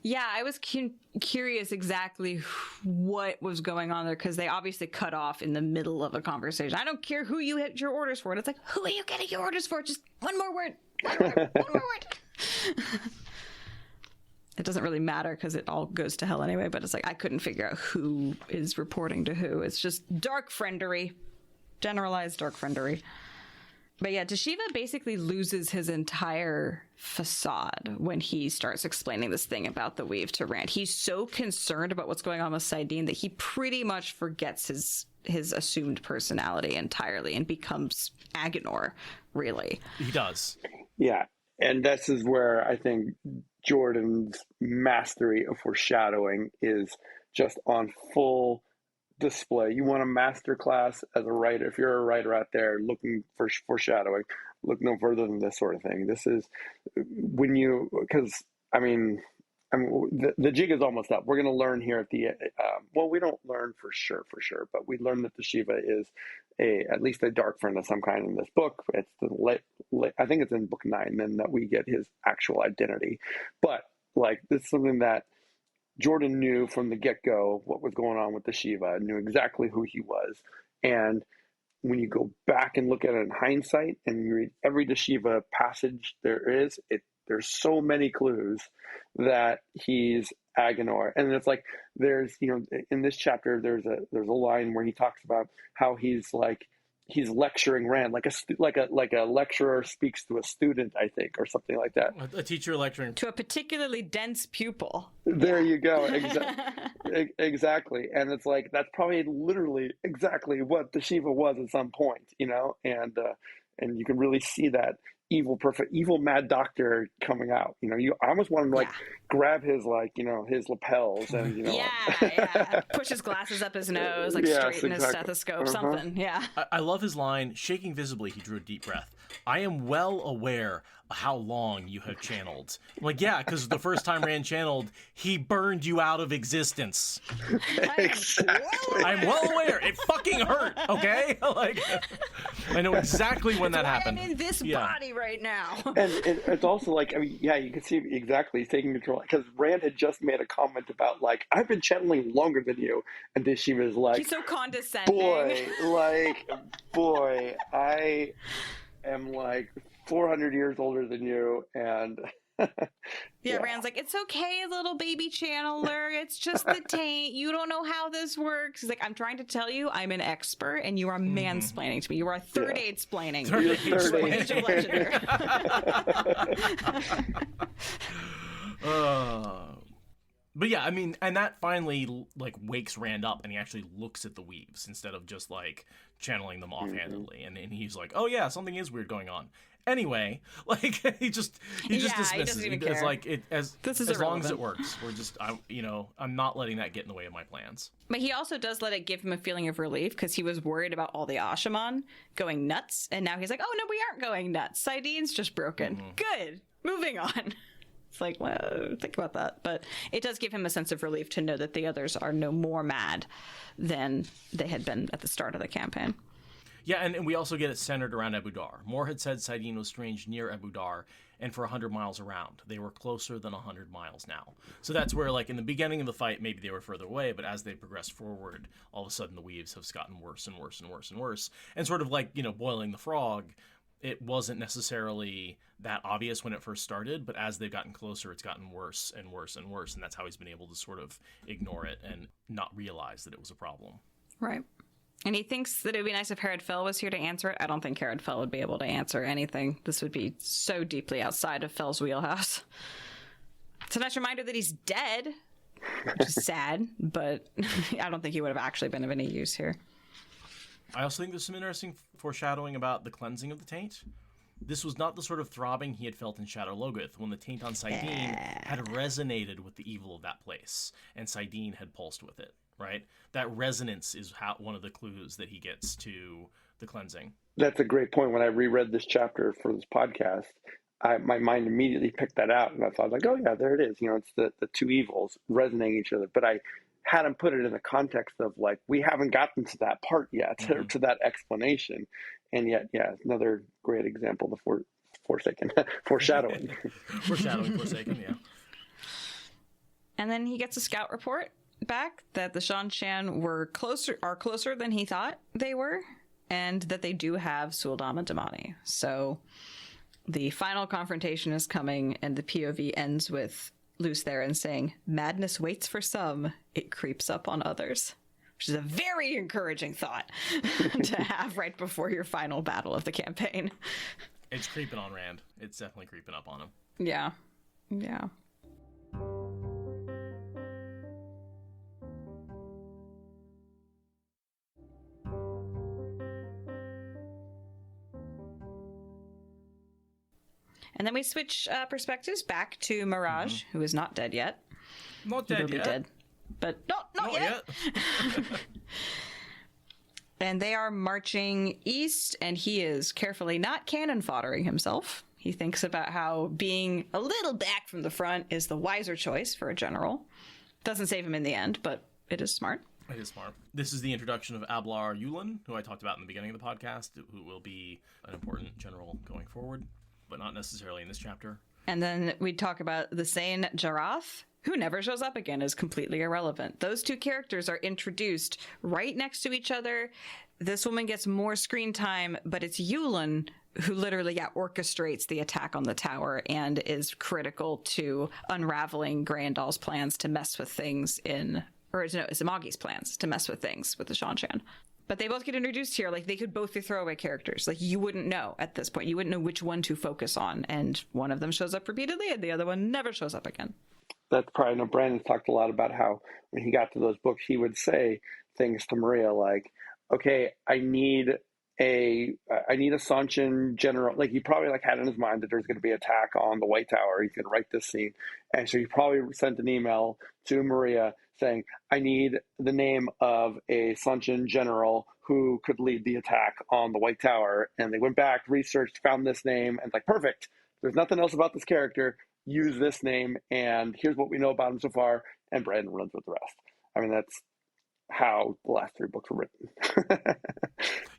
Yeah, I was curious exactly what was going on there, because they obviously cut off in the middle of a conversation. I don't care who you hit your orders for. And it's like, who are you getting your orders for? Just one more word. One more word. It doesn't really matter because it all goes to hell anyway, but it's like I couldn't figure out who is reporting to who. It's just dark friendery. Generalized dark friendery. But yeah, Tashiva basically loses his entire facade when he starts explaining this thing about the weave to Rand. He's so concerned about what's going on with Saidin that he pretty much forgets his assumed personality entirely and becomes Agenor, really. He does. Yeah, and this is where I think Jordan's mastery of foreshadowing is just on full display. You want a master class as a writer. If you're a writer out there looking for foreshadowing, look no further than this sort of thing. This is when you, because I mean the jig is almost up. We're going to learn here at the well, we don't learn for sure, but we learn that the Shiva is at least a dark friend of some kind in this book. It's I think it's in book 9 then that we get his actual identity. But like, this is something that Jordan knew from the get-go what was going on with the Shiva, knew exactly who he was. And when you go back and look at it in hindsight and you read every Shiva passage there's so many clues that he's Agenor. And it's like, there's, in this chapter, there's a line where he talks about how he's lecturing Rand, like a lecturer speaks to a student, I think, or something like that. A teacher lecturing to a particularly dense pupil. There you go. Exactly. And it's like, that's probably literally exactly what the Shiva was at some point, and you can really see that evil mad doctor coming out. I almost want him to grab his his lapels and push his glasses up his nose, straighten his stethoscope, something. Yeah. I love his line. Shaking visibly, he drew a deep breath. I am well aware of how long you have channeled. I'm like, yeah, because the first time Rand channeled, he burned you out of existence. Exactly. I'm well aware. It fucking hurt. Okay, I know exactly when that happened. I'm in this body right now. And it's also you can see exactly he's taking control, because Rand had just made a comment about I've been channeling longer than you, and then she was like, he's so condescending. Boy, I am 400 years older than you, and Rand's like, it's okay, little baby channeler, it's just the taint, you don't know how this works. He's like, I'm trying to tell you, I'm an expert, and you are mansplaining to me. You are third aid splaining. But yeah, I mean, and that finally wakes Rand up, and he actually looks at the weaves instead of just channeling them offhandedly, and he's like, oh yeah, something is weird going on. Anyway, he just dismisses it. As long as it works, I'm not letting that get in the way of my plans. But he also does let it give him a feeling of relief, because he was worried about all the Ashaman going nuts, and now he's like, oh no, we aren't going nuts. Saidin's just broken. Good. Moving on. It's like, well, think about that. But it does give him a sense of relief to know that the others are no more mad than they had been at the start of the campaign. Yeah, and we also get it centered around Abu Dar. Moore had said Saidin was strange near Abu Dar and for 100 miles around. They were closer than 100 miles now. So that's where, in the beginning of the fight, maybe they were further away, but as they progressed forward, all of a sudden the weaves have gotten worse and worse and worse and worse. And sort of boiling the frog, it wasn't necessarily that obvious when it first started, but as they've gotten closer, it's gotten worse and worse and worse, and that's how he's been able to sort of ignore it and not realize that it was a problem. Right. And he thinks that it would be nice if Herod Fell was here to answer it. I don't think Herod Fell would be able to answer anything. This would be so deeply outside of Fell's wheelhouse. It's a nice reminder that he's dead, which is sad, but I don't think he would have actually been of any use here. I also think there's some interesting foreshadowing about the cleansing of the taint. This was not the sort of throbbing he had felt in Shadow Logoth when the taint on Saidin had resonated with the evil of that place, and Saidin had pulsed with it. right? That resonance is one of the clues that he gets to the cleansing. That's a great point. When I reread this chapter for this podcast, my mind immediately picked that out, and I thought, like, oh yeah, there it is. It's the two evils resonating each other. But I hadn't put it in the context of, like, we haven't gotten to that part yet, or to that explanation. And yet, yeah, another great example, the Forsaken, foreshadowing. Foreshadowing, Forsaken, yeah. And then he gets a scout report back that the Seanchan are closer than he thought they were, and that they do have Suldam and Damani. So the final confrontation is coming, and the POV ends with Luce Theron saying, "Madness waits for some, it creeps up on others," which is a very encouraging thought to have right before your final battle of the campaign. It's creeping on Rand. It's definitely creeping up on him. Yeah. Yeah. And then we switch perspectives back to Mirage, who is not dead yet. Not dead yet. Dead, but not yet. And they are marching east, and he is carefully not cannon foddering himself. He thinks about how being a little back from the front is the wiser choice for a general. Doesn't save him in the end, but it is smart. It is smart. This is the introduction of Ablar Yulin, who I talked about in the beginning of the podcast, who will be an important general going forward, but not necessarily in this chapter. And then we talk about the Sane Jarath, who never shows up again, is completely irrelevant. Those two characters are introduced right next to each other. This woman gets more screen time, but it's Yulin who literally orchestrates the attack on the tower and is critical to unraveling Grandal's plans to mess with things it's Amagi's plans to mess with things with the Seanchan. But they both get introduced here. Like, they could both be throwaway characters. Like, you wouldn't know at this point. You wouldn't know which one to focus on. And one of them shows up repeatedly, and the other one never shows up again. That's probably, I know Brandon's talked a lot about how when he got to those books, he would say things to Maria like, okay, I need a Seanchan general. Like, he probably had in his mind that there's going to be an attack on the White Tower. He's going to write this scene. And so he probably sent an email to Maria saying, I need the name of a Seanchan general who could lead the attack on the White Tower. And they went back, researched, found this name, and perfect. There's nothing else about this character. Use this name, and here's what we know about him so far. And Brandon runs with the rest. I mean, that's how the last three books were written.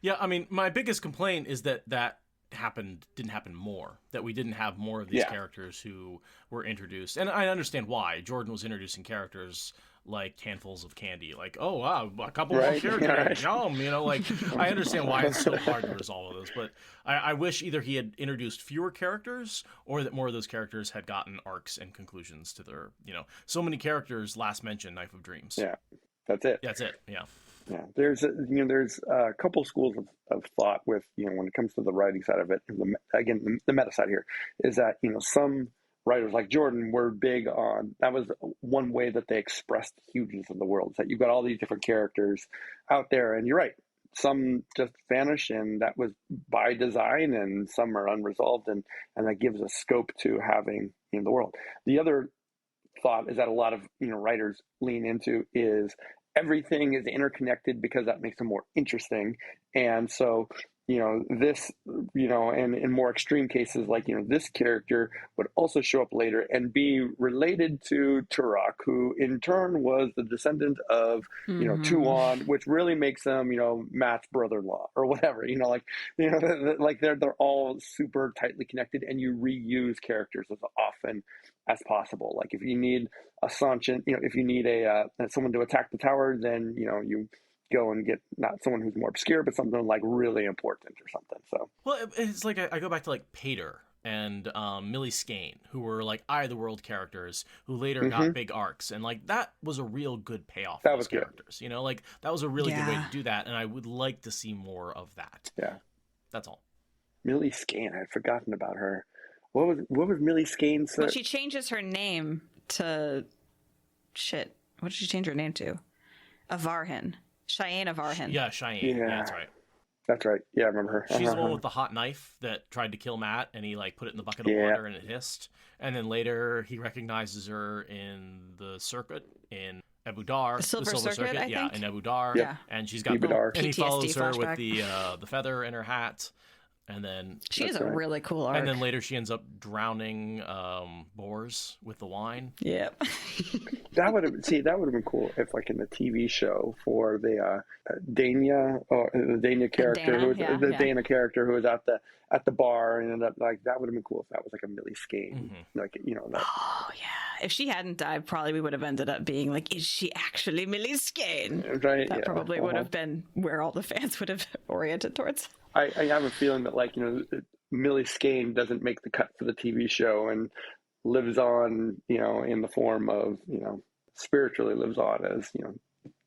Yeah, I mean, my biggest complaint is that didn't happen more, that we didn't have more of these characters who were introduced. And I understand why. Jordan was introducing characters like handfuls of candy, like, oh wow, a couple of characters, yum, I understand why it's so hard to resolve those, but I wish either he had introduced fewer characters or that more of those characters had gotten arcs and conclusions to their, so many characters. Last mentioned Knife of Dreams. Yeah, that's it. Yeah. Yeah, there's a couple schools of thought with when it comes to the writing side of it. The meta side here is that some writers like Jordan were big on, that was one way that they expressed the hugeness of the world. Is that you've got all these different characters out there, and you're right, some just vanish, and that was by design, and some are unresolved, and that gives a scope to having the world. The other thought is that a lot of writers lean into is everything is interconnected because that makes them more interesting. And so, this, and in more extreme cases, like, this character would also show up later and be related to Turok, who in turn was the descendant of, Tuon, which really makes them, Matt's brother-in-law or whatever, they're all super tightly connected, and you reuse characters as often as possible. Like, if you need a Seanchan, if you need someone to attack the tower, then, you go and get not someone who's more obscure, but something really important or something. So, well, it's like I go back to Pater and Millie Skane, who were Eye of the World characters who later got big arcs, and that was a real good payoff. That was characters, good. That was a really good way to do that, and I would like to see more of that. Yeah, that's all. Millie Skane, I had forgotten about her. What was Millie Skane's? Well, she changes her name to shit. What did she change her name to? Avarhin. Cheyenne Avarhin. Yeah, Cheyenne. Yeah, that's right. That's right. Yeah, I remember her. She's the one with the hot knife that tried to kill Matt, and he put it in the bucket of water and it hissed. And then later he recognizes her in the circuit in Abu Dar, the Silver Circuit, I think? in Abu Dar. Yeah. And she's got and he follows her with the feather in her hat. And then she has a really cool arc. And then later she ends up drowning boars with the wine. Yep. that would have been cool if, like, in the TV show for the Dana character, Dana character who was at the bar and ended up, like, that would have been cool if that was like a Millie Skane, like, you know. That. Oh yeah, if she hadn't died, probably we would have ended up being like, is she actually Millie Skane? Right. That probably would have been where all the fans would have oriented towards. I have a feeling that, like, you know, Millie Skane doesn't make the cut for the TV show and lives on, you know, in the form of, you know, spiritually lives on as, you know,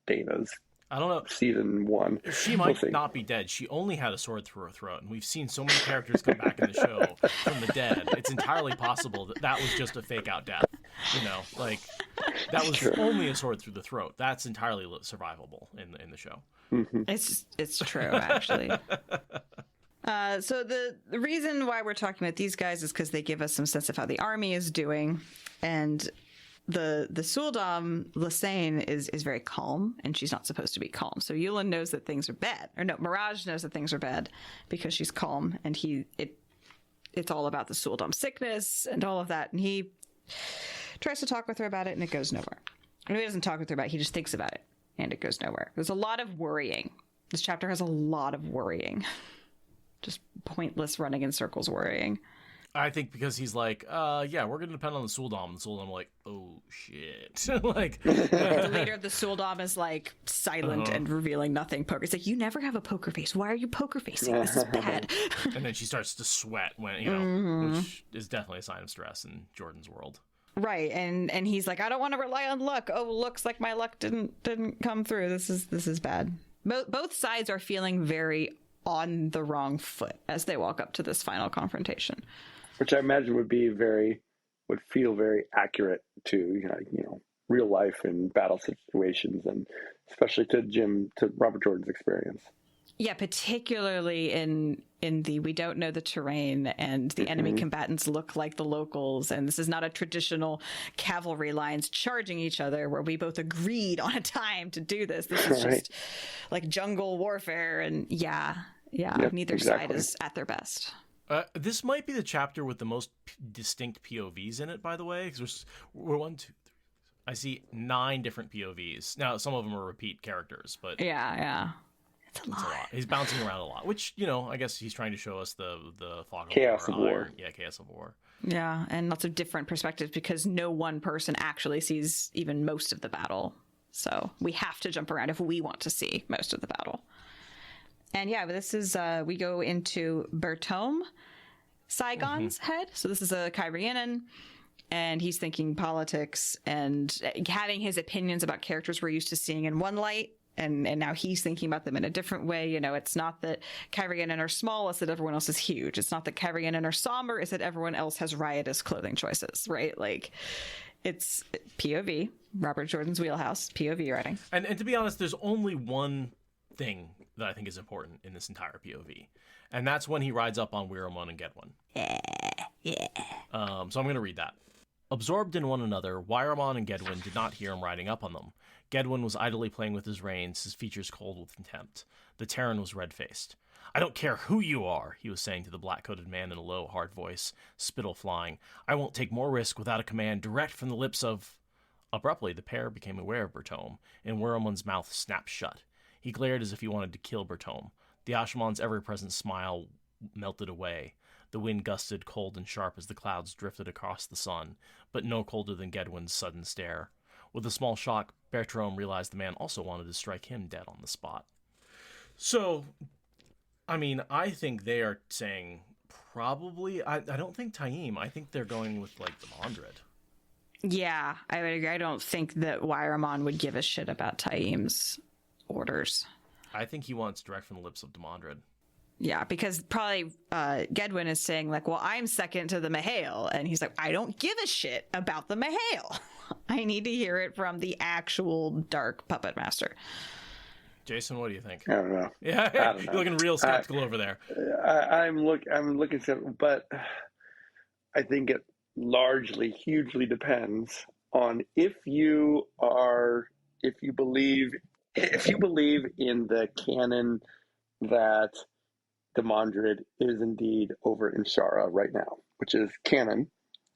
Dana's. I don't know. Season 1. She might not be dead. She only had a sword through her throat, and we've seen so many characters come back in the show from the dead. It's entirely possible that was just a fake out death. You know, like, that was only a sword through the throat. That's entirely survivable in the show. Mm-hmm. It's true, actually. So the reason why we're talking about these guys is because they give us some sense of how the army is doing, and the Suldam Lasane is very calm, and she's not supposed to be calm. So Yulin knows that things are bad, or no, Mirage knows that things are bad because she's calm, and it's all about the Suldam sickness and all of that, and he tries to talk with her about it, and it goes nowhere. And he doesn't talk with her about it; he just thinks about it, and it goes nowhere. There's a lot of worrying. This chapter has a lot of worrying. Just pointless running in circles worrying. I think because he's like, yeah, we're going to depend on the Suldam. And the Suldam like, oh, shit. Like, the leader of the Suldam is like silent and revealing nothing. Poker. It's like, you never have a poker face. Why are you poker facing? This is bad. And then she starts to sweat when, you know, which is definitely a sign of stress in Jordan's world. Right. And he's like, I don't want to rely on luck. Oh, looks like my luck didn't come through. This is bad. Both sides are feeling very on the wrong foot as they walk up to this final confrontation. Which I imagine would feel very accurate to, you know, real life and battle situations, and especially to Robert Jordan's experience. Yeah, particularly in the we don't know the terrain, and the enemy combatants look like the locals, and this is not a traditional cavalry lines charging each other where we both agreed on a time to do this. This is just like jungle warfare, and neither side is at their best. This might be the chapter with the most distinct POVs in it, by the way, because we're 1, 2, 3. I see 9 different POVs. Now, some of them are repeat characters, but yeah. It's a lot. He's bouncing around a lot, which, you know, I guess he's trying to show us the fog of chaos of war. Yeah, chaos of war. Yeah, and lots of different perspectives because no one person actually sees even most of the battle. So we have to jump around if we want to see most of the battle. And yeah, this is, we go into Bertome, Saigon's head. So this is a Kyrianan, and he's thinking politics and having his opinions about characters we're used to seeing in one light. And now he's thinking about them in a different way. You know, it's not that Kyrianan are small, it's that everyone else is huge. It's not that Kyrianan are somber, it's that everyone else has riotous clothing choices, right? Like, it's POV, Robert Jordan's wheelhouse, POV writing. And to be honest, there's only one thing that I think is important in this entire POV, and that's when he rides up on Wiramon and Gedwin. Yeah. So I'm going to read that. Absorbed in one another, Wiramon and Gedwin did not hear him riding up on them. Gedwin was idly playing with his reins, his features cold with contempt. The Terran was red-faced. I don't care who you are, he was saying to the black-coated man in a low, hard voice, spittle flying. I won't take more risk without a command direct from the lips of... Abruptly, the pair became aware of Bertome, and Wiramon's mouth snapped shut. He glared as if he wanted to kill Bertome. The Ashamon's ever-present smile melted away. The wind gusted cold and sharp as the clouds drifted across the sun, but no colder than Gedwin's sudden stare. With a small shock, Bertome realized the man also wanted to strike him dead on the spot. So, I mean, I think they are saying probably... I don't think Taim. I think they're going with, like, Demandred. Yeah, I would agree. I don't think that Wiramon would give a shit about Taim's orders. I think he wants direct from the lips of Demandred. Yeah, because probably Gedwin is saying, like, well, I'm second to the Mahale. And he's like, I don't give a shit about the Mahale. I need to hear it from the actual dark puppet master. Jason, what do you think? I don't know. Yeah, I don't know. You're looking real skeptical over there. I'm looking skeptical, but I think it largely, hugely depends on if you are if you believe in the canon that Demandred is indeed over in Shara right now, which is canon.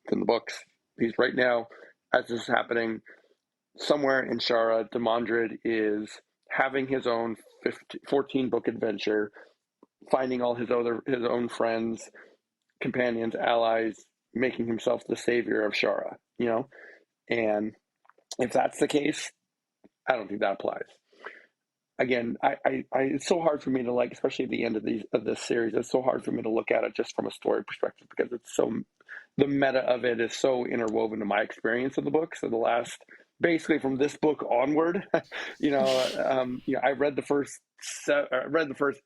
It's in the books. He's right now, as this is happening, somewhere in Shara, Demandred is having his own 14-book adventure, finding all his own friends, companions, allies, making himself the savior of Shara, And if that's the case, I don't think that applies. Again, it's so hard for me to especially at the end of this series, it's so hard for me to look at it just from a story perspective because the meta of it is so interwoven to my experience of the book. So basically from this book onward, I read the first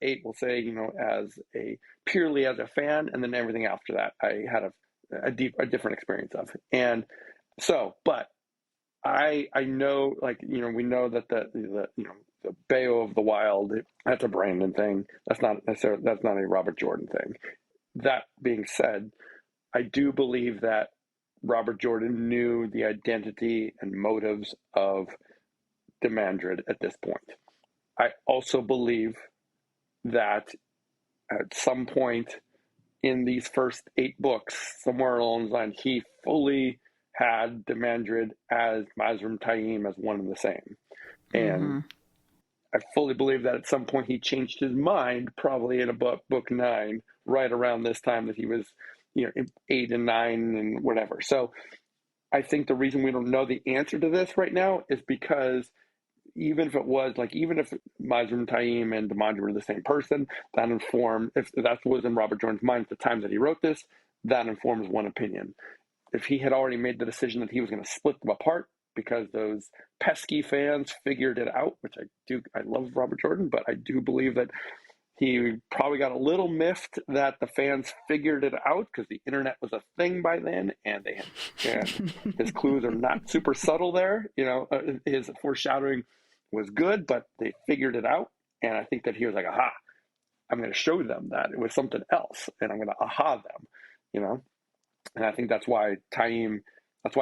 8, we'll say, purely as a fan, and then everything after that, I had a different experience of. And so, but I know, we know that the Bayo of the Wild, that's a Brandon thing. That's not a Robert Jordan thing. That being said, I do believe that Robert Jordan knew the identity and motives of Demandred at this point. I also believe that at some point in these first 8 books, somewhere along the line, he fully had Demandred as Mazrim Taim as one and the same. And I fully believe that at some point he changed his mind, probably in book 9, right around this time that he was, 8 and 9 and whatever. So I think the reason we don't know the answer to this right now is because even if Mazrim Taim and Demandred were the same person, that informed, if that was in Robert Jordan's mind at the time that he wrote this, that informs one opinion. If he had already made the decision that he was going to split them apart because those pesky fans figured it out, which I love Robert Jordan, but I do believe that he probably got a little miffed that the fans figured it out because the internet was a thing by then, and his clues are not super subtle there. His foreshadowing was good, but they figured it out, and I think that he was like, aha, I'm going to show them that it was something else, and I'm going to aha them, And I think that's why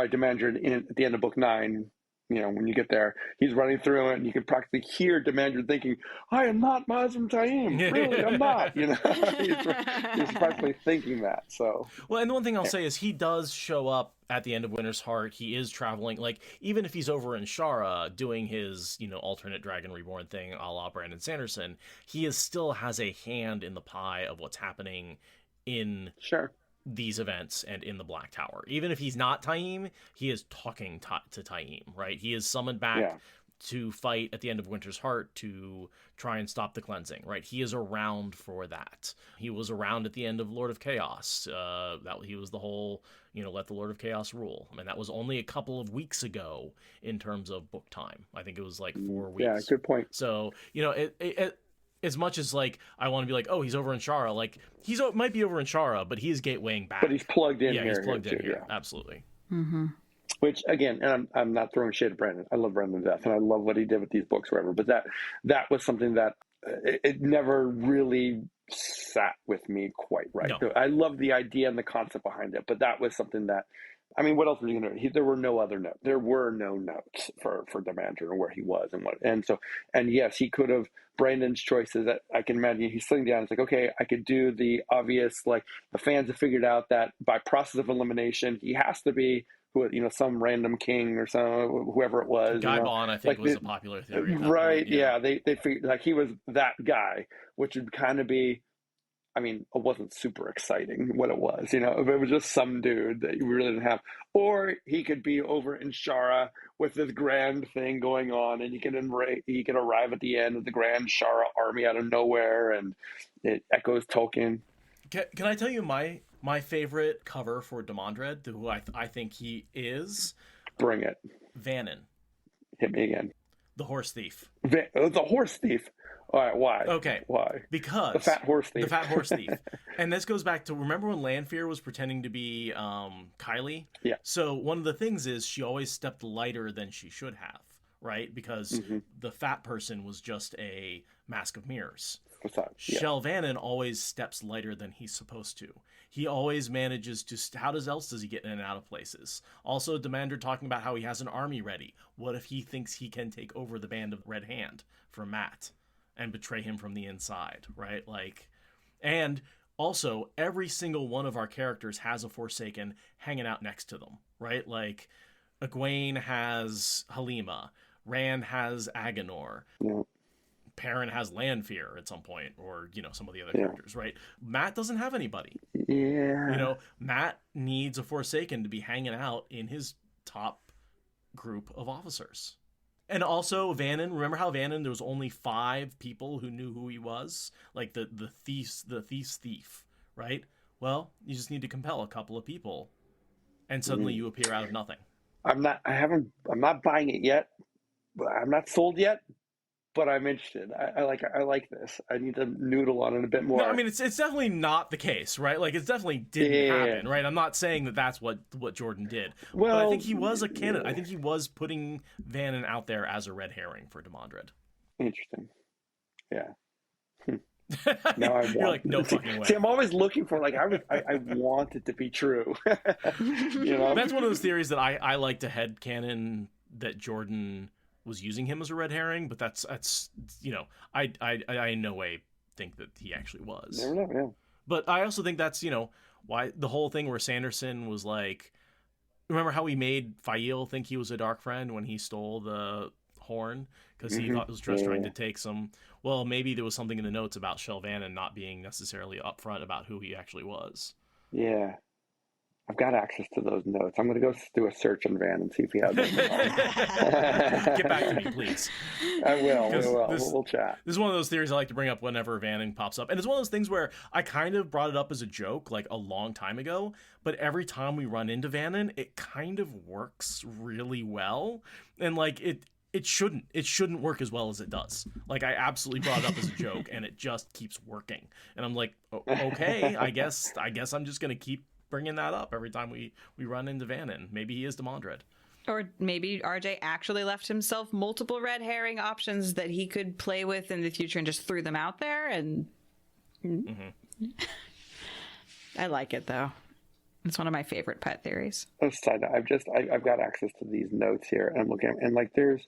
Demandred at the end of book 9, when you get there, he's running through it, and you can practically hear Demandred thinking, I am not Mazrim Taim. Really, I'm not. He's practically thinking that. So, well, and the one thing I'll say is he does show up at the end of Winter's Heart. He is traveling, even if he's over in Shara doing his, alternate Dragon Reborn thing a la Brandon Sanderson, he still has a hand in the pie of what's happening in these events and in the Black Tower. Even if he's not Taim, he is talking to Taim, right? He is summoned back to fight at the end of Winter's Heart to try and stop the cleansing, right? He is around for that. He was around at the end of Lord of Chaos. He was the whole, let the Lord of Chaos rule. I mean, that was only a couple of weeks ago in terms of book time. I think it was 4 weeks. Yeah, good point. So, it as much as I want to be oh, he's over in Shara, he might be over in Shara, but he is gatewaying back. But he's plugged in here. Yeah, he's plugged in here. Yeah. Absolutely. Mm-hmm. Which, again, and I'm not throwing shade at Brandon. I love Brandon to death, and I love what he did with these books, whatever. But that was something that it never really sat with me quite right. No. So I love the idea and the concept behind it, but that was something that, what else was he going to do? There were no other notes. There were no notes for Demandred or where he was and what. And yes, he could have, Brandon's choices that I can imagine, he's sitting down, it's okay, I could do the obvious, the fans have figured out that by process of elimination, he has to be some random king or whoever it was. Guy Bond, I think, was a popular theory. Right, yeah. They figured he was that guy, which would kind of be, it wasn't super exciting what it was, if it was just some dude that you really didn't have. Or he could be over in Shara with this grand thing going on, and he can arrive at the end of the grand Shara army out of nowhere, and it echoes Tolkien. Can I tell you my favorite cover for Demandred, who I think he is? Bring it. Vannon. Hit me again. The horse thief. The horse thief. All right, why? Okay. Why? Because the fat horse thief. The fat horse thief. And this goes back to, remember when Lanfear was pretending to be Kylie? Yeah. So one of the things is she always stepped lighter than she should have, right? Because the fat person was just a mask of mirrors. Shelvanin always steps lighter than he's supposed to. He always manages to... How else does he get in and out of places? Also, Demander talking about how he has an army ready. What if he thinks he can take over the Band of Red Hand from Matt and betray him from the inside, right? Like, and also, every single one of our characters has a Forsaken hanging out next to them, right? Like, Egwene has Halima. Rand has Agenor. Yeah. Perrin has Lanfear at some point, or, some of the other characters, right? Matt doesn't have anybody. Yeah. Matt needs a Forsaken to be hanging out in his top group of officers. And also Vannon, remember how Vannon, there was only 5 people who knew who he was? Like the thief's thief, right? Well, you just need to compel a couple of people, and suddenly you appear out of nothing. I'm not buying it yet. I'm not sold yet, but I'm interested. I like this. I need to noodle on it a bit more. No, I mean, it's definitely not the case, right? Like, it definitely didn't happen, right? I'm not saying that that's what Jordan did. Well, but I think he was a candidate. I think he was putting Vannon out there as a red herring for Demandred. Interesting. Yeah. Now I want. You're like, no fucking way. See, I'm always looking for, like, I want it to be true. That's one of those theories that I like to headcanon that Jordan was using him as a red herring, but that's I in no way think that he actually was. Never know, yeah. But I also think that's why the whole thing where Sanderson was like, remember how he made Fail think he was a dark friend when he stole the horn because he thought it was just trying to take some. Well, maybe there was something in the notes about Shelvanin not being necessarily upfront about who he actually was. Yeah. I've got access to those notes. I'm going to go do a search on Van and see if he has them. Get back to me, please. I will. We'll chat. This is one of those theories I like to bring up whenever Vannon pops up. And it's one of those things where I kind of brought it up as a joke like a long time ago, but every time we run into Vannon, it kind of works really well. And like it shouldn't work as well as it does. Like, I absolutely brought it up as a joke and it just keeps working. And I'm like, okay, I guess I'm just going to keep bringing that up every time we run into Vannon. Maybe he is Demandred. Or maybe RJ actually left himself multiple red herring options that he could play with in the future and just threw them out there. And I like it, though. It's one of my favorite pet theories. Side note, I've got access to these notes here, and I'm looking, and like there's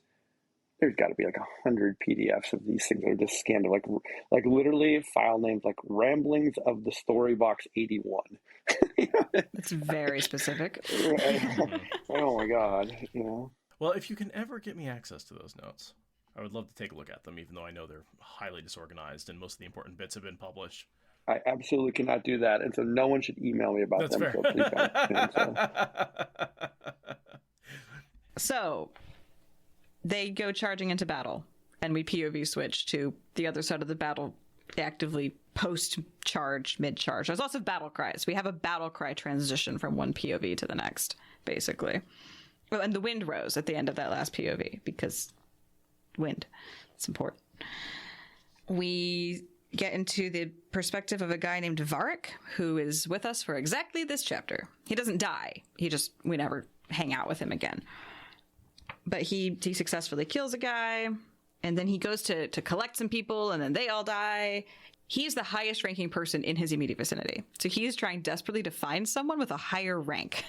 got to be like 100 PDFs of these things that are just scanned, like literally file names like Ramblings of the Storybox 81. It's very specific. Oh my God, Well, if you can ever get me access to those notes, I would love to take a look at them, even though I know they're highly disorganized and most of the important bits have been published. I absolutely cannot do that, and so no one should email me about That's them. Fair. So please don't. So they go charging into battle, and we POV switch to the other side of the battle, actively post-charge, mid-charge. There's lots of battle cries. We have a battle cry transition from one POV to the next, basically. Well, and the wind rose at the end of that last POV, because wind. It's important. We get into the perspective of a guy named Varric, who is with us for exactly this chapter. He doesn't die. We never hang out with him again. But he successfully kills a guy, and then he goes to collect some people, and then they all die. He's the highest ranking person in his immediate vicinity. So he's trying desperately to find someone with a higher rank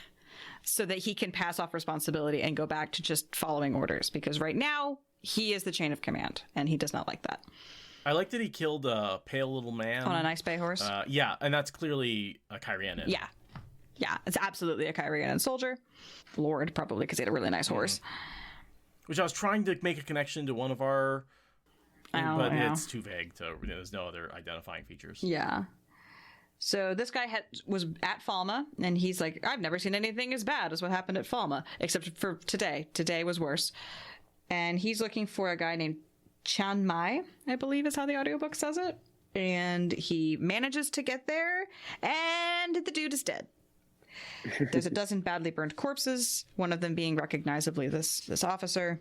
so that he can pass off responsibility and go back to just following orders. Because right now, he is the chain of command, and he does not like that. I like that he killed a pale little man. On a nice bay horse? Yeah, and that's clearly a Kyrianan. Yeah, it's absolutely a Kyrianan soldier. Lord, probably, because he had a really nice horse. Which I was trying to make a connection to one of our... but it's too vague. There's no other identifying features. Yeah. So this guy was at Falma, and he's like, I've never seen anything as bad as what happened at Falma, except for today. Today was worse. And he's looking for a guy named Chiang Mai, I believe is how the audiobook says it. And he manages to get there, and the dude is dead. There's a dozen badly burned corpses, one of them being recognizably this officer.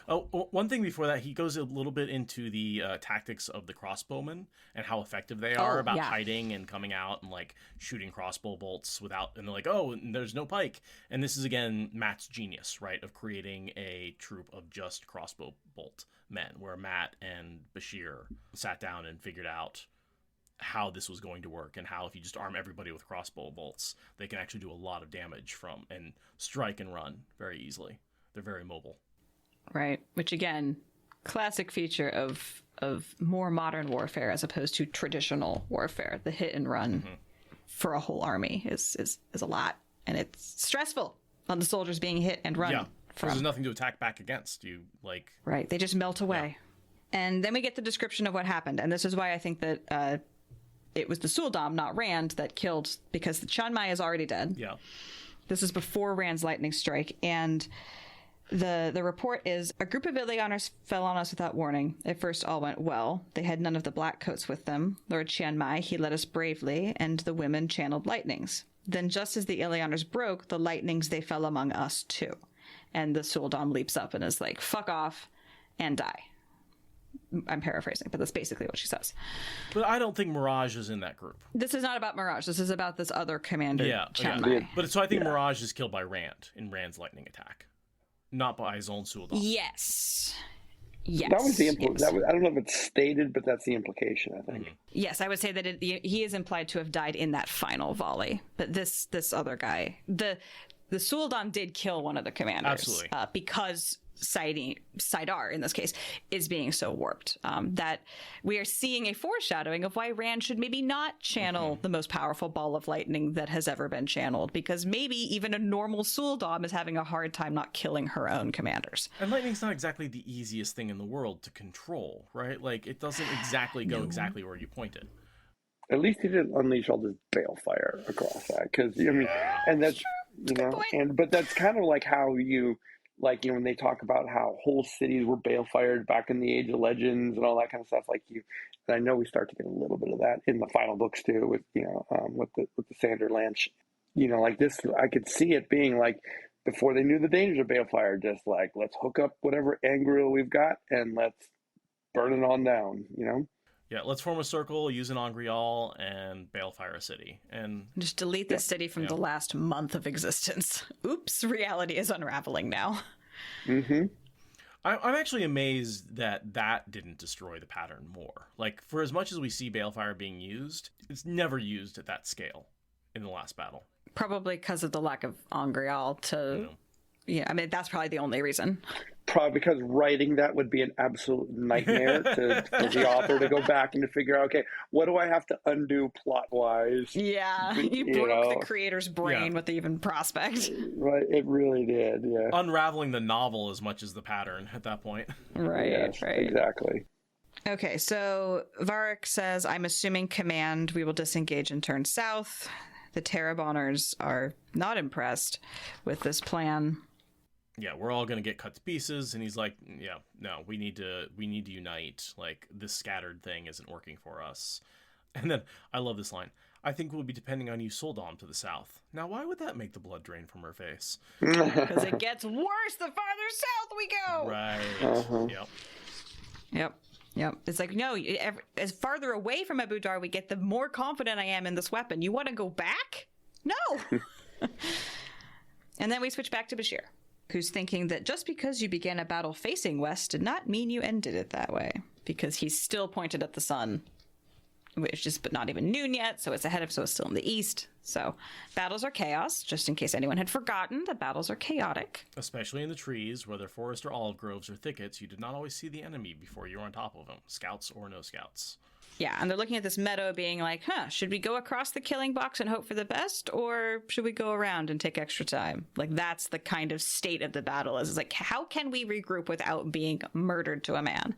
One thing before that, he goes a little bit into the tactics of the crossbowmen and how effective they are about hiding and coming out and like shooting crossbow bolts without, and they're like, oh, there's no pike. And this is again Matt's genius, right, of creating a troop of just crossbow bolt men, where Matt and Bashir sat down and figured out how this was going to work and how if you just arm everybody with crossbow bolts, they can actually do a lot of damage from and strike and run very easily. They're very mobile. Right, which again, classic feature of more modern warfare as opposed to traditional warfare. The hit and run for a whole army is a lot, and it's stressful on the soldiers being hit and run. Yeah, because there's nothing to attack back against. You like right, they just melt away. Yeah. And then we get the description of what happened, and this is why I think that it was the Suldam, not Rand, that killed, because the Chiang Mai is already dead. Yeah, this is before Rand's lightning strike, and the report is, a group of Ilianers fell on us without warning. At first all went well. They had none of the black coats with them. Lord Chiang Mai, he led us bravely, and the women channeled lightnings. Then just as the Ilianers broke, the lightnings, they fell among us too. And the Suldam leaps up and is like, fuck off and die. I'm paraphrasing, but that's basically what she says. But I don't think Mirage is in that group. This is not about Mirage. This is about this other commander, Chiang Mai. But so I think Mirage is killed by Rand in Rand's lightning attack. Not by his own Suldam. Yes. That was the I don't know if it's stated, but that's the implication, I think. Yes, I would say that he is implied to have died in that final volley. But this other guy, the Suldam did kill one of the commanders. Absolutely. Because Saidar, in this case, is being so warped that we are seeing a foreshadowing of why Rand should maybe not channel the most powerful ball of lightning that has ever been channeled, because maybe even a normal Suldam is having a hard time not killing her own commanders. And lightning's not exactly the easiest thing in the world to control, right? Like, it doesn't exactly go exactly where you point it. At least he didn't unleash all this balefire across that, because I mean, and that's but that's kind of like how you. Like, when they talk about how whole cities were balefired back in the Age of Legends and all that kind of stuff, and I know we start to get a little bit of that in the final books too, with with the Sander Lanch, like this. I could see it being like before they knew the dangers of balefire, just like, let's hook up whatever Angriel we've got and let's burn it on down. Yeah, let's form a circle, use an Angrial, and balefire a city. And just delete this city from the last month of existence. Oops, reality is unraveling now. Mm-hmm. I'm actually amazed that didn't destroy the pattern more. Like, for as much as we see balefire being used, it's never used at that scale in the last battle. Probably because of the lack of Angrial to... Yeah, I mean, that's probably the only reason. Probably because writing that would be an absolute nightmare for the author to go back and to figure out, okay, what do I have to undo plot-wise? Yeah, you broke the creator's brain with the even prospect. Right, it really did, yeah. Unraveling the novel as much as the pattern at that point. Right, yes, right. Exactly. Okay, so Varric says, I'm assuming command, we will disengage and turn south. The Terrabonners are not impressed with this plan. Yeah, we're all going to get cut to pieces. And he's like, yeah, no, we need to unite. Like, this scattered thing isn't working for us. And then I love this line. I think we'll be depending on you, Suldam, to the south. Now, why would that make the blood drain from her face? Because it gets worse the farther south we go. Right. Yep. It's like, no, as farther away from Abu Dhar we get, the more confident I am in this weapon. You want to go back? No. And then we switch back to Bashir, who's thinking that just because you began a battle facing west did not mean you ended it that way, because he's still pointed at the sun, which is but not even noon yet, so it's ahead of, so it's still in the east. So battles are chaos, just in case anyone had forgotten that battles are chaotic. Especially in the trees, whether forest or olive groves or thickets, you did not always see the enemy before you were on top of them, scouts or no scouts. Yeah, and they're looking at this meadow being like, should we go across the killing box and hope for the best, or should we go around and take extra time? Like, that's the kind of state of the battle is. It's like, how can we regroup without being murdered to a man?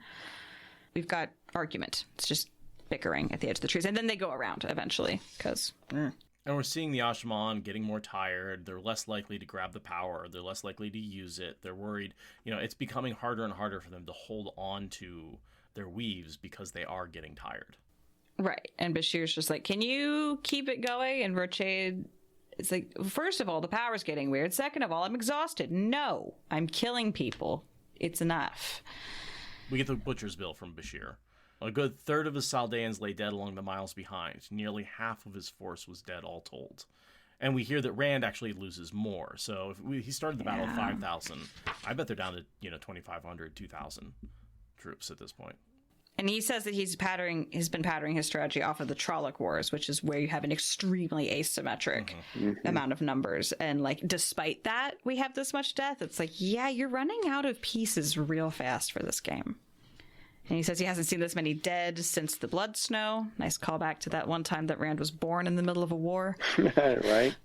We've got argument. It's just bickering at the edge of the trees. And then they go around eventually, because... And we're seeing the Asha'man getting more tired. They're less likely to grab the power. They're less likely to use it. They're worried. It's becoming harder and harder for them to hold on to their weaves because they are getting tired. Right. And Bashir's just like, can you keep it going? And Rochade is like, first of all, the power's getting weird. Second of all, I'm exhausted. No, I'm killing people. it's enough. We get the butcher's bill from Bashir. A good third of his Saldeans lay dead along the miles behind. Nearly half of his force was dead, all told. And we hear that Rand actually loses more. So if he started the battle at 5,000. I bet they're down to 2,500, 2,000 troops at this point. And he says that he's been patterning his strategy off of the Trolloc Wars, which is where you have an extremely asymmetric amount of numbers. And like, despite that, we have this much death. It's like, yeah, you're running out of pieces real fast for this game. And he says he hasn't seen this many dead since the Blood Snow. Nice callback to that one time that Rand was born in the middle of a war. Right.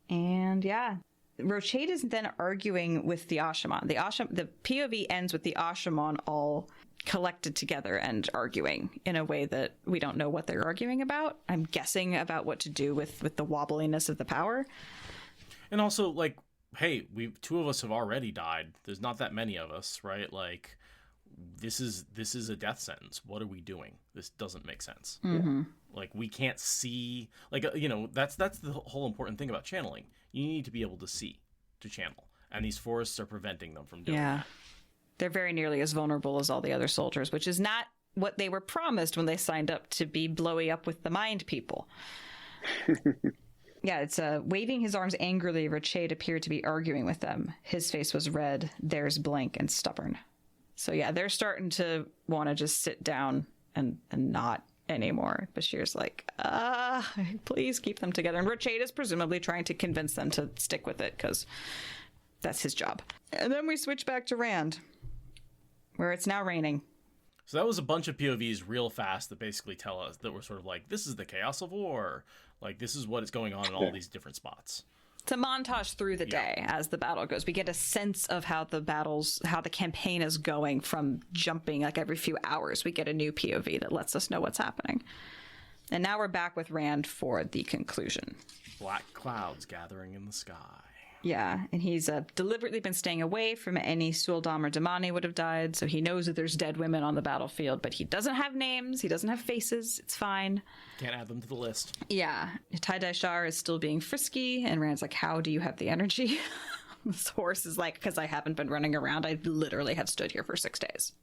And yeah, Rochade is then arguing with the Ashaman. The POV ends with the Ashaman all collected together and arguing in a way that we don't know what they're arguing about. I'm guessing about what to do with the wobbliness of the power. And also, like, hey, two of us have already died. There's not that many of us, right? Like, this is a death sentence. What are we doing? This doesn't make sense. Mm-hmm. Like, we can't see, like, that's the whole important thing about channeling. You need to be able to see to channel, and these forests are preventing them from doing that. They're very nearly as vulnerable as all the other soldiers, which is not what they were promised when they signed up to be blowy up with the mind people. Yeah, it's waving his arms angrily. Rochade appeared to be arguing with them. His face was red, theirs blank and stubborn. So yeah, they're starting to want to just sit down and not anymore. Bashir's like, please keep them together. And Rochade is presumably trying to convince them to stick with it because that's his job. And then we switch back to Rand, where it's now raining. So that was a bunch of POVs real fast that basically tell us that we're sort of like, this is the chaos of war. Like, this is what is going on in all these different spots. It's a montage through the day as the battle goes. We get a sense of how the campaign is going from jumping like every few hours. We get a new POV that lets us know what's happening. And now we're back with Rand for the conclusion. Black clouds gathering in the sky. Yeah, and he's deliberately been staying away from any Suldam or Damani would have died, so he knows that there's dead women on the battlefield, but he doesn't have names, he doesn't have faces, it's fine. Can't add them to the list. Yeah, Tai-Dai Shar is still being frisky, and Rand's like, how do you have the energy? This horse is like, because I haven't been running around, I literally have stood here for 6 days.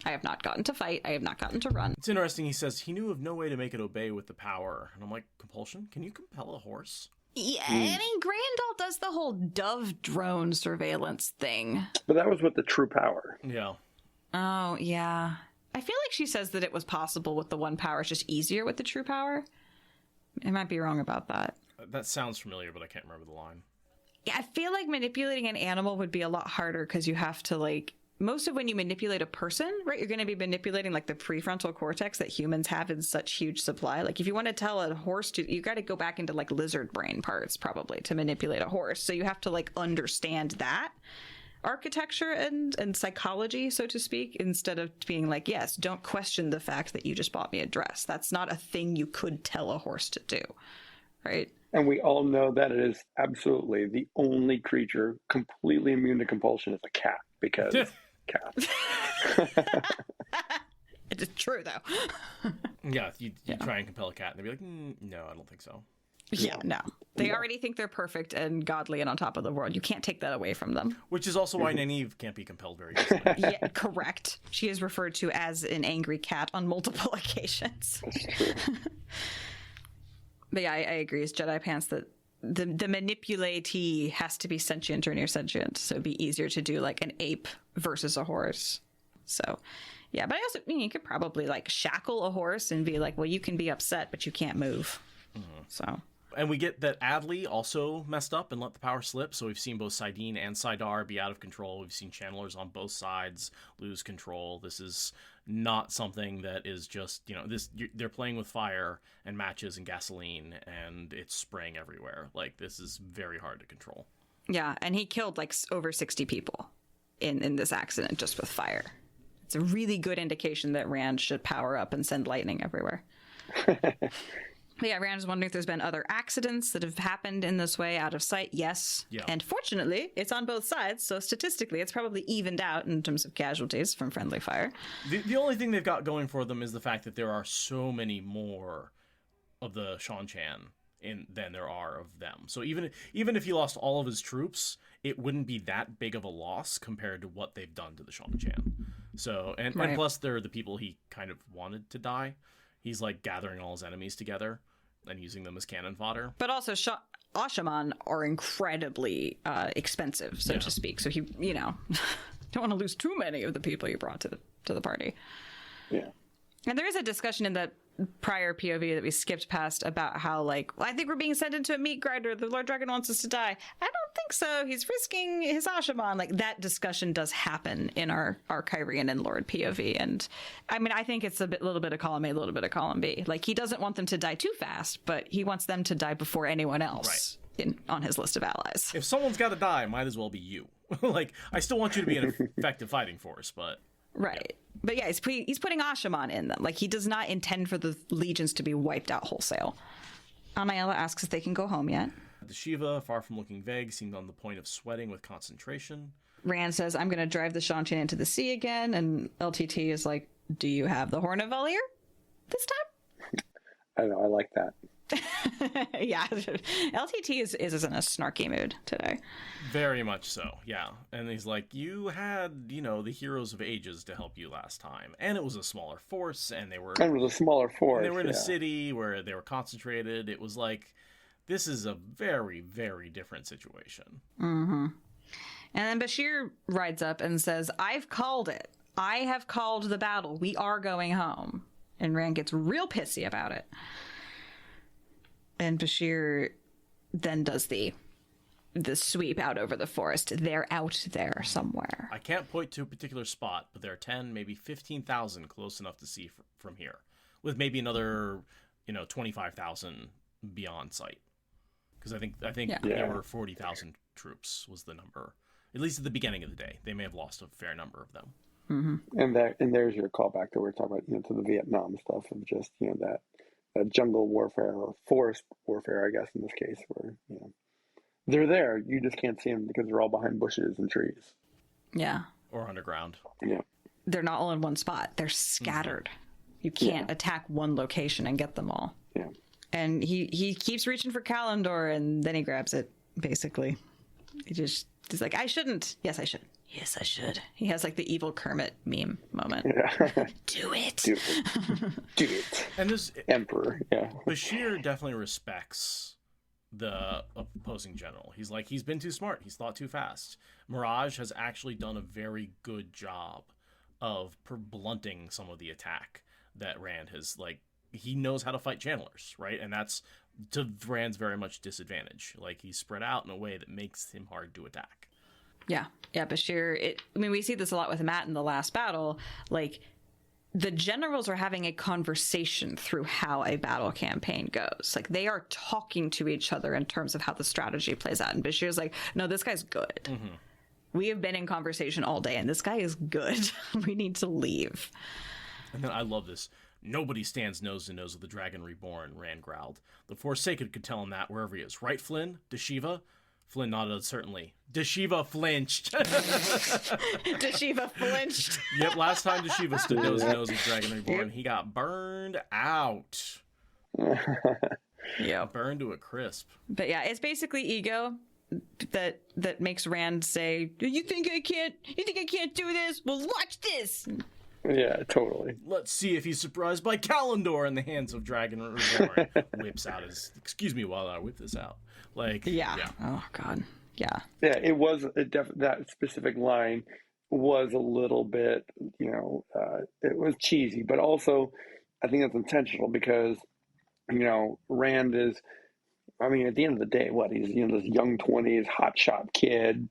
I have not gotten to fight, I have not gotten to run. It's interesting, he says he knew of no way to make it obey with the power. And I'm like, compulsion? Can you compel a horse? Yeah, I mean, Grandal does the whole dove drone surveillance thing. But that was with the true power. Yeah. Oh, yeah. I feel like she says that it was possible with the one power. It's just easier with the true power. I might be wrong about that. That sounds familiar, but I can't remember the line. Yeah, I feel like manipulating an animal would be a lot harder because you have to, like... Most of when you manipulate a person, right, you're going to be manipulating like the prefrontal cortex that humans have in such huge supply. Like if you want to tell a horse to, you got to go back into like lizard brain parts probably to manipulate a horse. So you have to like understand that architecture and psychology, so to speak, instead of being like, yes, don't question the fact that you just bought me a dress. That's not a thing you could tell a horse to do, right? And we all know that it is absolutely the only creature completely immune to compulsion is a cat because... Cat. It's true though. Yeah, you try and compel a cat and they'd be like, no, I don't think so. Yeah, no. They already think they're perfect and godly and on top of the world. You can't take that away from them. Which is also why Nynaeve can't be compelled very easily. Yeah, correct. She is referred to as an angry cat on multiple occasions. But yeah, I agree. It's Jedi Pants that the manipulatee has to be sentient or near sentient, so it'd be easier to do like an ape versus a horse. So yeah, but I also you could probably like shackle a horse and be like, well, you can be upset, but you can't move. Mm-hmm. So. And we get that Adley also messed up and let the power slip, so we've seen both Saidin and Saidar be out of control. We've seen channelers on both sides lose control. This is not something that is just, they're playing with fire and matches and gasoline, and it's spraying everywhere. Like, this is very hard to control. Yeah, and he killed, like, over 60 people in this accident just with fire. It's a really good indication that Rand should power up and send lightning everywhere. But yeah, Rand is wondering if there's been other accidents that have happened in this way out of sight. Yes. Yeah. And fortunately, it's on both sides. So statistically, it's probably evened out in terms of casualties from friendly fire. The only thing they've got going for them is the fact that there are so many more of the Seanchan than there are of them. So even if he lost all of his troops, it wouldn't be that big of a loss compared to what they've done to the Seanchan. So and plus they're the people he kind of wanted to die. He's like gathering all his enemies together and using them as cannon fodder. But also Ashaman are incredibly expensive, so to speak. So he, don't want to lose too many of the people you brought to the party. Yeah. And there is a discussion in that prior POV that we skipped past about how, like, I think we're being sent into a meat grinder. The Lord Dragon wants us to die. I don't think so. He's risking his Ashaman. Like, that discussion does happen in our Kyrian and Lord POV. And, I mean, I think it's a little bit of column A, a little bit of column B. Like, he doesn't want them to die too fast, but he wants them to die before anyone else on his list of allies. If someone's got to die, might as well be you. Like, I still want you to be an effective fighting force, but... Right. Yeah. But yeah, he's putting Ashaman in them. Like, he does not intend for the legions to be wiped out wholesale. Anaela asks if they can go home yet. The Shiva, far from looking vague, seemed on the point of sweating with concentration. Rand says, I'm going to drive the Seanchan into the sea again. And LTT is like, do you have the Horn of Valir this time? I know, I like that. Yeah, LTT is in a snarky mood today. Very much so, yeah. And he's like, you had, the heroes of ages to help you last time. And it was a smaller force, and they were... And it was a smaller force, they were in a city where they were concentrated. It was like, this is a very, very different situation. Mm-hmm. And then Bashir rides up and says, I've called it. I have called the battle. We are going home. And Rand gets real pissy about it. And Bashir then does the sweep out over the forest. They're out there somewhere. I can't point to a particular spot, but there are 10, maybe 15,000 close enough to see from here, with maybe another, 25,000 beyond sight. Because I think there were 40,000 troops was the number, at least at the beginning of the day. They may have lost a fair number of them. Mm-hmm. And there's your callback that we're talking about, to the Vietnam stuff of just that jungle warfare or forest warfare, I guess, in this case, where, they're there. You just can't see them because they're all behind bushes and trees. Yeah. Or underground. Yeah. They're not all in one spot. They're scattered. Mm-hmm. You can't attack one location and get them all. Yeah. And he keeps reaching for Kalendor, and then he grabs it, basically. He's like, I shouldn't. Yes, I should. Yes, I should. He has like the evil Kermit meme moment. Yeah. Do it. Do it. Do it. And this Emperor, yeah. Bashir definitely respects the opposing general. He's like, he's been too smart. He's thought too fast. Mirage has actually done a very good job of blunting some of the attack that Rand has, he knows how to fight channelers, right? And that's to Rand's very much disadvantage. Like, he's spread out in a way that makes him hard to attack. Yeah, Bashir. We see this a lot with Matt in the last battle. Like, the generals are having a conversation through how a battle campaign goes. Like, they are talking to each other in terms of how the strategy plays out. And Bashir's like, no, this guy's good. Mm-hmm. We have been in conversation all day, and this guy is good. We need to leave. And then I love this. Nobody stands nose to nose with the Dragon Reborn, Rand growled. The Forsaken could tell him that wherever he is. Right, Flynn? Deshiva? Flynn nodded certainly. Deshiva flinched. Deshiva flinched. Yep, last time Deshiva stood nose to nose with Dragon Reborn, he got burned out. Yeah. Burned to a crisp. But yeah, it's basically ego that makes Rand say, you think I can't do this? Well, watch this. Yeah, totally. Let's see if he's surprised by Kalendor in the hands of Dragon Reborn. Whips out his, excuse me while I whip this out. Yeah. Oh, God. Yeah. Yeah, it was, that specific line was a little bit, it was cheesy, but also I think that's intentional because, Rand is, at the end of the day, he's, this young 20s hotshot kid,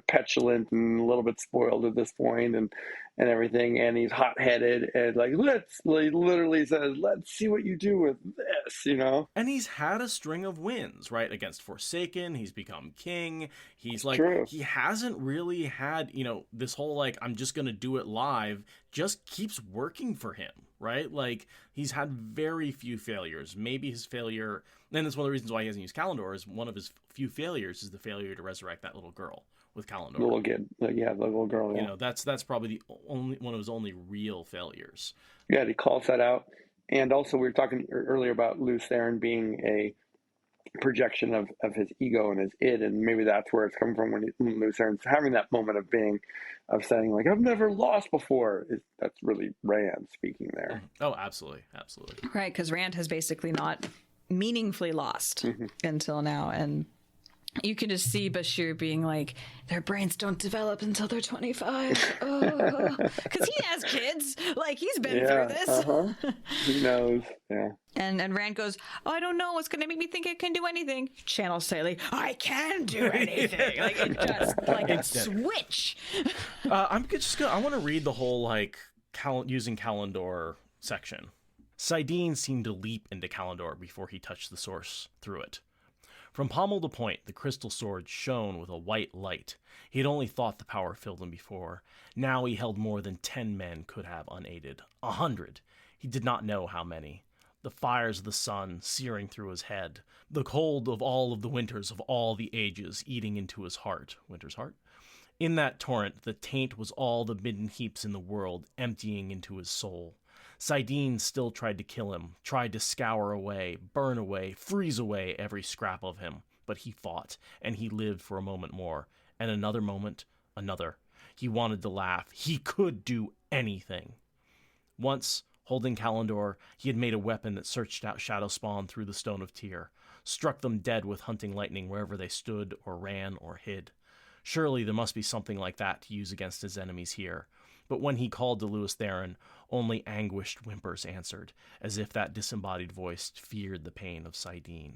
petulant and a little bit spoiled at this point and everything, and he's hot-headed and he literally says, let's see what you do with this, And he's had a string of wins, right? Against Forsaken, he's become king. He's True. He hasn't really had, this whole I'm just gonna do it live just keeps working for him, right? He's had very few failures. Maybe his failure, and it's one of the reasons why he hasn't used Kalendor, is one of his few failures is the failure to resurrect that little girl with Kalendor. The little kid, the little girl. Yeah. That's probably the only one of his only real failures. Yeah, he calls that out, and also we were talking earlier about Lew Therin being projection of his ego and his id, and maybe that's where it's coming from when Luceren's having that moment of saying like, I've never lost before. That's really Rand speaking there. Oh, absolutely. Right, because Rand has basically not meaningfully lost until now, and you can just see Bashir being like, their brains don't develop until they're 25. Because he has kids. Like, he's been through this. He knows. Yeah. And Rand goes, oh, I don't know what's going to make me think I can do anything. Channel Staley, I can do anything. Like, it just, like a switch. I want to read the whole, like, using Kalendor section. Saidin seemed to leap into Kalendor before he touched the source through it. From pommel to point, the crystal sword shone with a white light. He had only thought the power filled him before. Now he held more than 10 men could have unaided. 100. He did not know how many. The fires of the sun searing through his head. The cold of all of the winters of all the ages eating into his heart. Winter's heart? In that torrent, the taint was all the midden heaps in the world, emptying into his soul. Saidin still tried to kill him, tried to scour away, burn away, freeze away every scrap of him. But he fought, and he lived for a moment more. And another moment, another. He wanted to laugh. He could do anything. Once, holding Kalendor, he had made a weapon that searched out Shadowspawn through the Stone of Tyr, struck them dead with hunting lightning wherever they stood or ran or hid. Surely there must be something like that to use against his enemies here. But when he called to Lewis Theron, only anguished whimpers answered, as if that disembodied voice feared the pain of Saidin.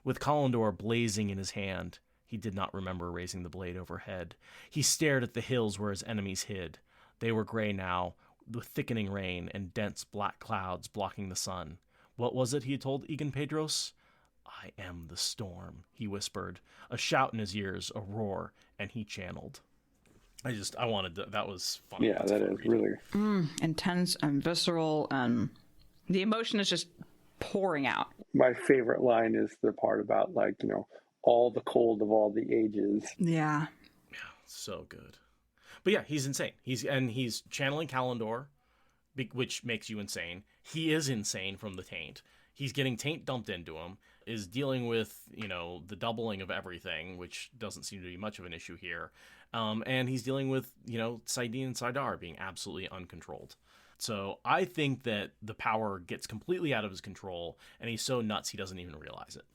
With Kalendor blazing in his hand, he did not remember raising the blade overhead. He stared at the hills where his enemies hid. They were gray now, with thickening rain and dense black clouds blocking the sun. What was it he had told Egan Pedros? I am the storm, he whispered, a shout in his ears, a roar, and he channeled. I wanted to, that was fun. Yeah, that is really intense and visceral, and the emotion is just pouring out. My favorite line is the part about, like, all the cold of all the ages. Yeah, so good. But yeah, he's insane. He's channeling Kalendor, which makes you insane. He is insane from the taint. He's getting taint dumped into him, is dealing with, the doubling of everything, which doesn't seem to be much of an issue here. And he's dealing with, Saidin and Saidar being absolutely uncontrolled. So I think that the power gets completely out of his control, and he's so nuts he doesn't even realize it.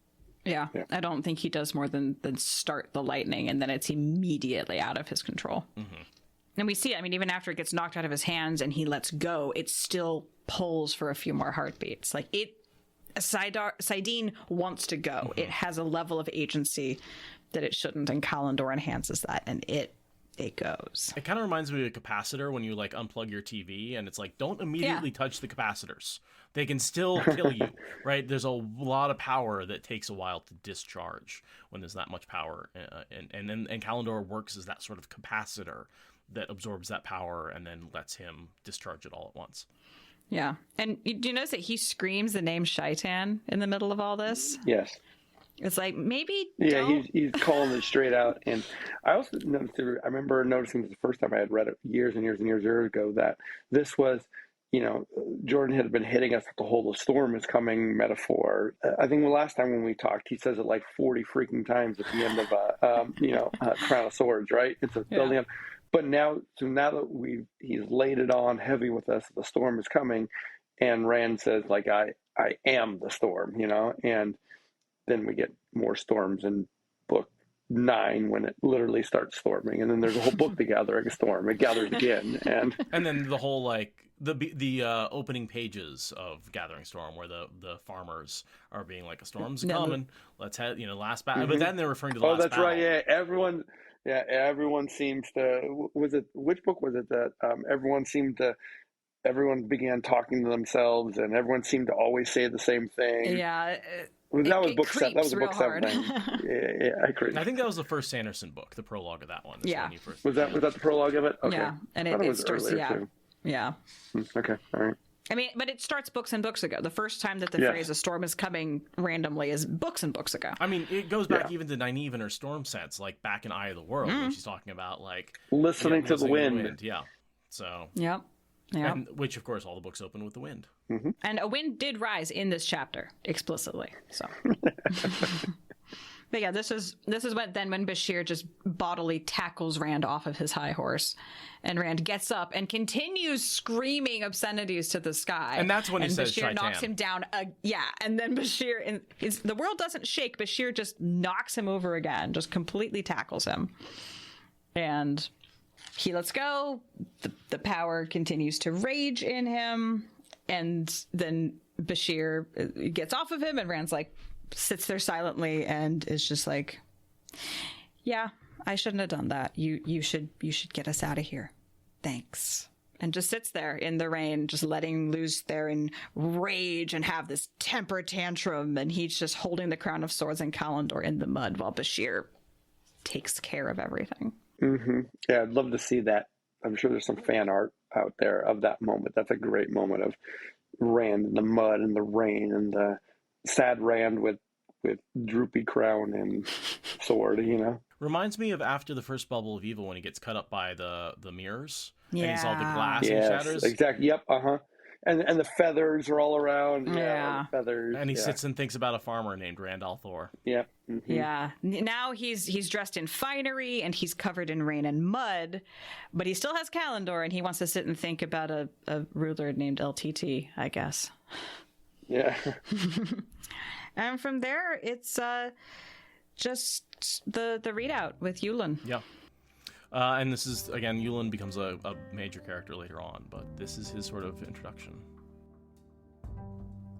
Yeah. I don't think he does more than start the lightning, and then it's immediately out of his control. Mm-hmm. And we see, even after it gets knocked out of his hands and he lets go, it still pulls for a few more heartbeats. Like, Saidin wants to go. Mm-hmm. It has a level of agency that it shouldn't, and Kalendor enhances that, and it goes. It kind of reminds me of a capacitor when you unplug your TV, and it's like, don't immediately touch the capacitors. They can still kill you, right? There's a lot of power that takes a while to discharge when there's that much power, and Kalendor works as that sort of capacitor that absorbs that power and then lets him discharge it all at once. Yeah. And do you notice that he screams the name Shaitan in the middle of all this? Yes. It's like, maybe he's calling it straight out. And I also noticed, I remember noticing this the first time I had read it years and years and years ago, that this was, Jordan had been hitting us with the whole "the storm is coming" metaphor. I think the last time when we talked, he says it like 40 freaking times at the end of Crown of Swords, right? It's a building up. But now that he's laid it on heavy with us, the storm is coming, and Rand says, like, I am the storm, and then we get more storms in book 9 when it literally starts storming, and then there's a whole book to gathering a storm. It gathers again, and then the whole the opening pages of Gathering Storm, where the farmers are being like, a storm's coming, let's have last battle. Mm-hmm. But then they're referring to the last battle. Oh, that's right. Yeah, everyone seems to. Which book was it that everyone began talking to themselves, and everyone seemed to always say the same thing. Yeah. That was book 7. That was book 7 thing. Yeah, I creeped. I think that was the first Sanderson book, the prologue of that one. Yeah. Was that the prologue of it? Okay. Yeah, and it was starts. Earlier too. Yeah. Okay. All right. But it starts books and books ago. The first time that the phrase "a storm is coming" randomly is books and books ago. It goes back even to Nynaeve and her storm sense, like back in Eye of the World, when she's talking about listening to the wind. Yeah. So. Yep. Yeah. Which, of course, all the books open with the wind. And a wind did rise in this chapter explicitly. So, but yeah, this is when Bashir just bodily tackles Rand off of his high horse, and Rand gets up and continues screaming obscenities to the sky. And that's when he says Bashir Shaitan. knocks him down. And then Bashir, the world doesn't shake. Bashir just knocks him over again, just completely tackles him, and he lets go. The power continues to rage in him, and then Bashir gets off of him, and Rand's like, sits there silently and is just like, yeah, I shouldn't have done that. You should get us out of here. Thanks. And just sits there in the rain, just letting loose there in rage and have this temper tantrum. And he's just holding the crown of swords and Kalendor in the mud while Bashir takes care of everything. Yeah, I'd love to see that. I'm sure there's some fan art out there of that moment. That's a great moment of Rand in the mud and the rain and the sad Rand with droopy crown and sword, Reminds me of after the first bubble of evil when he gets cut up by the mirrors. Yeah. And he's all the glass and shatters. Exactly. Yep. And the feathers are all around. Yeah. The feathers. And he sits and thinks about a farmer named Randall Thor. Yep. Yeah. Now he's dressed in finery and he's covered in rain and mud, but he still has Kalendor and he wants to sit and think about a ruler named LTT, I guess. Yeah. And from there, it's just the readout with Yulin. Yeah. And this is, again, Yulin becomes a major character later on, but this is his sort of introduction.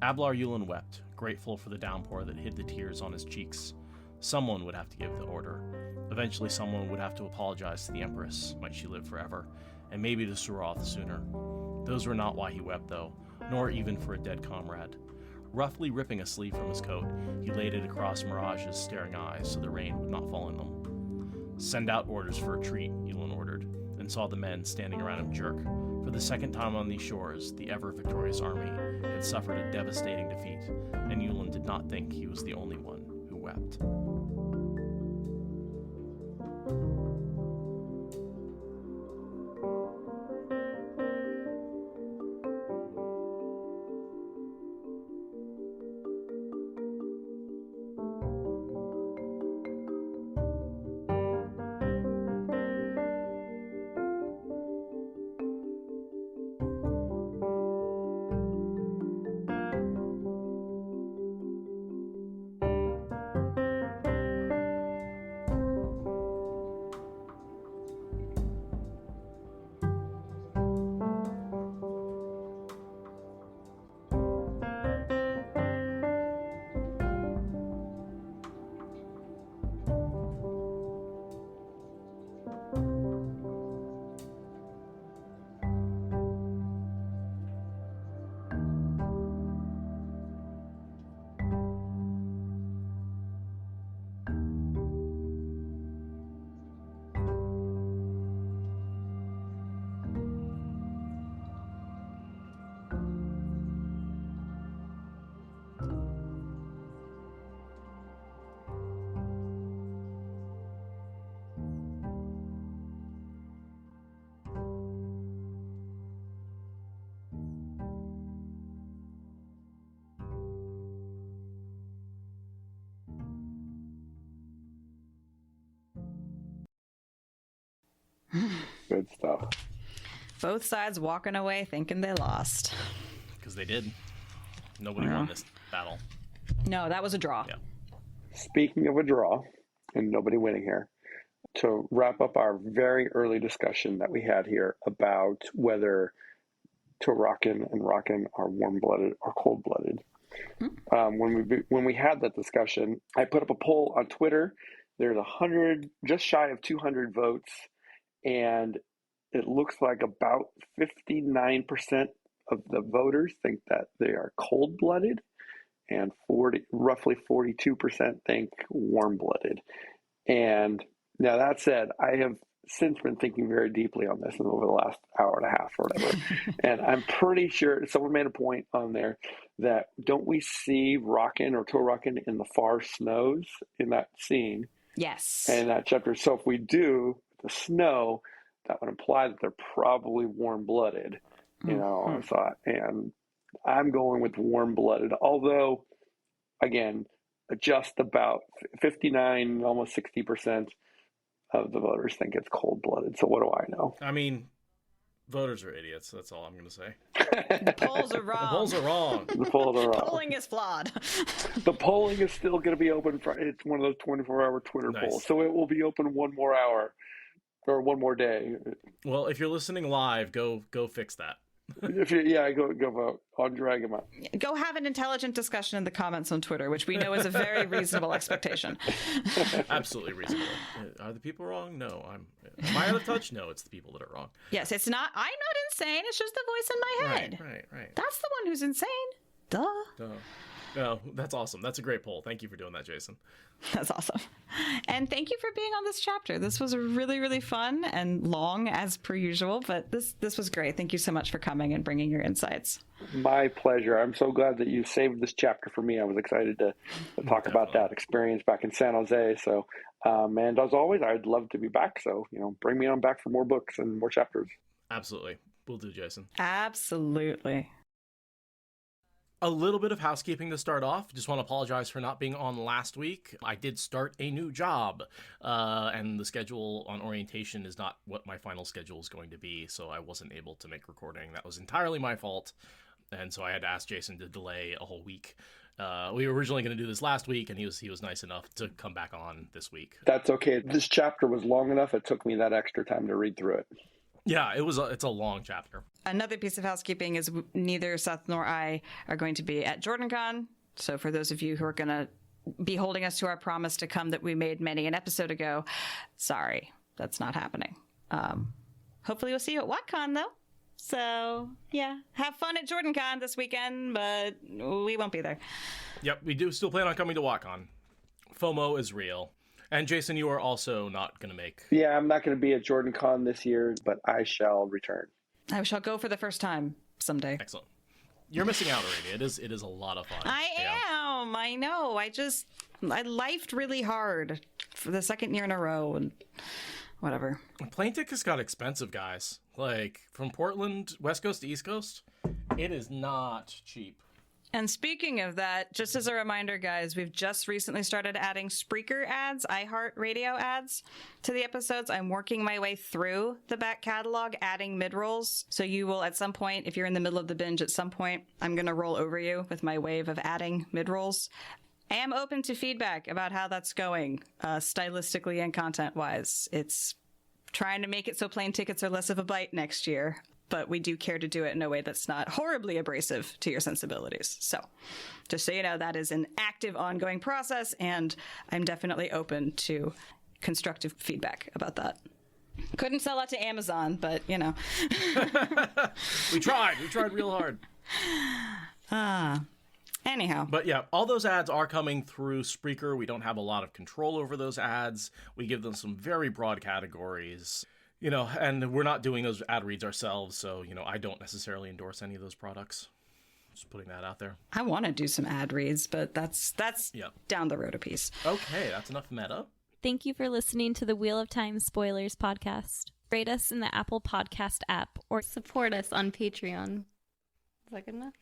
Ablar Yulin wept, grateful for the downpour that hid the tears on his cheeks. Someone would have to give the order. Eventually someone would have to apologize to the Empress, might she live forever, and maybe to Suroth sooner. Those were not why he wept, though, nor even for a dead comrade. Roughly ripping a sleeve from his coat, he laid it across Mirage's staring eyes so the rain would not fall in them. Send out orders for retreat, Yulin ordered, and saw the men standing around him jerk. For the second time on these shores, the ever-victorious army had suffered a devastating defeat, and Yulin did not think he was the only one who wept. Good stuff. Both sides walking away thinking they lost. Because they did. Nobody won this battle. No, that was a draw. Yeah. Speaking of a draw, and nobody winning here, to wrap up our very early discussion that we had here about whether Turakan and Rakan are warm-blooded or cold-blooded. When we had that discussion, I put up a poll on Twitter. There's 100, just shy of 200 votes, and it looks like about 59% of the voters think that they are cold-blooded, and roughly 42% think warm-blooded. And now that said, I have since been thinking very deeply on this over the last hour and a half or whatever. And I'm pretty sure someone made a point on there that don't we see Rakan or Turakan in the far snows in that scene? Yes. And that chapter. So if we do the snow, that would imply that they're probably warm-blooded, you know. So, and I'm going with warm-blooded, although, again, just about 59, almost 60% of the voters think it's cold-blooded. So what do I know? I mean, voters are idiots. That's all I'm going to say. The polls are wrong. The polls are wrong. The polls are wrong. Polling is flawed. The polling is still going to be open. It's one of those 24-hour Twitter polls. So it will be open one more hour or one more day. Well, if you're listening live, go fix that. Go vote on Dragonmount. Go have an intelligent discussion in the comments on Twitter, which we know is a very reasonable expectation. Absolutely reasonable. Are the people wrong? No. Am I out of touch? No, it's the people that are wrong. Yes, it's not. I'm not insane. It's just the voice in my head. Right. That's the one who's insane. Duh. No, that's awesome. That's a great poll. Thank you for doing that, Jason. That's awesome. And thank you for being on this chapter. This was really, really fun and long as per usual, but this was great. Thank you so much for coming and bringing your insights. My pleasure. I'm so glad that you saved this chapter for me. I was excited to talk about that experience back in San Jose. So, and as always, I'd love to be back. So, bring me on back for more books and more chapters. Absolutely. Will do, Jason. Absolutely. A little bit of housekeeping to start off. Just want to apologize for not being on last week. I did start a new job, and the schedule on orientation is not what my final schedule is going to be, so I wasn't able to make recording. That was entirely my fault, and so I had to ask Jason to delay a whole week. We were originally going to do this last week, and he was nice enough to come back on this week. That's okay. This chapter was long enough. It took me that extra time to read through it. Yeah, it's a long chapter. Another piece of housekeeping is neither Seth nor I are going to be at JordanCon. So for those of you who are going to be holding us to our promise to come that we made many an episode ago, sorry, that's not happening. Hopefully we'll see you at WatCon, though. So, yeah, have fun at JordanCon this weekend, but we won't be there. Yep, we do still plan on coming to WatCon. FOMO is real. And Jason, you are also not going to make... Yeah, I'm not going to be at JordanCon this year, but I shall return. I shall go for the first time someday. Excellent. You're missing out already. It is a lot of fun. I am. I know. I lifed really hard for the second year in a row and whatever. Plane tickets got expensive, guys. Like, from Portland, West Coast to East Coast, it is not cheap. And speaking of that, just as a reminder, guys, we've just recently started adding Spreaker ads, iHeartRadio ads to the episodes. I'm working my way through the back catalog, adding mid-rolls. So you will, at some point, if you're in the middle of the binge, at some point, I'm going to roll over you with my wave of adding mid-rolls. I am open to feedback about how that's going, stylistically and content-wise. It's trying to make it so plane tickets are less of a bite next year. But we do care to do it in a way that's not horribly abrasive to your sensibilities. So just so you know, that is an active, ongoing process, and I'm definitely open to constructive feedback about that. Couldn't sell out to Amazon, but, We tried real hard. Anyhow. But yeah, all those ads are coming through Spreaker. We don't have a lot of control over those ads. We give them some very broad categories. And we're not doing those ad reads ourselves, so, I don't necessarily endorse any of those products. Just putting that out there. I want to do some ad reads, but that's down the road a piece. Okay, that's enough meta. Thank you for listening to the Wheel of Time Spoilers podcast. Rate us in the Apple Podcast app or support us on Patreon. Is that good enough?